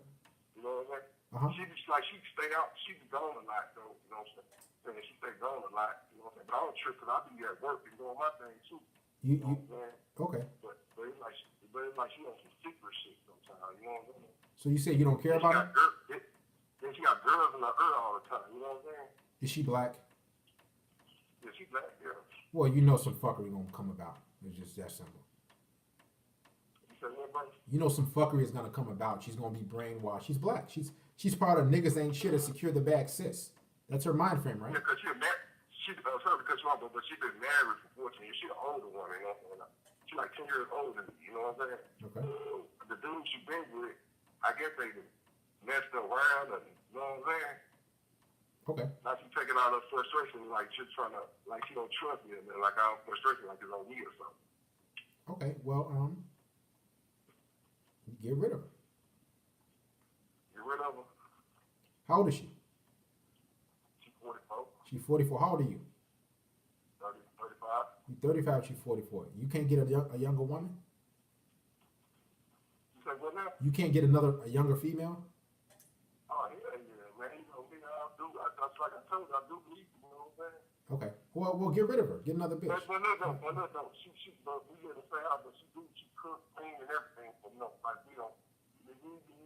You know what I'm saying? Uh-huh. She stay out. She be gone a lot though. You know what I'm saying? She stay gone a lot. You know what I'm saying? But I don't trip because I be at work and doing my thing too. You know what I'm saying? Okay. But it's like she on some secret shit sometimes. You know what I'm saying? So you say you don't care about her? Then she got girls in her ear all the time. You know what I'm saying? Is she black? Yeah, she black. Yeah. Well, you know some fuckery gonna come about. It's just that simple. You said, what, brother? You know some fuckery is gonna come about. She's gonna be brainwashed. She's black. She's part of niggas ain't shit and secure the bag sis. That's her mind frame, right? Yeah, because she's married. Sorry to cut you off, but she's been married for 14 years. She's an older woman, you know. She's like 10 years older than me, you know what I'm saying? Okay. The dude she been with, I guess they messed around, and you know what I'm saying? Okay. Now she's taking out her frustration, like she's trying to, like she don't trust me, and then like our frustration, like it's on me or something. Okay. Well, get rid of her. Get rid of her. How old is she? She's 44, She's 44. How old are you? 30, 35. You 35. She's 44. You can't get a younger woman. You say what now? You can't get a younger female. Oh yeah, man. You know me, like I told you, I do believe you, you know what I'm saying? Okay. Well, get rid of her. Get another bitch. But no. She we live in the same house, but she cook, clean, and everything. But no, like we don't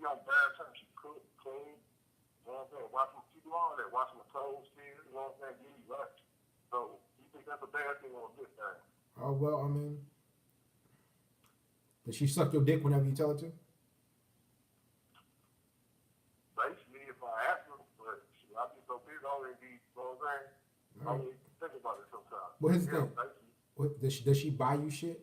on bad terms. She cook, clean. You know what I'm saying? She do all that. Washing the clothes, still. You know what I'm saying? Give me lunch. So you think that's a bad thing or a good thing? Oh well, I mean, does she suck your dick whenever you tell her to? Basically, if I ask her, but I be so busy, I don't even be, you know what I'm saying? I don't even think about it sometimes. Well, here's the Yeah, thing. basically. What, does she buy you shit?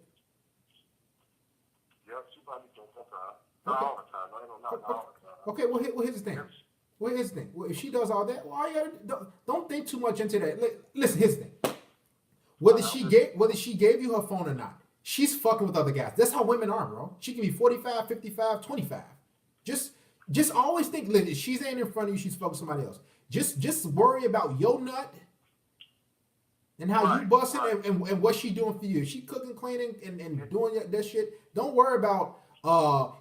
Yeah, she probably do sometimes. Not all the time. I ain't gonna not all the time. Okay. Well, here's the thing. Well, here's the thing. Well, if she does all that, well, all you gotta, don't think too much into that. Listen, here's the thing. Whether she gave you her phone or not, she's fucking with other guys. That's how women are, bro. She can be 45, 55, 25. Just always think, if she's ain't in front of you, she's fucking somebody else. Just worry about your nut and how you busting and what she doing for you. If she cooking, cleaning, and doing that shit, don't worry about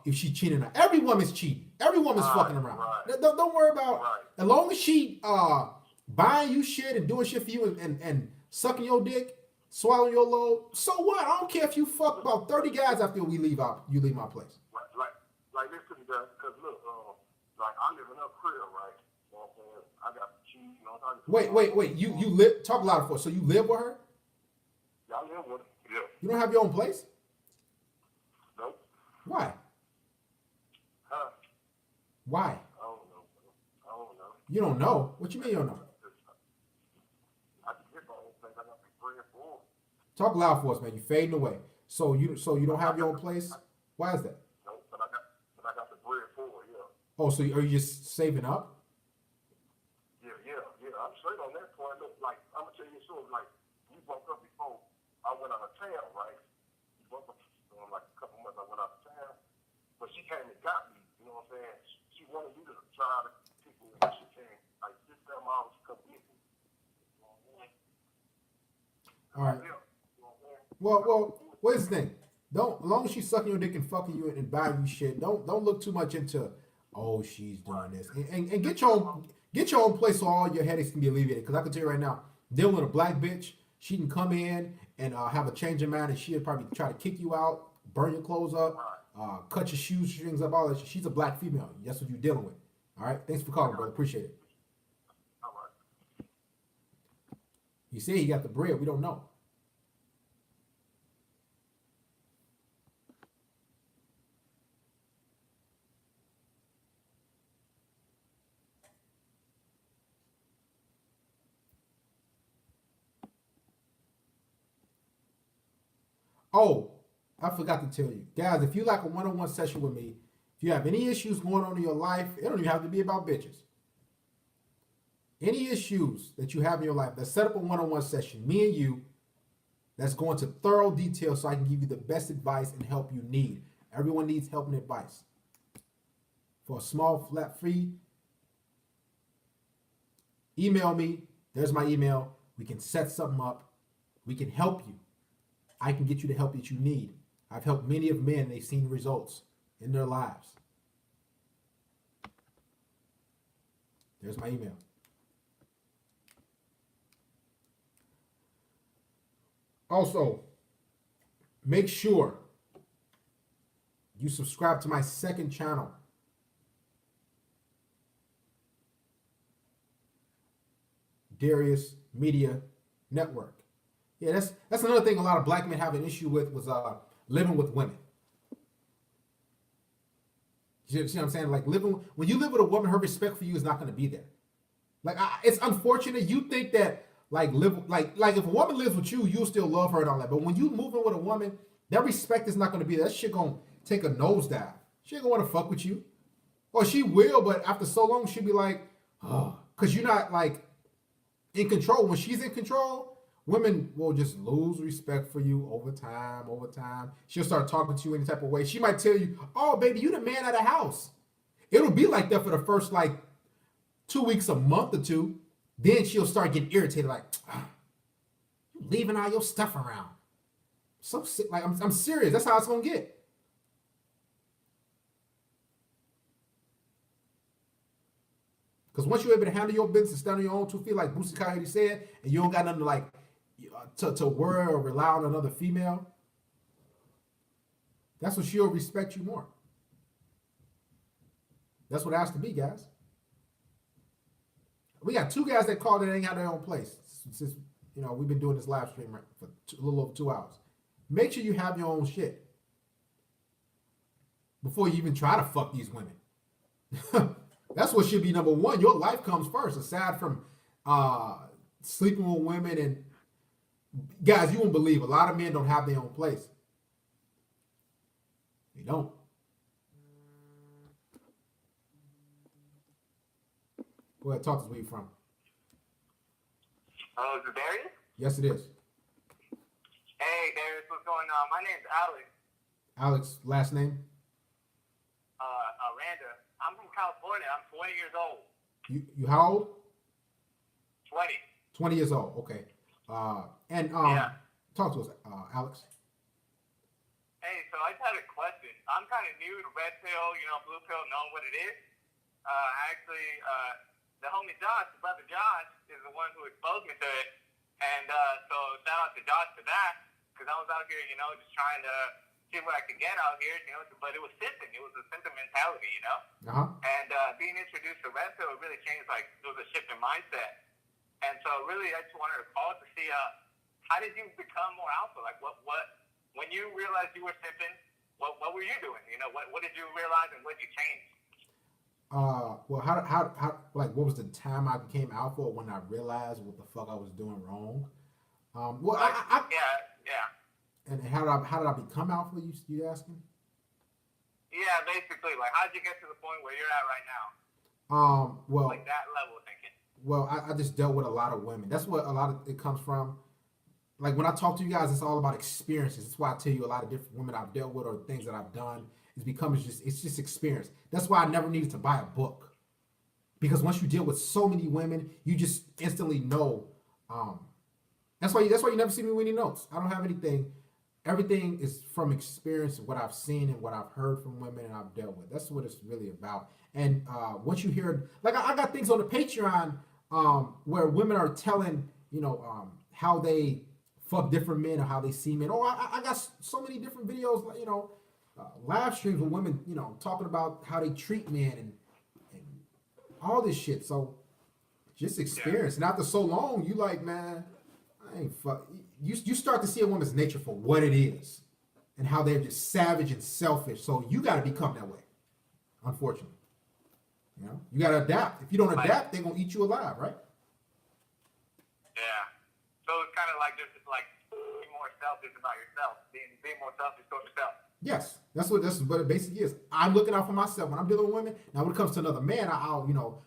if she cheating or not. Every woman's cheating. Every woman's fucking around. Don't worry about as long as she buying you shit and doing shit for you and sucking your dick, swallowing your load. So what? I don't care if you fuck about 30 guys after you leave my place. Like listen, because look, like I live in a crib, right? You know what I'm saying? I got cheese, you know what I'm saying? Wait. You live, talk louder for us. So you live with her? Yeah, I live with her. Yeah. You don't have your own place? Nope. Why? Huh? Why? I don't know. You don't know? What you mean you don't know? I can get my own place. I got to bring it for. Talk loud for us, man. You fading away. So you don't have your own place? Why is that? Nope, but I got the bread for it, yeah. Oh, so are you just saving up? Yeah. I'm straight on that point. Look, like, I'm going to tell you so, like, we broke up before I went out of town, right? We broke up like a couple months I went out of town. But she came and got me, you know what I'm saying? She wanted me to try to pick me when she came. Like, this time I was come get me. You know what I'm saying? All right. Yeah. You know what I'm saying? Well, what's the thing? As long as she's sucking your dick and fucking you and buying you shit, don't look too much into, oh, she's doing this. And get your own place so all your headaches can be alleviated. Because I can tell you right now, dealing with a black bitch, she can come in and have a change of mind, and she'll probably try to kick you out, burn your clothes up, cut your shoes, strings up, all that shit. She's a black female. That's what you're dealing with. All right? Thanks for calling, brother. Appreciate it. All right. You say he got the bread. We don't know. Oh, I forgot to tell you. Guys, if you like a one-on-one session with me, if you have any issues going on in your life, it don't even have to be about bitches. Any issues that you have in your life, let's set up a one-on-one session, me and you, that's going to thorough detail so I can give you the best advice and help you need. Everyone needs help and advice. For a small flat fee, email me. There's my email. We can set something up. We can help you. I can get you the help that you need. I've helped many of men. They've seen results in their lives. There's my email. Also, make sure you subscribe to my second channel. Darius Media Network. Yeah, that's another thing a lot of black men have an issue with was living with women. You see what I'm saying? Like when you live with a woman, her respect for you is not going to be there. Like it's unfortunate. You think that like if a woman lives with you, you'll still love her and all that. But when you move in with a woman, that respect is not going to be there. That shit gonna take a nosedive. She ain't gonna want to fuck with you, or she will, but after so long, she'll be like, oh, because you're not like in control. When she's in control, women will just lose respect for you over time. Over time, she'll start talking to you any type of way. She might tell you, "Oh, baby, you the man of the house." It'll be like that for the first like 2 weeks, a month or two. Then she'll start getting irritated, like, you leaving all your stuff around. So like I'm serious. That's how it's gonna get. Because once you're able to handle your business, stand on your own 2 feet, like Boosie Coyote said, and you don't got nothing to like to worry or rely on another female, that's when she'll respect you more. That's what it has to be, guys. We got 2 guys that called that ain't got their own place. Since we've been doing this live stream for a little over 2 hours. Make sure you have your own shit before you even try to fuck these women. That's what should be number one. Your life comes first, aside from sleeping with women. And guys, you won't believe, a lot of men don't have their own place. They don't. Go ahead, talk to us where you from. Oh, is it Darius? Yes, it is. Hey, Darius, what's going on? My name's Alex. Alex, last name? Randa. I'm from California. I'm 20 years old. You how old? 20. 20 years old. Okay. Yeah. Talk to us, Alex. Hey, so I just had a question. I'm kind of new to red pill, blue pill, knowing what it is. The homie Josh, the brother Josh, is the one who exposed me to it. And so shout out to Josh for that, because I was out here, just trying to see what I could get out here, but it was simping. It was a symptom mentality, Uh-huh. And being introduced to red pill really changed, like, it was a shift in mindset. And so really I just wanted to call to see how did you become more alpha? Like what when you realized you were simping, what were you doing? What did you realize and what did you change? Well, how like what was the time I became alpha, or when I realized what the fuck I was doing wrong? Well, Yeah. And how did I become alpha? You asking? Yeah, basically, like how did you get to the point where you're at right now? Well, like that level of thinking. Well, I just dealt with a lot of women. That's what a lot of it comes from. Like when I talk to you guys, it's all about experiences. That's why I tell you a lot of different women I've dealt with or things that I've done. It's just experience. That's why I never needed to buy a book, because once you deal with so many women, you just instantly know. That's why you never see me with any notes. I don't have anything. Everything is from experience, what I've seen and what I've heard from women and I've dealt with. That's what it's really about. And once you hear, like I got things on the Patreon where women are telling, how they fuck different men or how they see men. Oh, I got so many different videos, live streams with women, talking about how they treat men and all this shit. So just experience. And after so long, you like, man, I ain't fuck. You start to see a woman's nature for what it is and how they're just savage and selfish. So you got to become that way, unfortunately. You got to adapt. If you don't adapt, they're going to eat you alive, right? Yeah. So it's kind of like just like being more selfish about yourself, being more selfish towards yourself. Yes, that's what it basically is. I'm looking out for myself when I'm dealing with women. Now, when it comes to another man, I'll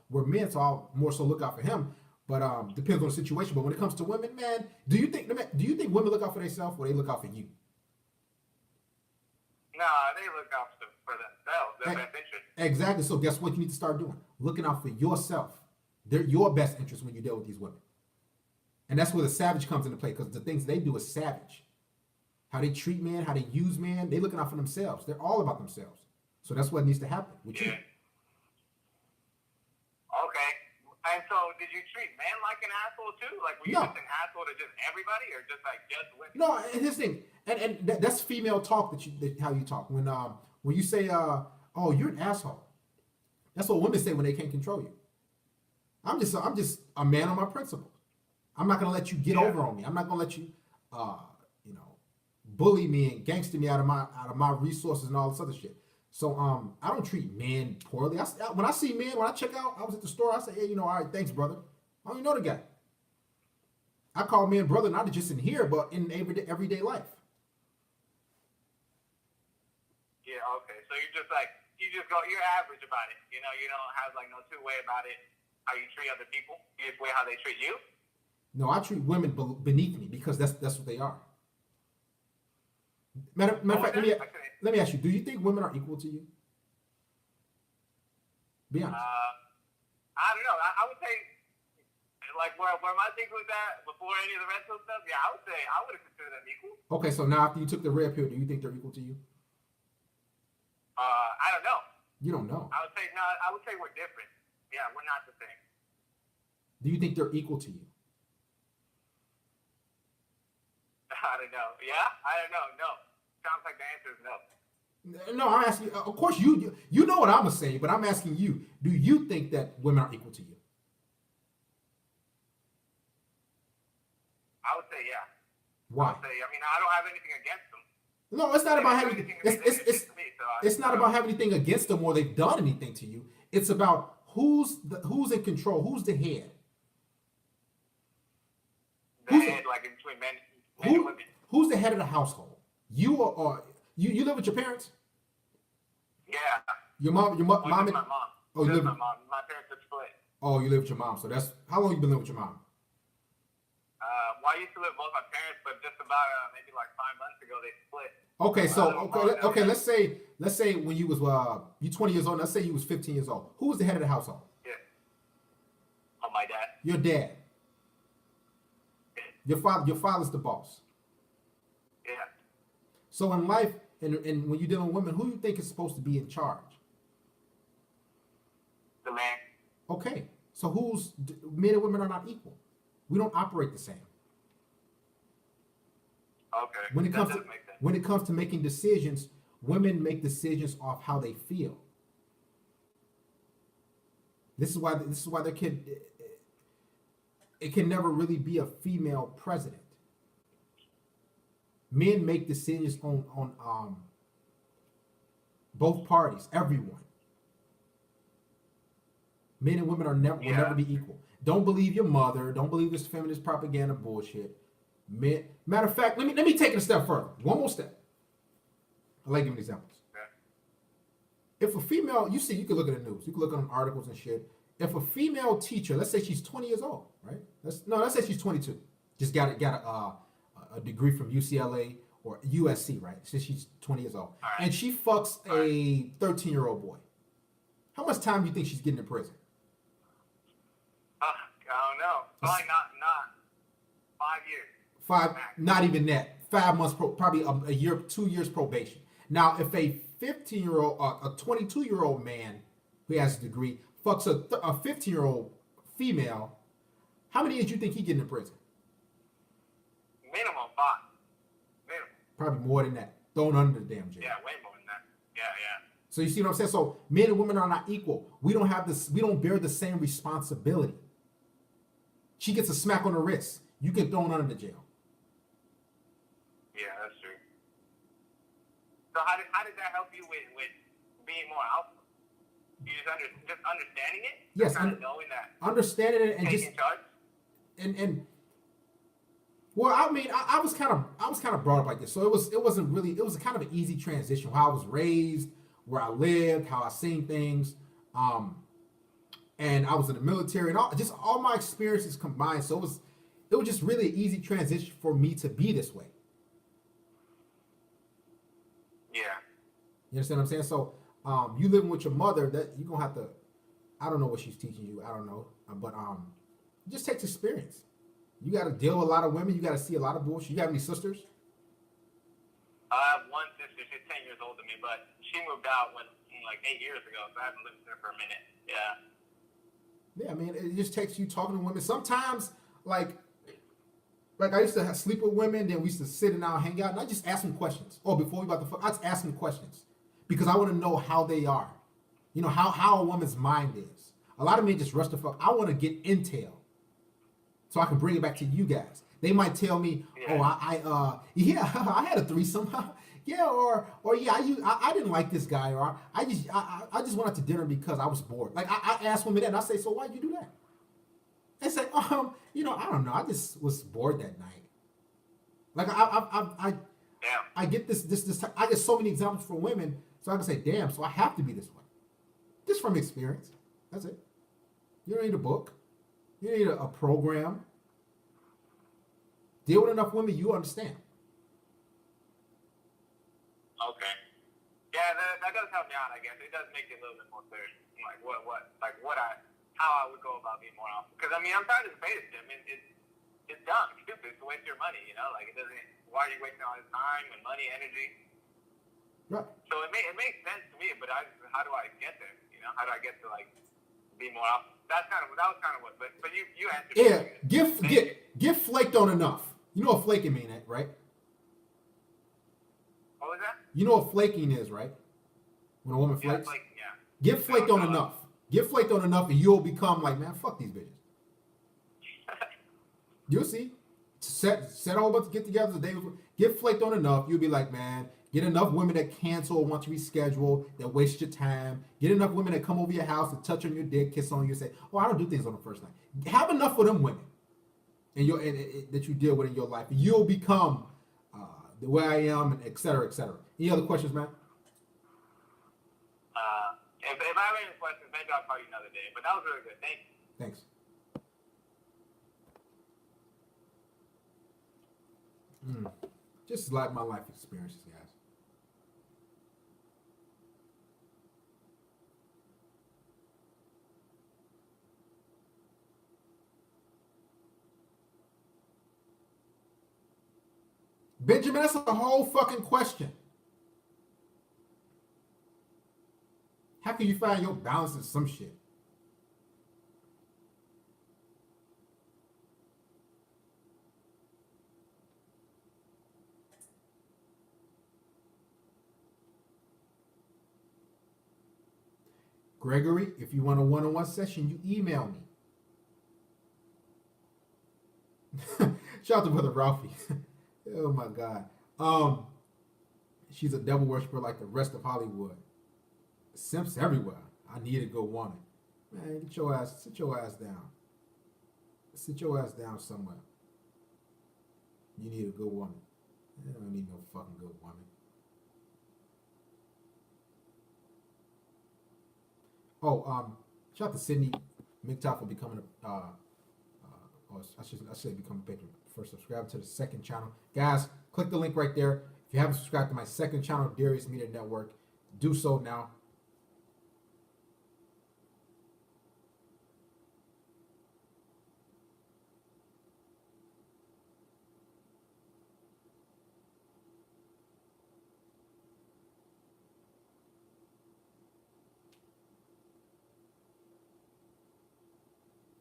we're men, so I'll more so look out for him. But depends on the situation. But when it comes to women, man, do you think women look out for themselves or they look out for you? No, they look out for themselves. Their best interest. Exactly. So guess what you need to start doing? Looking out for yourself. They're your best interest when you deal with these women. And that's where the savage comes into play, because the things they do is savage. How they treat men, how they use men, they looking out for themselves. They're all about themselves. So that's what needs to happen with you. Okay. And so did you treat men like an asshole too? Like were you just an asshole to just everybody, or just like just women? No, and his thing, and that's female talk how you talk. When you say, oh, you're an asshole. That's what women say when they can't control you. I'm just a man on my principles. I'm not gonna let you get over on me. I'm not gonna let you bully me and gangster me out of my resources and all this other shit. So I don't treat men poorly. When I see men, when I check out, I was at the store. I say, hey, all right, thanks, brother. I don't even know the guy. I call men brother, not just in here, but in everyday life. Yeah, okay. So you're just like, you're average about it. You know, you don't have like no two-way about it, how you treat other people. You just way how they treat you. No, I treat women beneath me because that's what they are. Matter of fact, let me ask you: do you think women are equal to you? Be honest. I don't know. I would say, like, where my thinking was at before any of the rest of the stuff, yeah, I would say I would have considered them equal. Okay, so now after you took the red pill, do you think they're equal to you? I don't know. You don't know. I would say no. I would say we're different. Yeah, we're not the same. Do you think they're equal to you? I don't know. Yeah, I don't know. No, sounds like the answer is no. No, I'm asking. Of course, you know what I'm gonna say, but I'm asking you: do you think that women are equal to you? I would say yeah. Why? I would say. I mean, I don't have anything against them. No, it's not about having. It's not about having anything against them or they've done anything to you. It's about who's in control, who's the head. The head, like in between men and women. Who's the head of the household? You or you live with your parents? Yeah. Your mom, Well, mom. just my mom. Oh, you Just live. my mom. My parents are split. Oh, you live with your mom. So that's how long you been living with your mom? Well, I used to live with both my parents, but just about maybe like 5 months ago they split. Okay, so okay, let's say when you was you 20 years old. Let's say you was 15 years old. Who was the head of the household? Yeah. Oh, my dad. Your dad. Your father's the boss. Yeah. So in life, and when you're dealing with women, who you think is supposed to be in charge? The man. Okay, so men and women are not equal. We don't operate the same. Okay. When it That comes does to make sense. when it comes to making decisions, women make decisions off how they feel. This is why there it can never really be a female president. Men make decisions on both parties, everyone. Men and women will never be equal. Don't believe your mother. Don't believe this feminist propaganda bullshit. Matter of fact, let me take it a step further. One more step. I'd like to give examples. Okay. If a female, you can look at the news, you can look on articles and shit. If a female teacher, let's say she's 20 years old, right? Let's say she's 22, just got a degree from UCLA or USC, right? Since she's 20 years old, Right. and she fucks a 13-year-old boy. How much time do you think she's getting in prison? I don't know. Probably not 5 years. Not even that. 5 months, probably a year, 2 years probation. Now, if a 15-year-old, a 22-year-old man who has a degree fucks a 15-year-old female, how many years do you think he getting in prison? Minimum 5. Minimum. Probably more than that. Thrown under the damn jail. Yeah, way more than that. Yeah. So you see what I'm saying? So men and women are not equal. We don't have this. We don't bear the same responsibility. She gets a smack on the wrist. You get thrown under the jail. Yeah, that's true. So how did that help you with being more alpha? You just understanding it? Yes, kind of knowing that. Understanding it and Taking just charge? and well, I mean, I was kind of brought up like this, so it was a kind of an easy transition. How I was raised, where I lived, how I seen things, and I was in the military, and all my experiences combined. So it was just really an easy transition for me to be this way. Yeah. You understand what I'm saying? So you living with your mother, that you're gonna have to. I don't know what she's teaching you. I don't know, but it just takes experience. You got to deal with a lot of women. You got to see a lot of bullshit. You have any sisters? I have one sister. She's 10 years older than me, but she moved out like 8 years ago, so I haven't lived there for a minute. Yeah. Yeah, I mean, it just takes you talking to women. Sometimes, like I used to sleep with women, then we used to sit and out, hang out, and I just ask them questions. Oh, before we about to fuck, I just ask them questions because I want to know how they are. You know, how a woman's mind is. A lot of men just rush the fuck. I want to get intel so I can bring it back to you guys. They might tell me, oh, I had a threesome. Yeah, or yeah, I didn't like this guy, or I just went out to dinner because I was bored. Like I ask women that, and I say, so why'd you do that? They say, I don't know, I just was bored that night. Like Yeah. I get this I get so many examples from women, so I can say, damn, so I have to be this way, just from experience. That's it. You don't need a book. You don't need a program. Deal with enough women you understand. Okay. Yeah, that does help me out. I guess it does make it a little bit more clear, like how I would go about being more honest. Because I mean, I'm tired of the beta shit. I mean, it's dumb, it's stupid. It's a waste of your money. Like it doesn't. Why are you wasting all this time and money, energy? Right. So it makes sense to me, but how do I get there? How do I get to like be more honest? That was kind of what. But you answered. Yeah, get flaked on enough. You know what flaking mean, right? What was that? You know what flaking is, right? When a woman Yeah, flakes. like, yeah. Get flaked on enough. Get flaked on enough, and you'll become like, man, fuck these bitches. You'll see. Set a whole bunch of get-togethers. Get flaked on enough, you'll be like, man. Get enough women that cancel or want to reschedule, that waste your time. Get enough women that come over your house and touch on your dick, kiss on you, and say, oh, I don't do things on the first night. Have enough of them women, and that you deal with in your life. You'll become the way I am, and et cetera, et cetera. Any other questions, man? If I have any questions, maybe I'll call you another day. But that was really good. Thank you. Thanks. Just like my life experiences, guys. Benjamin, that's a whole fucking question. How can you find your balance in some shit? Gregory, if you want a one-on-one session, you email me. Shout out to Brother Ralphie. Oh my God. She's a devil worshiper like the rest of Hollywood. Simps everywhere. I need a good woman. Man, sit your ass down. Sit your ass down somewhere. You need a good woman. I don't need no fucking good woman. Oh, shout out to Sydney McTop for becoming I should become a patron. First, subscribe to the second channel. Guys, click the link right there. If you haven't subscribed to my second channel, Darius Media Network, do so now.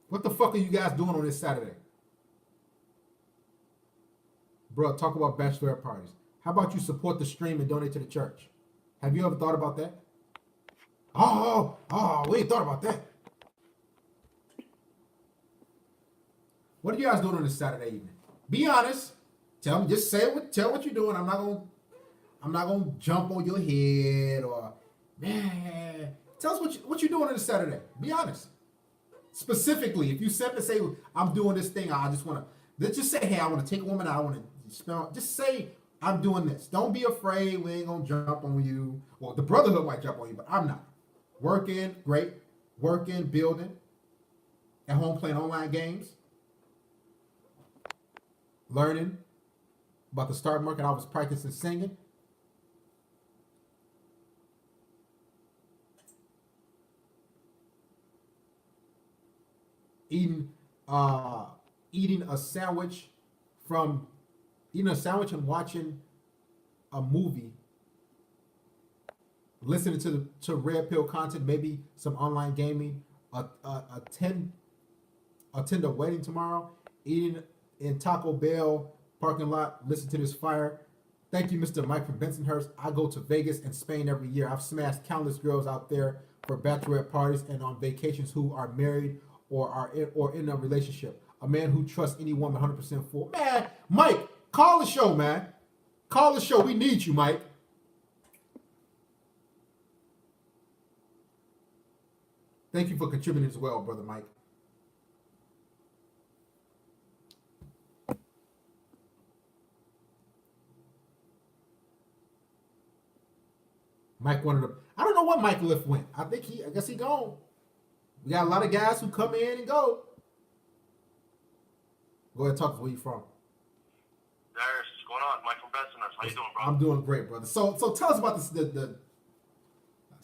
What the fuck are you guys doing on this Saturday? Bro, talk about bachelorette parties. How about you support the stream and donate to the church? Have you ever thought about that? Oh, we ain't thought about that. What are you guys doing on this Saturday evening? Be honest. Tell me, just tell what you're doing. I'm not gonna jump on your head or man. Tell us what you're doing on this Saturday. Be honest. Specifically, if you simply say, I'm doing this thing, I just want to, let's just say, hey, I want to take a woman out, I want to spend, just say, I'm doing this. Don't be afraid, we ain't going to jump on you. Well, the brotherhood might jump on you, but I'm not. Working, great. Working, building. At home playing online games. Learning about the stock market. I was practicing singing. Eating a sandwich and watching a movie, listening to red pill content, maybe some online gaming, attend a wedding tomorrow, eating in Taco Bell parking lot, listen to this fire. Thank you, Mr. Mike from Bensonhurst. I go to Vegas and Spain every year. I've smashed countless girls out there for bachelorette parties and on vacations who are married or in a relationship. A man who trusts any woman 100% full. Man, Mike, call the show, man. Call the show. We need you, Mike. Thank you for contributing as well, brother Mike. Mike wanted to. I don't know what Mike Lift went. I guess he gone. We got a lot of guys who come in and go. Go ahead and talk to where you from. Darius, what's going on? Mike from Bensonhurst. How you doing, bro? I'm doing great, brother. So tell us about this, the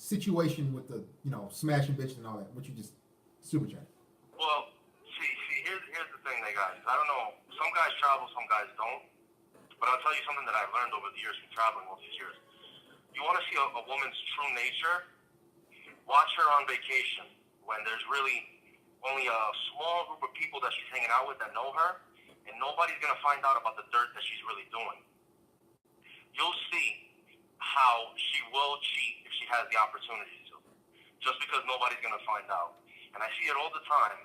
situation with the smashing bitches and all that. What you just super chat. Well, see, here's the thing, guys. I don't know. Some guys travel, some guys don't. But I'll tell you something that I've learned over the years from traveling all these years. You want to see a woman's true nature? Watch her on vacation when there's really only a small group of people that she's hanging out with that know her, and nobody's going to find out about the dirt that she's really doing. You'll see how she will cheat if she has the opportunity to, just because nobody's going to find out. And I see it all the time.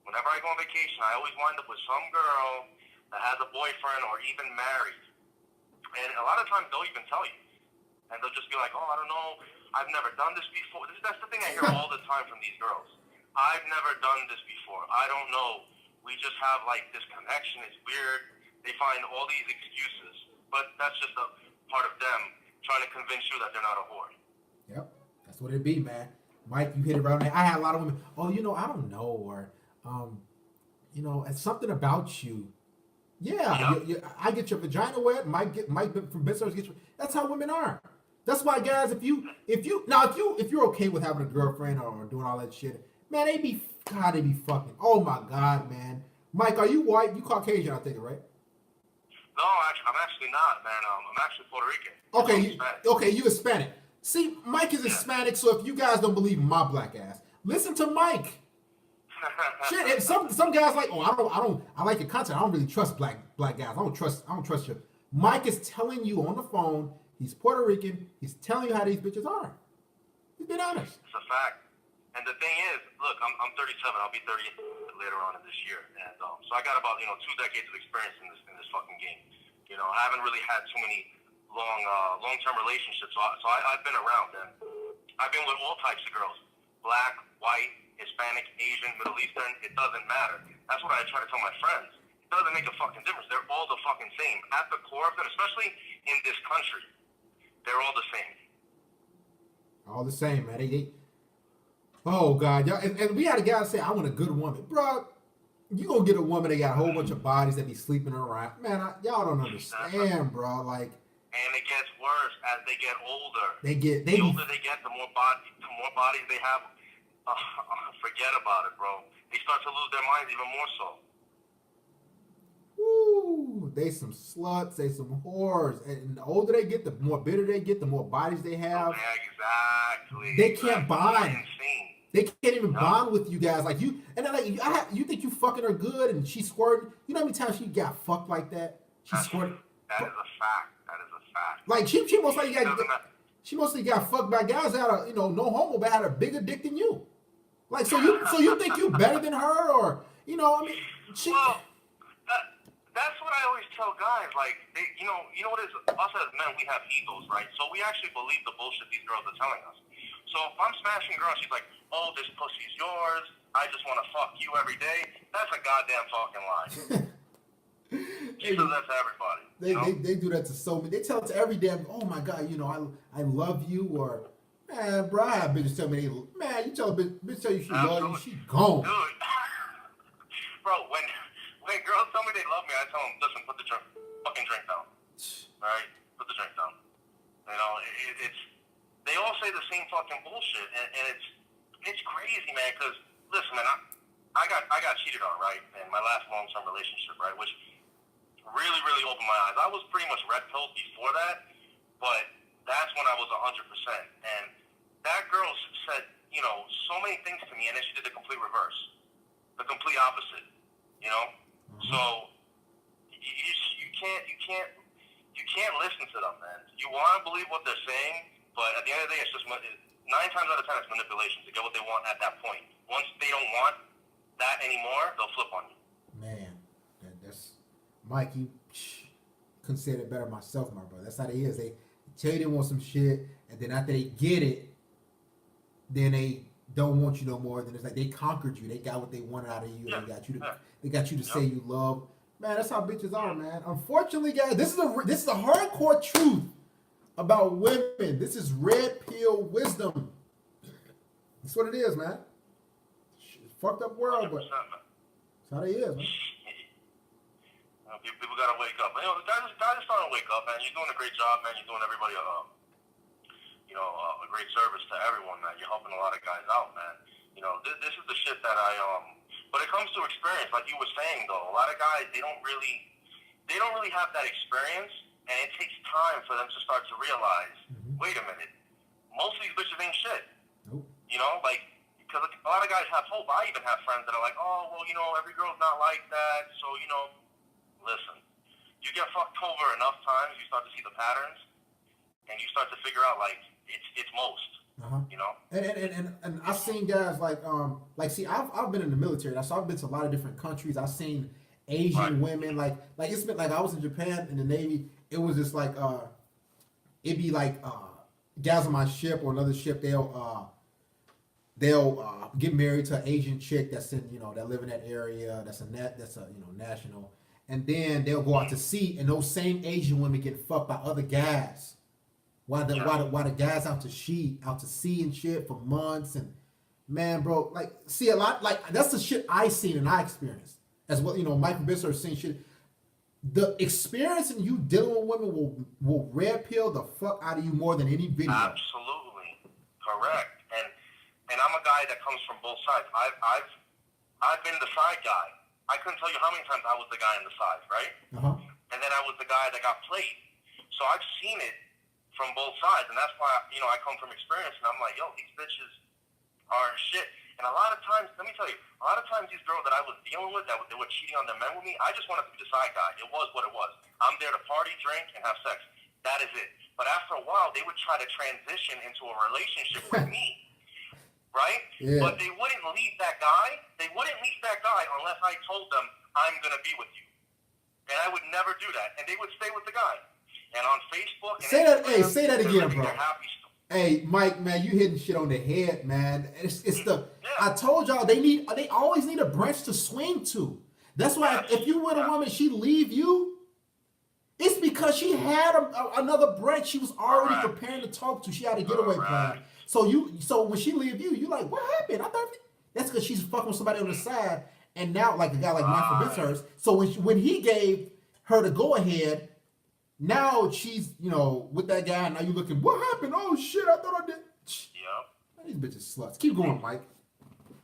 Whenever I go on vacation, I always wind up with some girl that has a boyfriend or even married. And a lot of times they'll even tell you. And they'll just be like, oh, I don't know, I've never done this before. That's the thing I hear all the time from these girls. I've never done this before. I don't know. We just have like this connection. It's weird. They find all these excuses. But that's just a part of them trying to convince you that they're not a whore. Yep. That's what it be, man. Mike, you hit it right on there. I had a lot of women, oh, I don't know, or it's something about you. Yeah, I get your vagina wet. Mike from Bensonhurst get your. That's how women are. That's why, guys, if you're okay with having a girlfriend or doing all that shit, man, they be fucking. Oh my God, man. Mike, are you white? You Caucasian, I think, right? No, I'm actually not, man. I'm actually Puerto Rican. Okay, you Hispanic. See, Mike is Hispanic, so if you guys don't believe in my black ass, listen to Mike. Shit, and some guys like, I like your content. I don't really trust black guys. I don't trust you. Mike is telling you on the phone. He's Puerto Rican. He's telling you how these bitches are. He's being honest. It's a fact. And the thing is, look, I'm 37. I'll be 30 later on in this year, and so I got about 2 decades of experience in this fucking game. I haven't really had too many long-term relationships, so I've been around, and I've been with all types of girls: black, white, Hispanic, Asian, Middle Eastern. It doesn't matter. That's what I try to tell my friends. It doesn't make a fucking difference. They're all the fucking same. At the core of them, especially in this country, they're all the same. All the same, man. Oh God, y'all, and we had a guy say, "I want a good woman, bro." You gonna get a woman that got a whole bunch of bodies that be sleeping around, man. Y'all don't understand, bro. Like, and it gets worse as they get older. The older they get, the more bodies they have. Forget about it, bro. They start to lose their minds even more so. Woo, they some sluts, they some whores, and the older they get, the more bitter they get, the more bodies they have. Oh, yeah, exactly. They can't bond. Insane. They can't even bond with you guys. Like you, and then you think you fucking her good, and she's squirting. You know how many times she got fucked like that? She squirted. That is a fact. That is a fact. Like she mostly got fucked by guys that had no homo, but had a bigger dick than you. Like so you think you better than her, or she. Well, that's what I always tell guys. Like, you know what it is? Us as men, we have egos, right? So we actually believe the bullshit these girls are telling us. So if I'm smashing a girl, she's like, "Oh, this pussy's yours. I just want to fuck you every day." That's a goddamn fucking lie. She does that to everybody. They do that to so many. They tell it to every damn. Oh my God, I love you, or man, bro, I have bitches tell me man, you tell a bitch tell you she love you, she gone. Dude, bro, when girls tell me they love me, I tell them, listen, put the fucking drink down. All right, put the drink down. It's they all say the same fucking bullshit, and it's crazy, man. Because listen, man, I got cheated on, right, in my last long-term relationship, right, which really, really opened my eyes. I was pretty much red pilled before that, but that's when I was 100%. And that girl said, so many things to me, and then she did the complete reverse, the complete opposite. So you can't listen to them, man. You want to believe what they're saying, but at the end of the day, it's just 9 times out of 10 it's manipulation to get what they want at that point. Once they don't want that anymore, they'll flip on you. Man, that's Mike. You couldn't say it better myself, my brother. That's how they tell you they want some shit, and then after they get it, then they don't want you no more. Then it's like they conquered you. They got what they wanted out of you. Yeah. They got you to say you love. Man, that's how bitches are, man. Unfortunately, guys, this is a hardcore truth about women. This is red pill wisdom. That's what it is, man. Fucked up world, but 100%, man. that's how they is, man. People gotta wake up. You know, the guys are starting to wake up, man. You're doing a great job, man. You're doing everybody a great service to everyone, man. You're helping a lot of guys out, man. You know, this is the shit that But it comes to experience, like you were saying, though. A lot of guys, they don't really have that experience, and it takes time for them to start to realize, wait a minute, most of these bitches ain't shit. Nope. You know, like, because a lot of guys have hope. I even have friends that are like, oh, well, you know, every girl's not like that, so, you know, listen. You get fucked over enough times, you start to see the patterns, and you start to figure out, like, it's most. You know, and I've seen guys like see I've been in the military, so I've been to a lot of different countries. I've seen Asian women like it's been like I was in Japan in the Navy. It was just like it'd be like guys on my ship or another ship. They'll get married to an Asian chick that's in that live in that area. That's a national, and then they'll go out to sea, and those same Asian women get fucked by other guys. Why the guys out to sea and shit for months, and man, bro, like see a lot, like that's the shit I seen and I experienced as well. Michael Bisser seen shit. The experience in you dealing with women will red pill the fuck out of you more than any video. Absolutely correct, and I'm a guy that comes from both sides. I've been the side guy. I couldn't tell you how many times I was the guy on the side, right? And then I was the guy that got played. So I've seen it from both sides, and that's why I come from experience, and I'm like, yo, these bitches are shit. And a lot of times, let me tell you, a lot of times these girls that I was dealing with, they were cheating on their men with me, I just wanted to be the side guy. It was what it was. I'm there to party, drink, and have sex. That is it. But after a while, they would try to transition into a relationship with me, right? Yeah. But they wouldn't leave that guy. They wouldn't leave that guy unless I told them, I'm going to be with you. And I would never do that. And they would stay with the guy. And on Facebook, and say that again, bro. Happy. Hey, Mike, man, you hitting shit on the head, man. I told y'all they always need a branch to swing to. That's why if you with a woman, she leave you, it's because she had another branch she was already preparing to talk to. She had a getaway plan. So when she leave you, you like, what happened? I thought that's because she's fucking with somebody on the side, and now like a guy like Michael Bishurst. So when he gave her the go ahead. Now she's, with that guy. Now you looking, what happened? Oh shit, I thought I did. Yep. These bitches sluts. Keep going, Mike.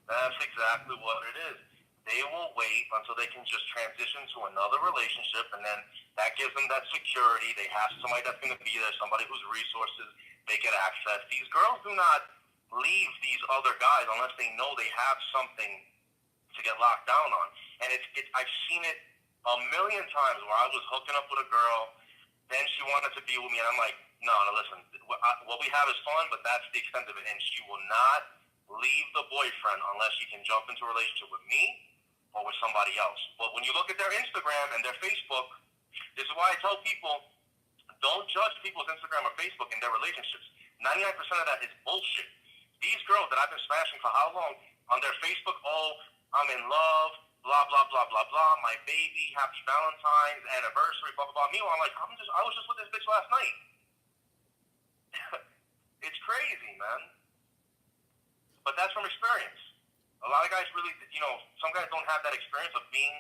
That's exactly what it is. They will wait until they can just transition to another relationship, and then that gives them that security. They have somebody that's going to be there, somebody whose resources they get access. These girls do not leave these other guys unless they know they have something to get locked down on. And I've seen it a million times where I was hooking up with a girl. Then she wanted to be with me, and I'm like, no, listen, what we have is fun, but that's the extent of it. And she will not leave the boyfriend unless she can jump into a relationship with me or with somebody else. But when you look at their Instagram and their Facebook, this is why I tell people, don't judge people's Instagram or Facebook in their relationships. 99% of that is bullshit. These girls that I've been smashing for how long, on their Facebook, oh, I'm in love, blah, blah, blah, blah, blah, my baby, happy Valentine's, anniversary, blah, blah, blah. Meanwhile, I'm like, I was just with this bitch last night. It's crazy, man. But that's from experience. A lot of guys really, some guys don't have that experience of being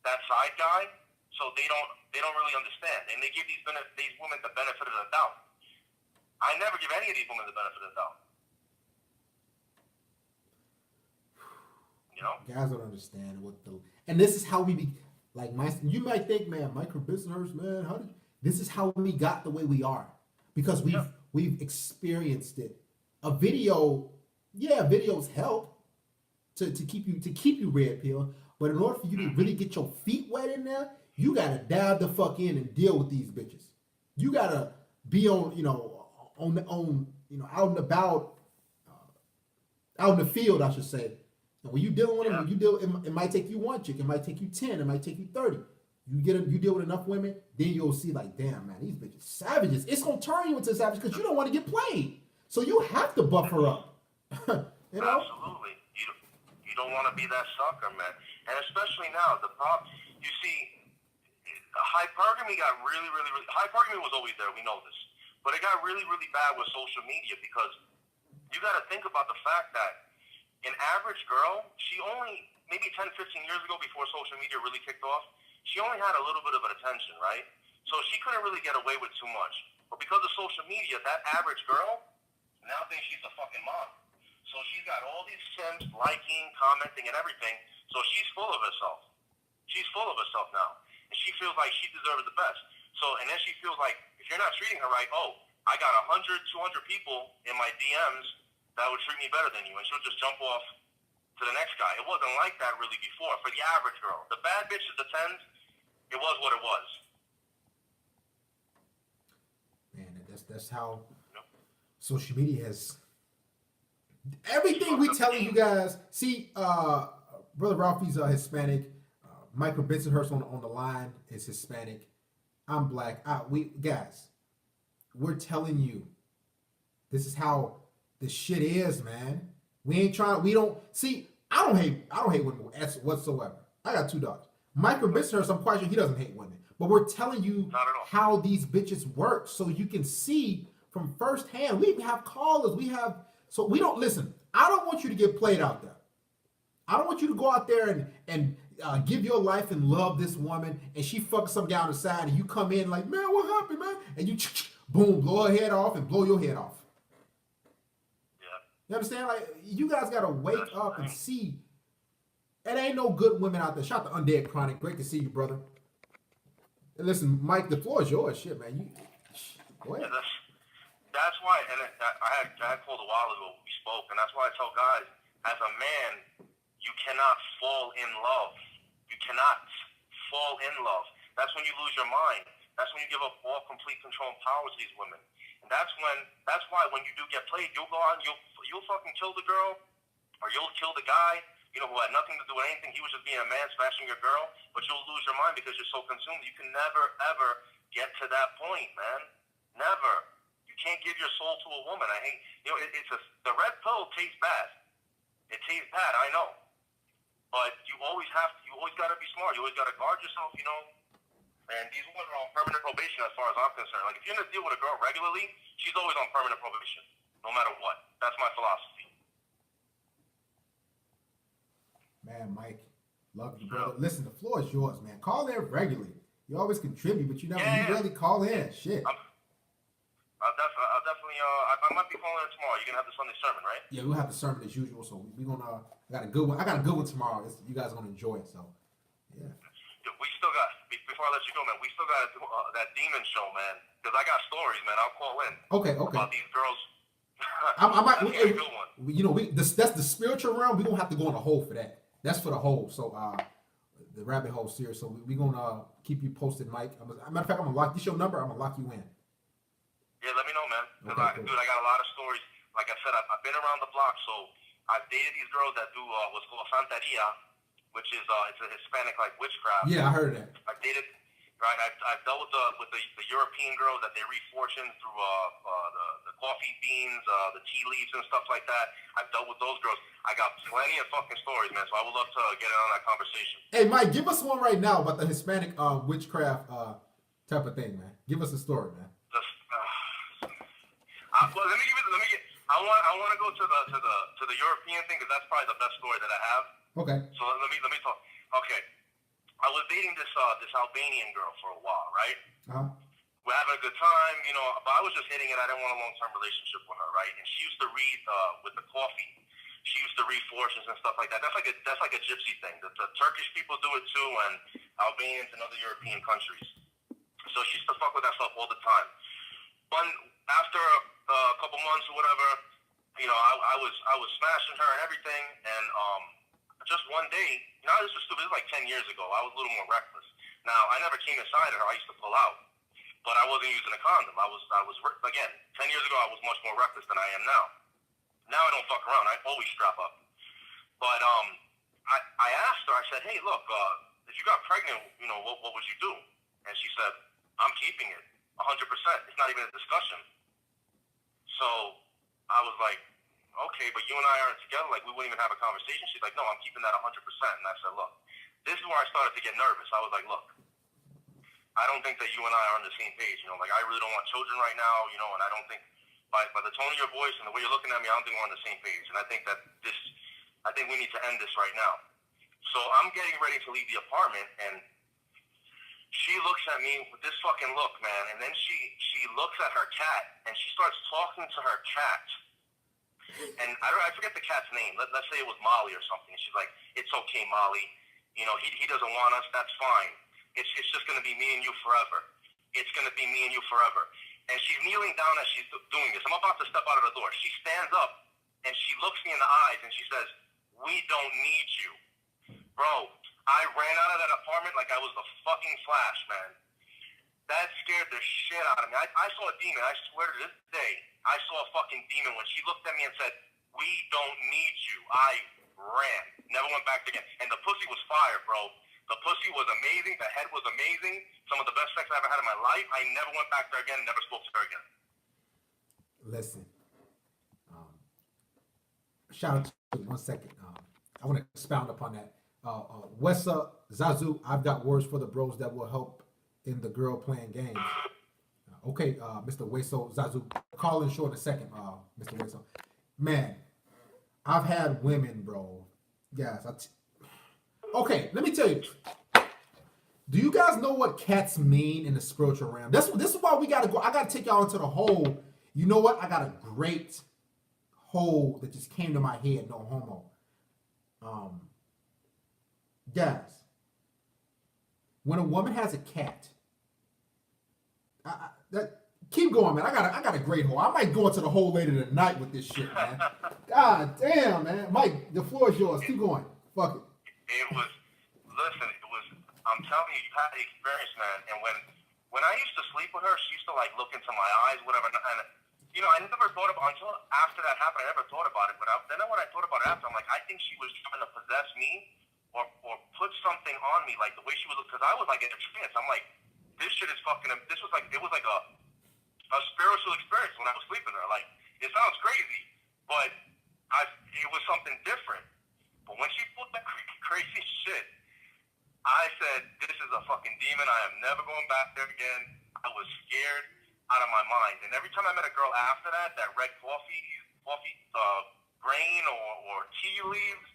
that side guy, so they don't really understand. And they give these women the benefit of the doubt. I never give any of these women the benefit of the doubt. Guys don't understand and this is how we be like you might think, man, Michael Bisners, man, this is how we got the way we are because we've experienced it. Videos help to keep you red pill, but in order for you to really get your feet wet in there, you gotta dive the fuck in and deal with these bitches. You gotta be on out and about, out in the field, I should say. And when you dealing with them, it might take you one chick, it might take you 10, it might take you 30. You deal with enough women, then you'll see like, damn, man, these bitches savages. It's gonna turn you into a savage because you don't want to get played. So you have to buff her up. You know? Absolutely. You don't want to be that sucker, man. And especially now, the problem, you see, hypergamy got really, really, really, hypergamy was always there, we know this. But it got really, really bad with social media because you got to think about the fact that an average girl, she only, maybe 10, 15 years ago before social media really kicked off, she only had a little bit of an attention, right? So she couldn't really get away with too much. But because of social media, that average girl now thinks she's a fucking mom. So she's got all these sims liking, commenting, and everything. So she's full of herself. She's full of herself now. And she feels like she deserves the best. So, and then she feels like, if you're not treating her right, oh, I got 100, 200 people in my DMs that would treat me better than you. And she'll just jump off to the next guy. It wasn't like that really before for the average girl. The bad bitches, the 10s, it was what it was. Man, that's how social media has everything we telling you guys. See, Brother Ralphie's Hispanic. Michael Bensonhurst on the line is Hispanic. I'm black. We're telling you, this is how the shit is, man. We ain't trying. We don't see. I don't hate women whatsoever. I got 2 daughters. Michael Bensonhurst, I'm quite sure he doesn't hate women. But we're telling you how these bitches work, so you can see from firsthand. We even have callers. So we don't listen. I don't want you to get played out there. I don't want you to go out there and give your life and love this woman, and she fucks some guy on the side, and you come in like, man, what happened, man? And you boom, blow her head off and blow your head off. Yeah. You understand? Like, you guys gotta wake up and see. It ain't no good women out there. Shout out to Undead Chronic. Great to see you, brother. And listen, Mike, the floor is yours. Shit, man. Go ahead. Yeah, that's why, and I had called a while ago, we spoke, and that's why I tell guys, as a man, you cannot fall in love. You cannot fall in love. That's when you lose your mind. That's when you give up all complete control and power to these women. And that's why when you do get played, you'll go out and you'll fucking kill the girl, or you'll kill the guy, who had nothing to do with anything. He was just being a man smashing your girl, but you'll lose your mind because you're so consumed. You can never, ever get to that point, man. Never. You can't give your soul to a woman. I hate, the red pill tastes bad. It tastes bad, I know. But you always got to be smart. You always got to guard yourself, And these women are on permanent probation as far as I'm concerned. Like, if you're going to deal with a girl regularly, she's always on permanent probation, no matter what. That's my philosophy. Man, Mike, love you, brother. Listen, the floor is yours, man. Call in regularly. You always contribute, but you rarely call in. Shit. I'll definitely, I might be calling in tomorrow. You're going to have the Sunday sermon, right? Yeah, we'll have the sermon as usual. So we're going to, I got a good one tomorrow. You guys are going to enjoy it. So, yeah. We still got, before I let you go, man, we still got to do that demon show, man. Because I got stories, man. I'll call in. Okay. About these girls. I might, that's a good one. That's the spiritual realm. We're going to have to go in a hole for that. That's for the hole. So, the rabbit hole series. So we're going to keep you posted, Mike. Matter of fact, I'm going to lock this your number. I'm going to lock you in. Yeah, let me know, man. Because Okay, cool. Dude, I got a lot of stories. Like I said, I've been around the block, so I've dated these girls that do what's called Santeria, which is it's a Hispanic like witchcraft. Yeah, I heard that. I've dated, right? I've dealt with the European girls that they read fortunes through the coffee beans, the tea leaves and stuff like that. I've dealt with those girls. I got plenty of fucking stories, man. So I would love to get in on that conversation. Hey, Mike, give us one right now about the Hispanic witchcraft type of thing, man. Give us a story, man. Well, let me get. I want to go to the European thing because that's probably the best story that I have. Okay. So let me talk. Okay, I was dating this Albanian girl for a while, right? Uh-huh. We're having a good time, but I was just hitting it. I didn't want a long-term relationship with her, right? And she used to read with the coffee. She used to read fortunes and stuff like that. That's like a gypsy thing. The Turkish people do it too, and Albanians and other European countries. So she used to fuck with that stuff all the time. But after a couple months or whatever, I was smashing her and everything, and just one day, this was stupid. This was like 10 years ago. I was a little more reckless. Now, I never came inside her. I used to pull out, but I wasn't using a condom. I was again, 10 years ago, I was much more reckless than I am now. Now I don't fuck around. I always strap up. But I asked her. I said, hey, look, if you got pregnant, what would you do? And she said, I'm keeping it. 100%. It's not even a discussion. So I was like, okay, but you and I aren't together. Like, we wouldn't even have a conversation. She's like, no, I'm keeping that 100%. And I said, look, this is where I started to get nervous. I was like, look, I don't think that you and I are on the same page. You know, like, I really don't want children right now, you know, and I don't think by the tone of your voice and the way you're looking at me, I don't think we're on the same page. And I think I think we need to end this right now. So I'm getting ready to leave the apartment, and she looks at me with this fucking look, man. And then she looks at her cat, and she starts talking to her cat. And I forget the cat's name. Let's say it was Molly or something. And she's like, it's okay, Molly. You know, he doesn't want us. That's fine. It's just going to be me and you forever. It's going to be me and you forever. And she's kneeling down as she's doing this. I'm about to step out of the door. She stands up, and she looks me in the eyes, and she says, we don't need you. Bro, I ran out of that apartment like I was the fucking Flash, man. That scared the shit out of me. I saw a demon. I swear to this day, I saw a fucking demon when she looked at me and said, we don't need you. I ran. Never went back again. And the pussy was fire, bro. The pussy was amazing. The head was amazing. Some of the best sex I ever had in my life. I never went back there again. Never spoke to her again. Listen. Shout out to you. 1 second. I want to expound upon that. Wessa Zazu, I've got words for the bros that will help in the girl playing games. Okay, Mr. Weso Zazu, call in short in a second, Mr. Weso. Man, I've had women, bro. Guys, okay, let me tell you. Do you guys know what cats mean in the spiritual realm? This is why we gotta go. I gotta take y'all into the whole. You know what? I got a great hole that just came to my head. No homo. Guys, when a woman has a cat, keep going, man. I got a great hole. I might go into the hole later tonight with this shit, man. God damn, man. Mike, the floor is yours. Keep going. Fuck it. I'm telling you, you had the experience, man. And when I used to sleep with her, she used to like look into my eyes, whatever. And you know, I never thought about until after that happened. I never thought about it. But then when I thought about it after, I'm like, I think she was trying to possess me or put something on me, like the way she would look. Because I was like in a trance. I'm like, this shit is fucking. This was like it was like a spiritual experience when I was sleeping there. Like, it sounds crazy, but it was something different. But when she pulled that crazy shit, I said, this is a fucking demon. I am never going back there again. I was scared out of my mind. And every time I met a girl after that red coffee grain or tea leaves,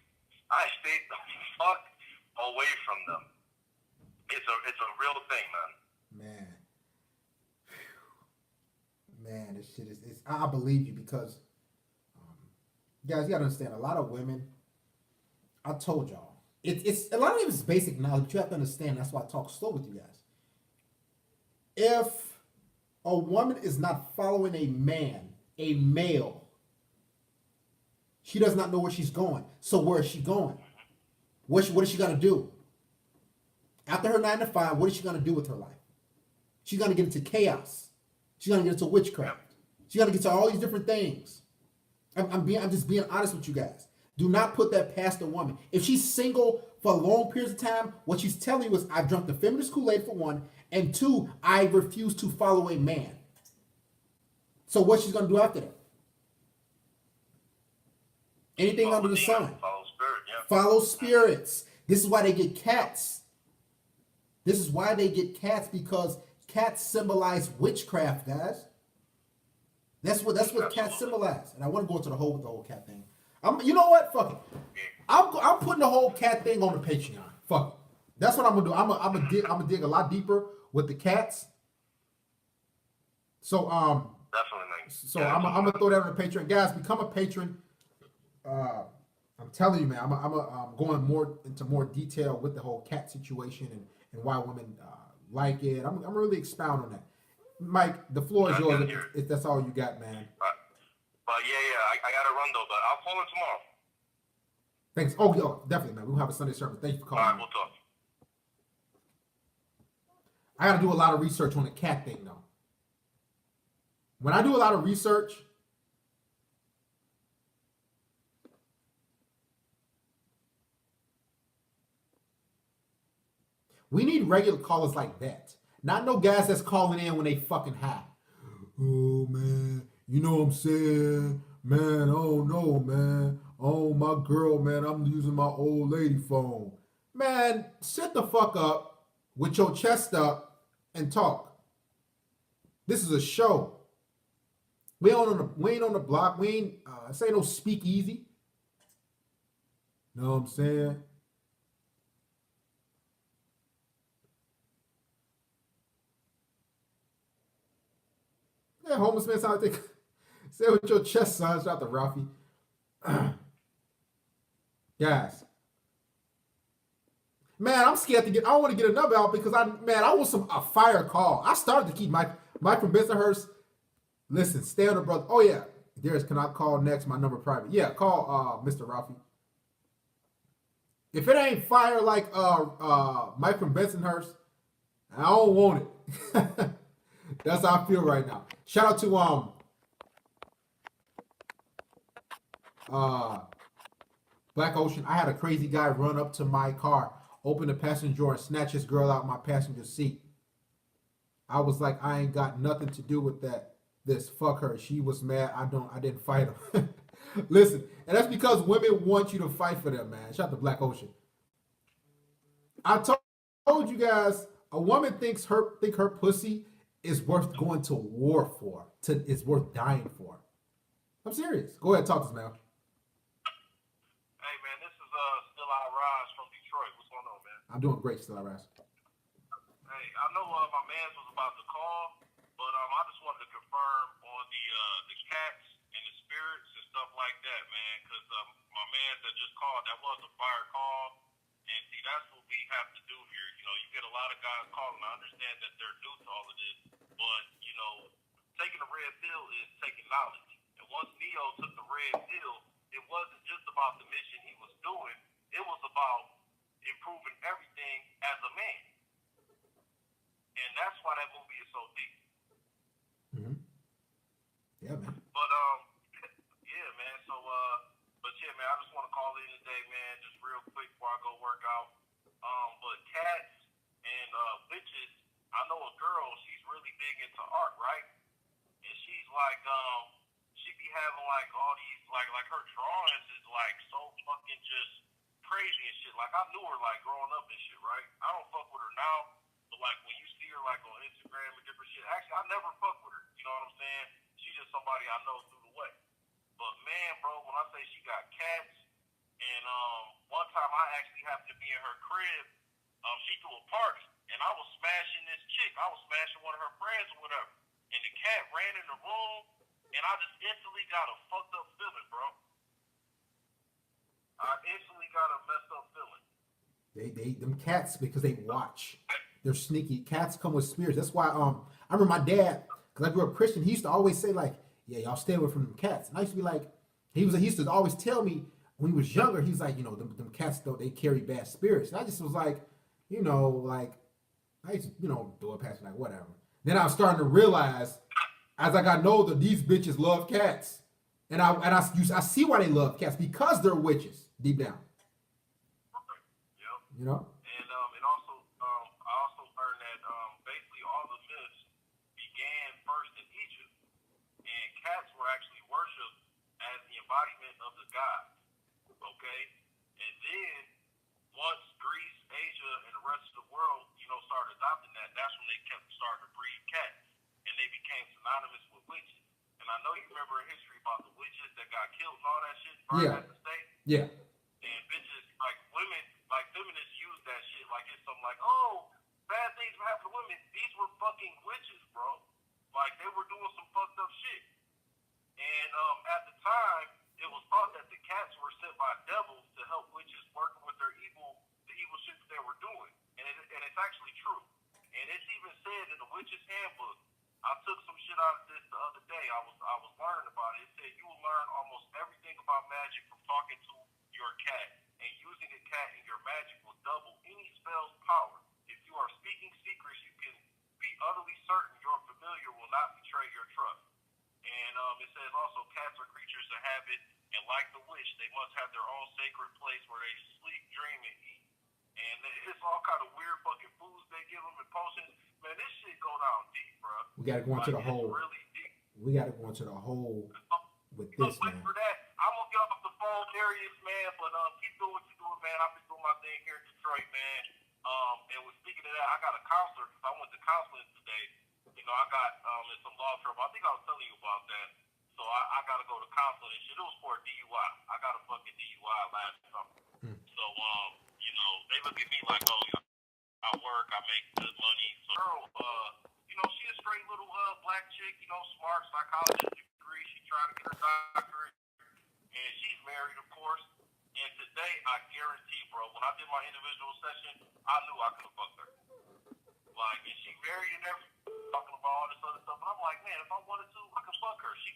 I stayed the fuck away from them. It's a real thing, man. Man, this shit is. I believe you because, guys, you gotta understand. A lot of women. I told y'all. It's a lot of it is basic knowledge, but you have to understand. That's why I talk slow with you guys. If a woman is not following a male, she does not know where she's going. So where is she going? What is she gonna do? After her 9 to 5, what is she gonna do with her life? She's gonna get into chaos. She's gonna get into witchcraft. She's gonna get to all these different things. I'm just being honest with you guys. Do not put that past a woman. If she's single for long periods of time, what she's telling you is, I've drunk the feminist Kool-Aid for one, and two, I refuse to follow a man. So what she's gonna do after that? Anything under the sun. Follow spirits. This is why they get cats. This is why they get cats, because cats symbolize witchcraft, guys. That's what cats symbolize. And I want to go into the whole cat thing. You know what? Fuck it. I'm putting the whole cat thing on the Patreon. Fuck it. That's what I'm gonna do. I'm gonna dig a lot deeper with the cats. So definitely, man. So I'm gonna throw that on the Patreon, guys. Become a patron. I'm telling you, man. I'm going more into more detail with the whole cat situation and why women like it. I'm really expound on that. Mike, the floor is yours. If that's all you got, man. But I got to run though. But I'll call in tomorrow. Thanks. Oh, yeah, definitely, man. We'll have a Sunday service. Thank you for calling. All right, we'll talk. I got to do a lot of research on the cat thing, though. When I do a lot of research, we need regular callers like that. Not no guys that's calling in when they fucking high. Oh, man. You know what I'm saying? Man, oh no, man. Oh, my girl, man, I'm using my old lady phone. Man, sit the fuck up with your chest up and talk. This is a show. We ain't on the block. We ain't this ain't no speakeasy. Know what I'm saying? Yeah, homeless man sound like say with your chest, son. Shout out to Ralphie. Guys. Man, I'm scared to get. I want to get another out because I want a fire call. I started to keep Mike from Bensonhurst. Listen, stay on the brother. Oh yeah, Darius, can I call next? My number private. Yeah, call Mr. Ralphie. If it ain't fire like Mike from Bensonhurst, I don't want it. That's how I feel right now. Shout out to Black Ocean. I had a crazy guy run up to my car, open the passenger door, and snatch his girl out my passenger seat. I was like, I ain't got nothing to do with that. This fuck her. She was mad. I didn't fight her. Listen, and that's because women want you to fight for them, man. Shout out to Black Ocean. I told you guys, a woman think her pussy is worth going to war for. It's worth dying for. I'm serious. Go ahead, talk to us, man. Hey man, this is Still I Rise from Detroit. What's going on, man? I'm doing great, Still I Rise. Hey, I know my man was about to call, but I just wanted to confirm on the cats and the spirits and stuff like that, man. Because my man that just called, that was a fire call, and see that's what we have to do here. You know, you get a lot of guys calling. I understand that they're new to all of this, but you know, taking the red pill is taking knowledge. And once Neo took the red pill, it wasn't just about the mission he was doing. It was about improving everything as a man. And that's why that movie is so deep. Mm-hmm. Yeah, man. But yeah, man. So but yeah, man. I just want to call in today, man, just real quick before I go work out. But cats and witches. I know a girl. She's really big into art, right? And she's like, she be having like all these like her drawings is like so fucking just crazy and shit. Like I knew her like growing up and shit, right? I don't fuck with her now. But like when you see her like on Instagram and different shit, actually I never fuck with her. You know what I'm saying? She's just somebody I know through the way. But man, bro, when I say she got cats, and one time I actually happened to be in her crib, she threw a party, and I was smashing this chick. I was smashing one of her friends or whatever, and the cat ran in the room, and I just instantly got a fucked up feeling, bro. I instantly got a messed up feeling. Them cats, because they watch. They're sneaky. Cats come with spirits. That's why I remember my dad, because I grew up Christian, he used to always say like, yeah, y'all stay away from them cats. And I used to be like, he used to always tell me when he was younger, he's like, you know, them cats they carry bad spirits. And I just was like, you know, like I used to, you know, do it past like whatever. Then I was starting to realize as I got older, these bitches love cats. And I see why they love cats, because they're witches deep down. Yep. You know? And also, I also learned that basically all the myths began first in Egypt, and cats were actually worshipped as the embodiment of the gods. Okay, and then once Greece, Asia, and the rest of the world, you know, started adopting that, that's when they started to breed cats, and they became synonymous with witches. And I know you remember in history about the witches that got killed and all that shit, burned at the stake. Yeah. And bitches, like women, like feminists use that shit like it's something like, oh, bad things were happening to women. These were fucking witches, bro. Like they were doing some fucked up shit. And at the time, it was thought that the cats were sent by devils to help witches working with the evil shit that they were doing. And it's actually true. And it's even said in the witch's handbook. I took some shit out of this the other day. I was learning about it. It said you will learn almost everything about magic from talking to your cat. And using a cat in your magic will double any spell's power. If you are speaking secrets, you can be utterly certain your familiar will not betray your trust. And it says also cats are creatures of habit, and like the witch, they must have their own sacred place where they sleep, dream, and eat. And it's all kind of weird fucking foods they give them and potions. Man, this shit go down deep, bro. We gotta go into the whole. Really deep. We gotta go into the whole with You know, this, wait man. for that. I'm gonna get off the phone, Darius, man. But keep doing what you're doing, man. I've been doing my thing here in Detroit, man. And with speaking of that, I got a counselor because I went to counseling today. You know, I got in some law trouble. I think I was telling you about that. So I got to go to counseling and shit. It was for a DUI. I got a fucking DUI last summer. So you know, they look at me like, oh, you know, I work, I make good money. So girl, you know, she a straight little black chick. You know, smart, psychologist degree. She trying to get her doctorate. And she's married, of course. And today, I guarantee, bro, when I did my individual session, I knew I could have fucked her. Like, and she married and everything, talking about all this other stuff. But I'm like, man, if I wanted to, I could fuck her. She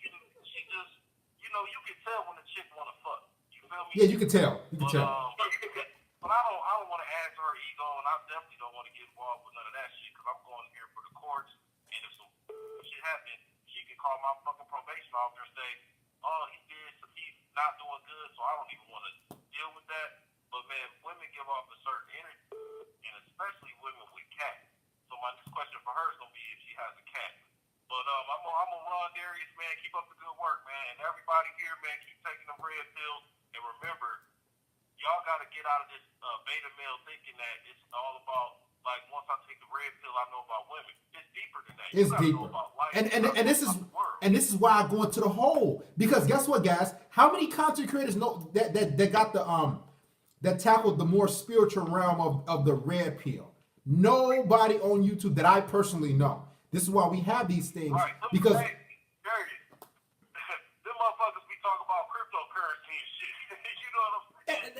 just, you know, you can tell when a chick want to fuck. You feel me? Yeah, you can tell. You can But, tell. but I don't want to add to her ego, and I definitely don't want to get involved with none of that shit because I'm going here for the courts. And if some shit happens, she can call my fucking probation officer and say, oh, he's not doing good, so I don't even want to deal with that. But man, women give off a certain energy, and especially women with cats. So my next question for her is gonna be if she has a cat. But I'm gonna run, Darius, man. Keep up the good work, man. And everybody here, man, keep taking them red pills. And remember, y'all gotta get out of this beta male thinking that it's all about like once I take the red pill, I know about women. It's deeper than that. It's You gotta deeper. know about life. And this is why I go into the hole, because guess what, guys? How many content creators know that got the that tackled the more spiritual realm of the red pill? Nobody on YouTube that I personally know. This is why we have these things, Right, because hey, Darius, them motherfuckers be talking about cryptocurrency and shit. You know what I'm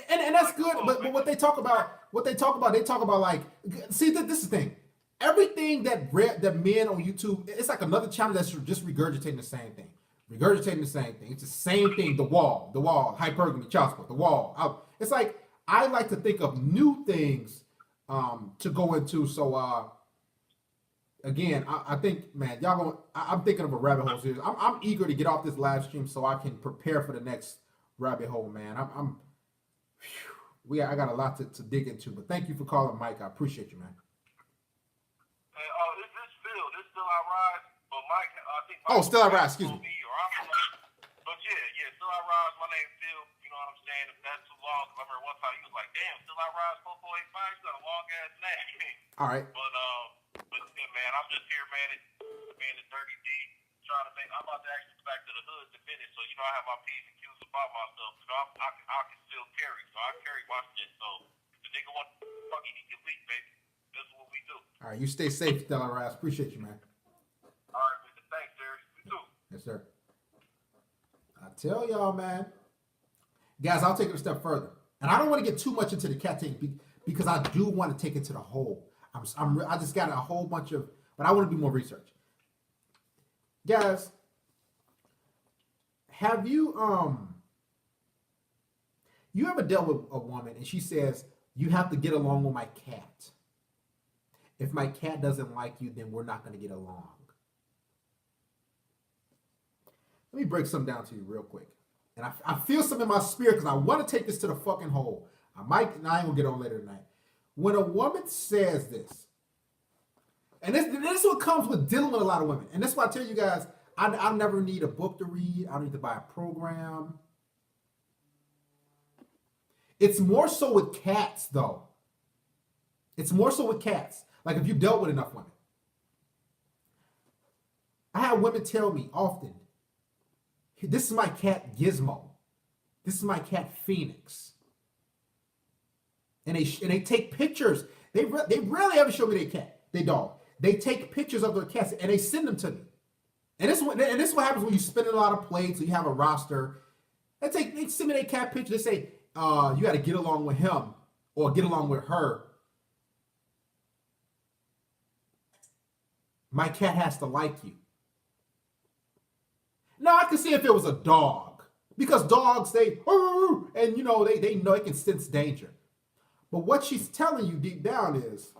saying? and that's good. But what they talk about like, see, this is the thing. Everything that men on YouTube, it's like another channel that's just regurgitating the same thing. It's the same thing. The wall, hypergamy, child support, the wall. It's like I like to think of new things to go into. So again, I think, man, I'm thinking of a rabbit hole series. I'm eager to get off this live stream so I can prepare for the next rabbit hole, man. I got a lot to dig into. But thank you for calling, Mike. I appreciate you, man. This still I rise, but Mike, I think. Oh, still I rise. Excuse me. But yeah, still I rise. My name's Phil. You know what I'm saying? If that's too long, because I remember one time you was like, "Damn, still I rise 4485. You got a long ass name." All right. But yeah, man, I'm just here, man. It's dirty D. Trying to make. I'm about to actually go back to the hood to finish. So you know, I have my P's and Q's about myself. You know, I can still carry. So I carry my shit. So if the nigga want to fuck, he can leak, baby. This is what we do. All right, you stay safe, Stella Rise. Appreciate you, man. All right, man. Thanks, Derek. You too. Yes, sir. I tell y'all, man. Guys, I'll take it a step further. And I don't want to get too much into the cat thing because I do want to take it to the whole. I just got a whole bunch of, but I want to do more research. Guys, have you ever dealt with a woman and she says, you have to get along with my cat. If my cat doesn't like you, then we're not going to get along. Let me break something down to you real quick. And I feel something in my spirit because I want to take this to the fucking hole. I ain't going to get on later tonight. When a woman says this, and this is what comes with dealing with a lot of women. And that's why I tell you guys, I never need a book to read. I don't need to buy a program. It's more so with cats, though. It's more so with cats. Like if you dealt with enough women. I have women tell me often, this is my cat Gizmo. This is my cat Phoenix. And they take pictures. They rarely ever show me their cat, their dog. They take pictures of their cats and they send them to me. And this is what happens when you spin a lot of plates or you have a roster. They send me their cat picture. They say, you got to get along with him or get along with her. My cat has to like you. Now I can see if it was a dog, because dogs, and you know they know they can sense danger. But what she's telling you deep down is,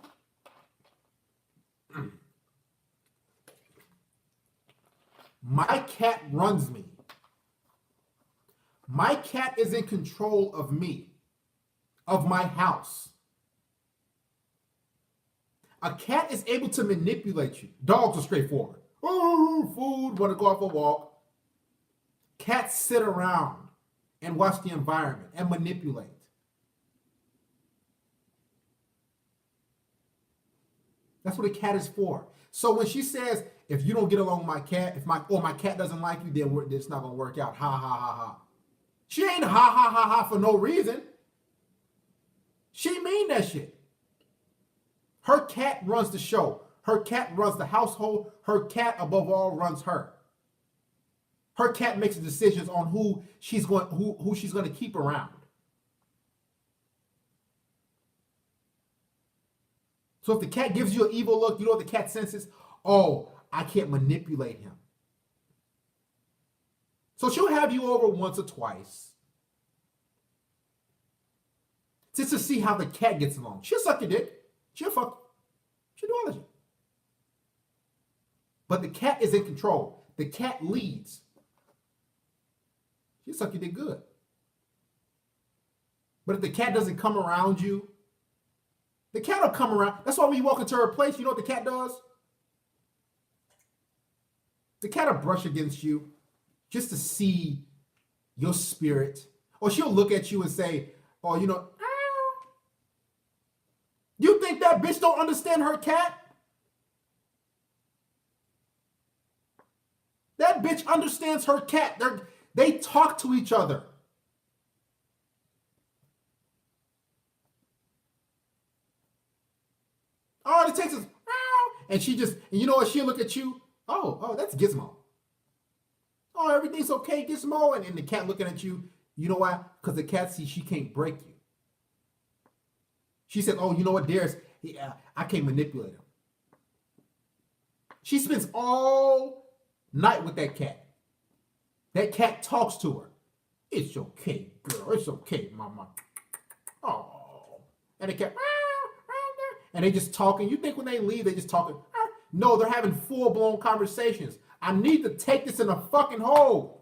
my cat runs me. My cat is in control of me, of my house. A cat is able to manipulate you. Dogs are straightforward. Food, want to go off a walk. Cats sit around and watch the environment and manipulate. That's what a cat is for. So when she says, if you don't get along with my cat, if my cat doesn't like you, then it's not gonna work out. Ha ha ha ha. She ain't ha ha ha ha for no reason. She mean that shit. Her cat runs the show. Her cat runs the household. Her cat, above all, runs her. Her cat makes the decisions on who she's going to keep around. So if the cat gives you an evil look, you know what the cat senses? Oh, I can't manipulate him. So she'll have you over once or twice, just to see how the cat gets along. She'll suck your dick. She'll fuck. She'll do all that shit. But the cat is in control. The cat leads. She'll suck your dick good. But if the cat doesn't come around you, the cat will come around. That's why when you walk into her place, you know what the cat does? The cat will brush against you just to see your spirit. Or she'll look at you and say, oh, you know, you think that bitch don't understand her cat? That bitch understands her cat. They talk to each other. All it takes is, and she just, and you know what? She'll look at you. Oh, that's Gizmo. Oh, everything's okay, Gizmo. And the cat looking at you. You know why? Because the cat sees she can't break you. She said, oh, you know what, Darius? I can't manipulate him. She spends all night with that cat. That cat talks to her. It's okay, girl. It's okay, mama. Oh. And the cat, and they just talking. You think when they leave, they just talking? No, they're having full-blown conversations. I need to take this in a fucking hole.